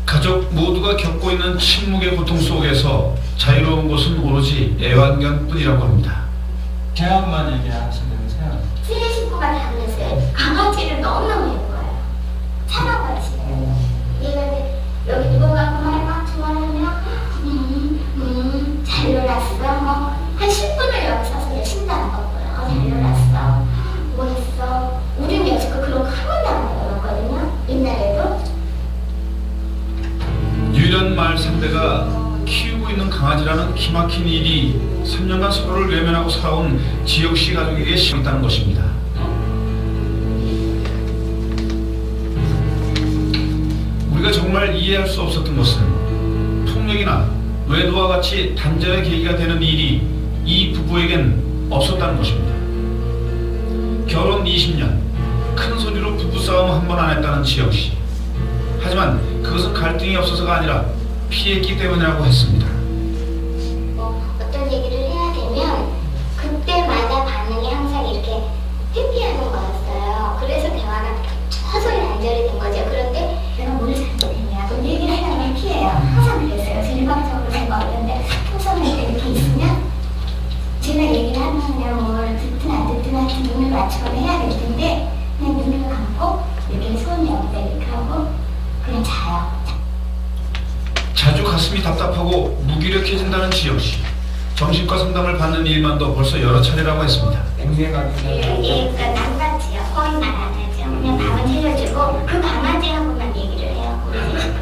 가족 모두가 겪고 있는 침묵의 고통 속에서 자유로운 곳은 오로지 애완견뿐이라고 합니다. 제약만 얘기하시면서요. 세 식구가 다 그랬어요. 강아지를 너무너무 예뻐요. 사랑받으시네요. 얘가 이제 여기 누워갖고 막 좋아하면 잘 일어났어. 뭐 한 10분을 여기 서서 심장 꺾어요. 잘 일어났어. 뭐 했어. 우리는 여지껏 그런 거 한 번도 안 해봤거든요. 옛날에도. 유일한 말 상대가 키우고 있는 강아지라는 기막힌 일이 3년간 서로를 외면하고 살아온 지영씨 가족에게 심했다는 것입니다. 우리가 정말 이해할 수 없었던 것은 폭력이나 외도와 같이 단절의 계기가 되는 일이 이 부부에겐 없었다는 것입니다. 결혼 20년, 큰 소리로 부부싸움 한 번 안 했다는 지영씨. 하지만 그것은 갈등이 없어서가 아니라 피했기 때문이라고 했습니다. 뭐 어떤 얘기를 해야 단절이 된 거죠. 그런데 내가 뭘 잘못했냐, 또 얘기를 하려면 피해요. 항상 그랬어요. 일방적으로 제가 어떤데 풍선할 때 이렇게 있으면 제가 얘기를 하면 그냥 뭘 듣든 안 듣든 하여튼 눈을 맞춰서 해야 될 텐데 그냥 눈을 감고 이렇게 손 여기다 이렇게 하고 그냥 자요. 자주 가슴이 답답하고 무기력해진다는 지영씨. 정신과 상담을 받는 일만도 벌써 여러 차례라고 했습니다. 그러니까 남같이요. 거의만 안 하죠. 그냥 밤을 챙겨주고 그 밤낮이하고만 얘기를 해요. 그래서 자요.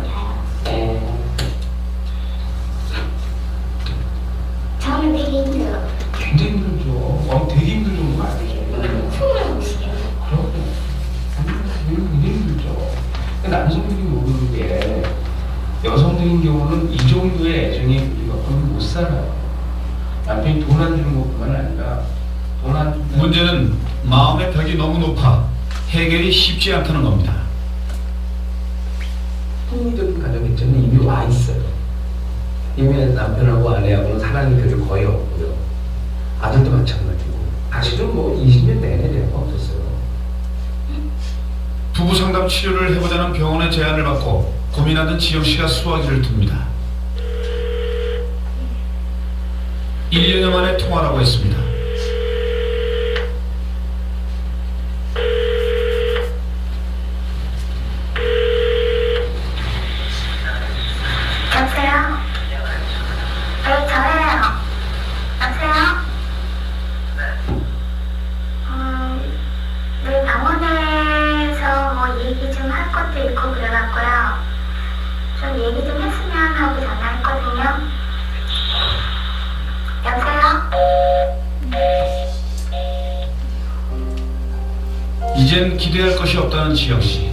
저는 되게 힘들어요. 굉장히 힘들죠. 되게 힘들 정도가 아니에요. 숨을 못 쉬게. 그럼요. 굉장히 힘들죠. 남성들이 모르는 게 여성들인 경우는 이 정도의 애정이 못 살아요. 남편이 돈 안 주는 것뿐만 아니라 돈 안 주는 문제는 마음의 벽이 너무 높아 해결이 쉽지 않다는 겁니다. 합리적인 가정 개념이 이미 와 있어요. 이미 남편하고 아내하고는 사랑이 별로 거의 없고요. 아들도 마찬가지고. 사실은 뭐 20년 내내 대화가 없었어요. 부부 상담 치료를 해보자는 병원의 제안을 받고 고민하던 지영씨가 수화기를 듭니다. 1년여 만에 통화라고 했습니다. 여보세요? 네, 저예요. 여보세요? 네, 병원에서 뭐 얘기 좀 할 것도 있고 그래갖고요. 좀 얘기 좀 했으면 하고 전화했거든요. 여보세요? 이젠 기대할 것이 없다는 지영씨.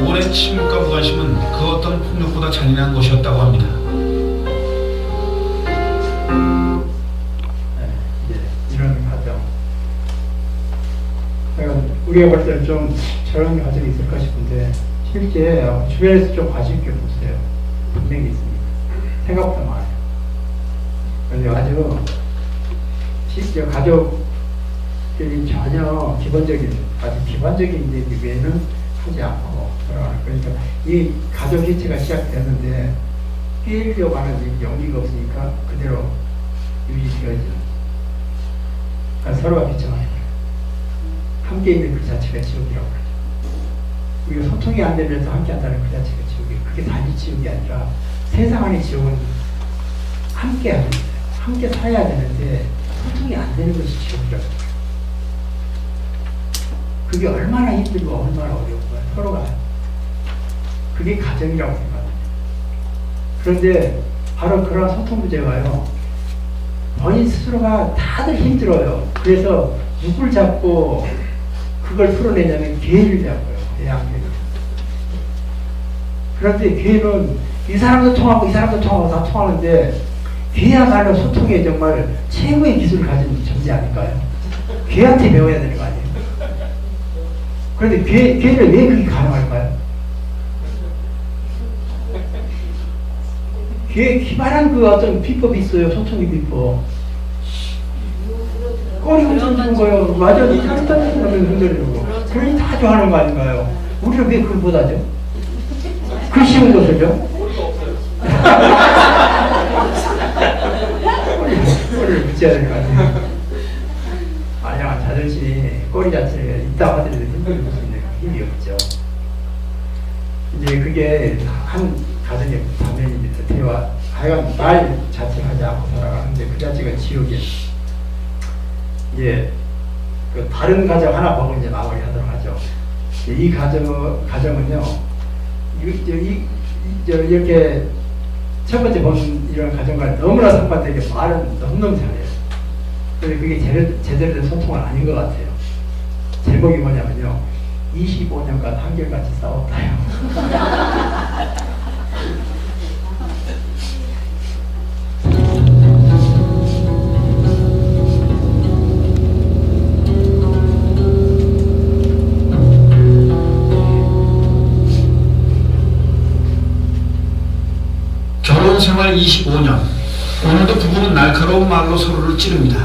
오랜 침묵과 무관심은 그 어떤 폭력보다 잔인한 것이었다고 합니다. 네, 이런 가정. 우리가 볼 때는 좀 저런 가정이 있을까 싶은데 실제 주변에서 좀 관심 있게 보세요. 분명히 있습니다. 생각보다 많아요. 그런데 아주 실제 가족들이 전혀 아주 기본적인 얘기 외에는 하지 않고 그러니까 이 가족 해체가 시작되는데 깨려고 하는 용기가 없으니까 그대로 유지되어지는 그러니까 서로가 비참하게 함께 있는 그 자체가 지옥이라고 그러죠. 우리가 소통이 안 되면서 함께 한다는 그 자체가 지옥이에요. 그게 단지 지옥이 아니라 세상 안의 지옥은 함께 하는 거예요. 함께 살아야 되는데 소통이 안 되는 것이 지옥이라고 해요. 그게 얼마나 힘들고 얼마나 어려운 거야. 서로가. 그게 가정이라고 생각합니다. 그런데 바로 그런 소통 문제가요. 본인 스스로가 다들 힘들어요. 그래서 누굴 잡고 그걸 풀어내냐면 괴를 잡고요. 대양괴를. 그런데 괴는 이 사람도 통하고 이 사람도 통하고 다 통하는데 괴야말로 소통에 정말 최고의 기술을 가진 존재 아닐까요? 괴한테 배워야 되는 거 아니에요? 그런데 괴를 왜 그게 가능할까요? 괴에 기발한 그 어떤 비법이 있어요. 소통의 비법. 꼬리 흔들리는 거요. 맞아. 꼬리 흔들리는 거. 그러니 다 좋아하는 거 아닌가요? 우리는 왜 그걸 못하죠? 그 쉬운 것을요? 꼬리를 붙여야 될 거 아니에요? 마냥 자존심이 꼬리 자체가 있다고 하더라도 힘들게 볼 수 있는 힘이 없죠. 이제 그게 한 가정의 단면입니다. 대화. 하여간 말 자체 하지 않고 살아가는데 그 자체가 지옥이에요. 이제 그 다른 가정 하나 보고 이제 마무리하도록 하죠. 이 가정은요, 이렇게 첫 번째 본 이런 가정과 너무나 상반되게 말은 너무너무 잘해요. 근데 그게 제대로 된 소통은 아닌 것 같아요. 제목이 뭐냐면요, 25년간 한결같이 싸웠다요. 결혼 생활 25년. 오늘도 부부는 날카로운 말로 서로를 찌릅니다.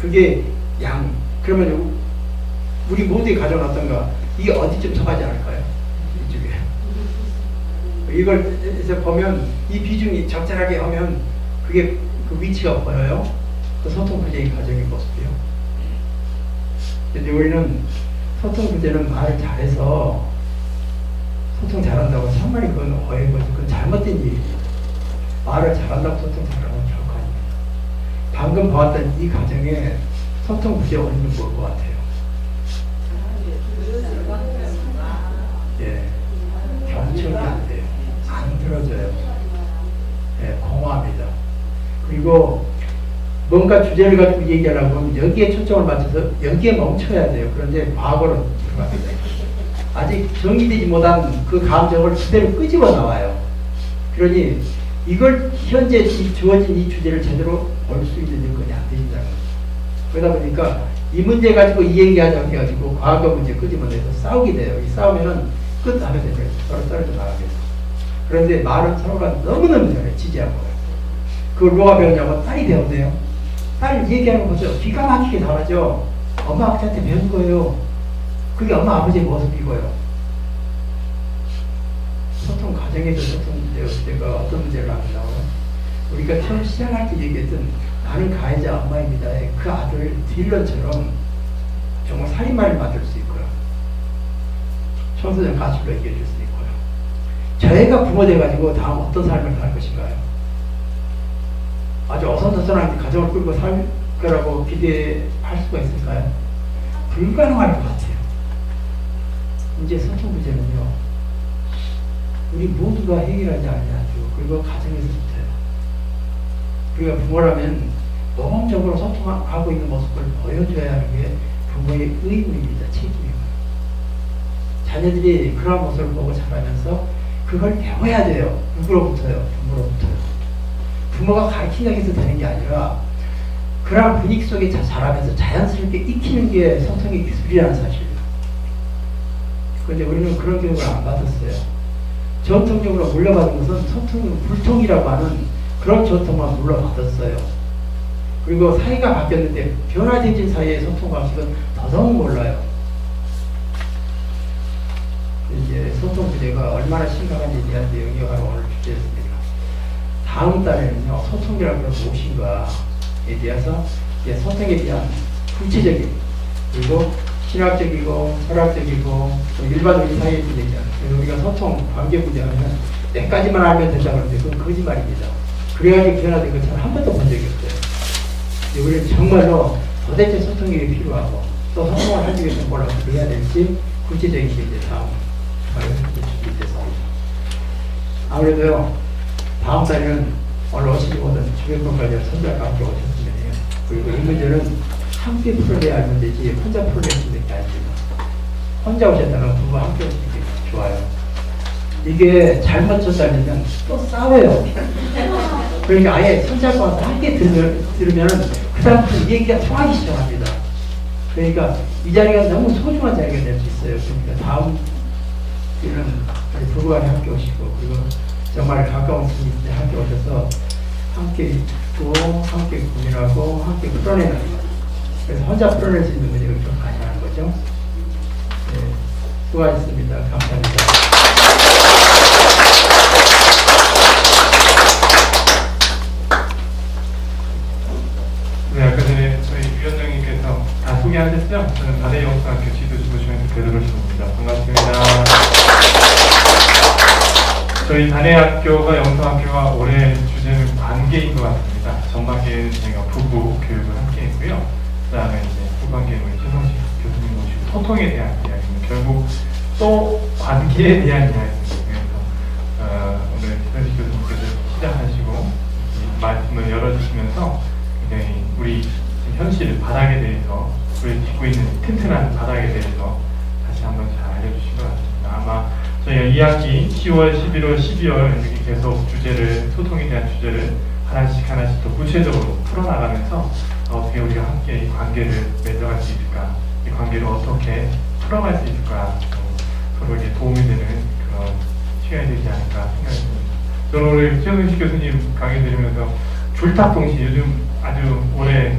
그게 양. 그러면 우리 모두의 가정은 어떤가? 이게 어디쯤 서가지 않을까요? 이쪽에. 이걸 해서 보면 이 비중이 적절하게 하면 그게 그 위치가 보여요. 그 소통 부재의 가정의 모습이요. 근데 우리는 소통 부재는 말을 잘해서 소통 잘한다고 참말이 그건 오해인 거죠. 그건 잘못된 일이에요. 말을 잘한다고 소통 잘하는 건 결코 아닙니다. 방금 보았던 이 가정에 소통 부재 원인은 뭘 것 같아요? 예, 경청이 안 돼요. 안 들어줘요. 예, 공허합니다. 그리고 뭔가 주제를 가지고 얘기하려고 하면 여기에 초점을 맞춰서 여기에 멈춰야 돼요. 그런데 과거로 들어갑니다. 아직 정리되지 못한 그 감정을 그대로 끄집어 나와요. 그러니 이걸 현재 주어진 이 주제를 제대로 볼 수 있는 여건이 안 되신다는 거죠. 그러다 보니까 이 문제 가지고 이 얘기하자고 해가지고 과거 문제 끄집어내서 싸우게 돼요. 이 싸우면은 끝하게 되죠. 서로 떨어져 나가게 돼요. 그런데 말은 서로가 너무너무 잘해. 지지하고. 그걸 누가 배웠냐고 딸이 배운대요. 딸이 얘기하는 거 보죠. 기가 막히게 잘하죠. 엄마 아버지한테 배운 거예요. 그게 엄마 아버지의 모습이고요. 소통 과정에서 소통 문제가 어떤 문제를 한다고 우리가 처음 시작할 때 얘기했던 나는 가해자 엄마입니다. 그 아들 딜런처럼 정말 살인마를 만들 수 있고요. 청소년 가출로 얘기해 줄 수 있고요. 저희가 부모 돼가지고 다음 어떤 삶을 살 것인가요? 아주 어선선한 가정을 끌고 살 거라고 기대할 수가 있을까요? 불가능할 것 같아요. 이제 소통 부재는요, 우리 모두가 해결하지 않냐죠. 그리고 가정에서부터요. 우리가 부모라면 모범적으로 소통하고 있는 모습을 보여줘야 하는 게 부모의 의무입니다. 책임이고요. 자녀들이 그런 모습을 보고 자라면서 그걸 배워야 돼요. 누구로부터요? 부모로부터요. 부모가 가르치려고 해서 되는 게 아니라 그런 분위기 속에 자라면서 자연스럽게 익히는 게 소통의 기술이라는 사실이에요. 그런데 우리는 그런 교육을 안 받았어요. 전통적으로 물려받은 것은 소통 불통이라고 하는 그런 전통만 물려받았어요. 그리고 사회가 바뀌었는데 변화되진 사회의 소통 방식은 더더욱 몰라요. 이제 소통 부재가 얼마나 심각한지에 대한 내용이 바로 오늘 주제였습니다. 다음 달에는요, 소통이라는 것은 무엇인가에 대해서 소통에 대한 구체적인 그리고 신학적이고 철학적이고 일반적인 사회에 대한 우리가 소통 관계 부재하면 때까지만 알면 된다 그러는데 그건 거짓말입니다. 그래가지고 변화된 것처럼 한 번도 본 적이 없어요. 우리는 정말로 도대체 소통이 필요하고 또 소통을 하기 위해서 뭘 어떻게 해야 될지 구체적인 게 이제 다음 준비됐습니다. 아무래도요, 다음 달에는 오늘 오시지 못한 주변 분까지 선배가 함께 오셨으면 해요. 그리고 이 문제는 함께 풀어내야 할 문제지 혼자 풀어낼 수 있는 게 아닙니다. 혼자 오셨다면 부부와 함께 오시는 게 좋아요. 이게 잘못 전달되면 또 싸워요. 그러니까 아예 손잡고 와서 함께 들으면 그 다음부터 얘기가 통하기 시작합니다. 그러니까 이 자리가 너무 소중한 자리가 될 수 있어요. 그러니까 다음 주는 부부간에 함께 오시고 그리고 정말 가까운 분들이 함께 오셔서 함께 있고 함께 고민하고 함께 풀어내는 거. 그래서 혼자 풀어낼 수 있는 문제를 좀 가져가는 거죠. 네, 수고하셨습니다. 감사합니다. 네, 아까 전에 저희 위원장님께서 다 소개하셨죠? 저는 바대영상학교 지도주부중에서 배도로십니다. 반갑습니다. 저희 단해학교가 영상학교가 올해 주제는 관계인 것 같습니다. 전반기에는 저희가 부부 교육을 함께 했고요. 그 다음에 이제 후반기에는 우리 최성식 교수님 모시고 소통에 대한 이야기는 결국 또 관계에 대한 이야기입니다. 그래서 오늘 최성식 교수님께서 시작하시고 말씀을 열어주시면서 굉장히 우리 현실 바닥에 대해서 우리 딛고 있는 튼튼한 바닥에 대해서 다시 한번 잘 알려주신 것 같습니다. 아마 저희가 2학기 10월, 11월, 12월 이렇게 계속 주제를 소통에 대한 주제를 하나씩 더 구체적으로 풀어나가면서 어떻게 우리가 함께 이 관계를 맺어갈 수 있을까, 이 관계를 어떻게 풀어갈 수 있을까, 서로에게 도움이 되는 그런 시간이 되지 않을까 생각이 듭니다. 저는 오늘 최성식 교수님 강의 들으면서 줄탁동시 요즘 아주 올해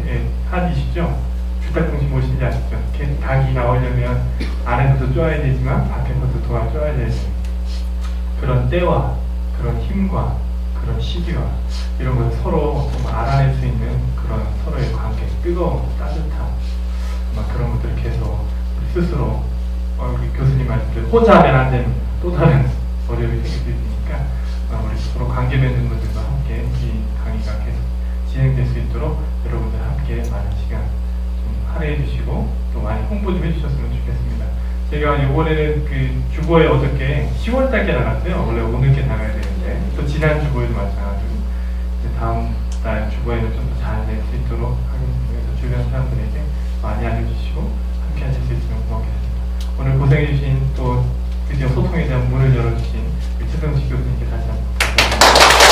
핫이시죠? 주택공시 보시는지 아시죠? 이렇게 닭이 나오려면 안에서도 쪼아야 되지만 밖에서도 도와줘야 되는 그런 때와 그런 힘과 그런 시기와 이런 것을 서로 정말 알아낼 수 있는 그런 서로의 관계, 뜨거운 따뜻한 그런 것들을 계속 우리 스스로 우리 교수님 말씀대로 혼자 하면 안 됩니다. 또 다른 어려움이 생길 수 있으니까 우리 서로 관계 맺는 분들과 함께 이 강의가 계속 진행될 수 있도록 여러분들 함께 많은 시간 좀 할애해 주시고 또 많이 홍보 좀 해주셨으면 좋겠습니다. 제가 이번에는 그 주보에 어저께 10월달께 나갔어요. 원래 오늘께 나가야 되는데 또 지난 주보에도 마찬가지고 이제 다음 달 주보에는 좀 더 잘 낼 수 있도록 하겠습니다. 그래서 주변 사람들에게 많이 알려주시고 함께 하실 수 있으면 고맙겠습니다. 오늘 고생해주신 또 드디어 소통에 대한 문을 열어주신 우리 최성식 교수님께 다시 한번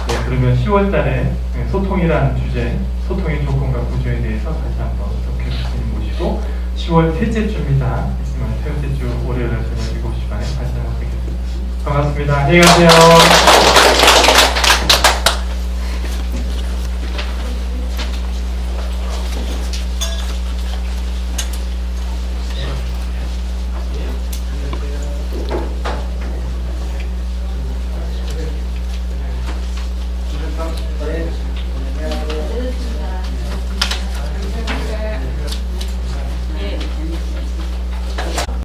네, 그러면 10월달에 소통이라는 주제, 소통의 조건과 구조에 대해서 다시 한번 교수님 모시고 10월 셋째 주입니다. 있으면 셋째 주 월요일 저녁 7시 반에 다시 한번 뵙겠습니다. 반갑습니다. 안녕히 가세요.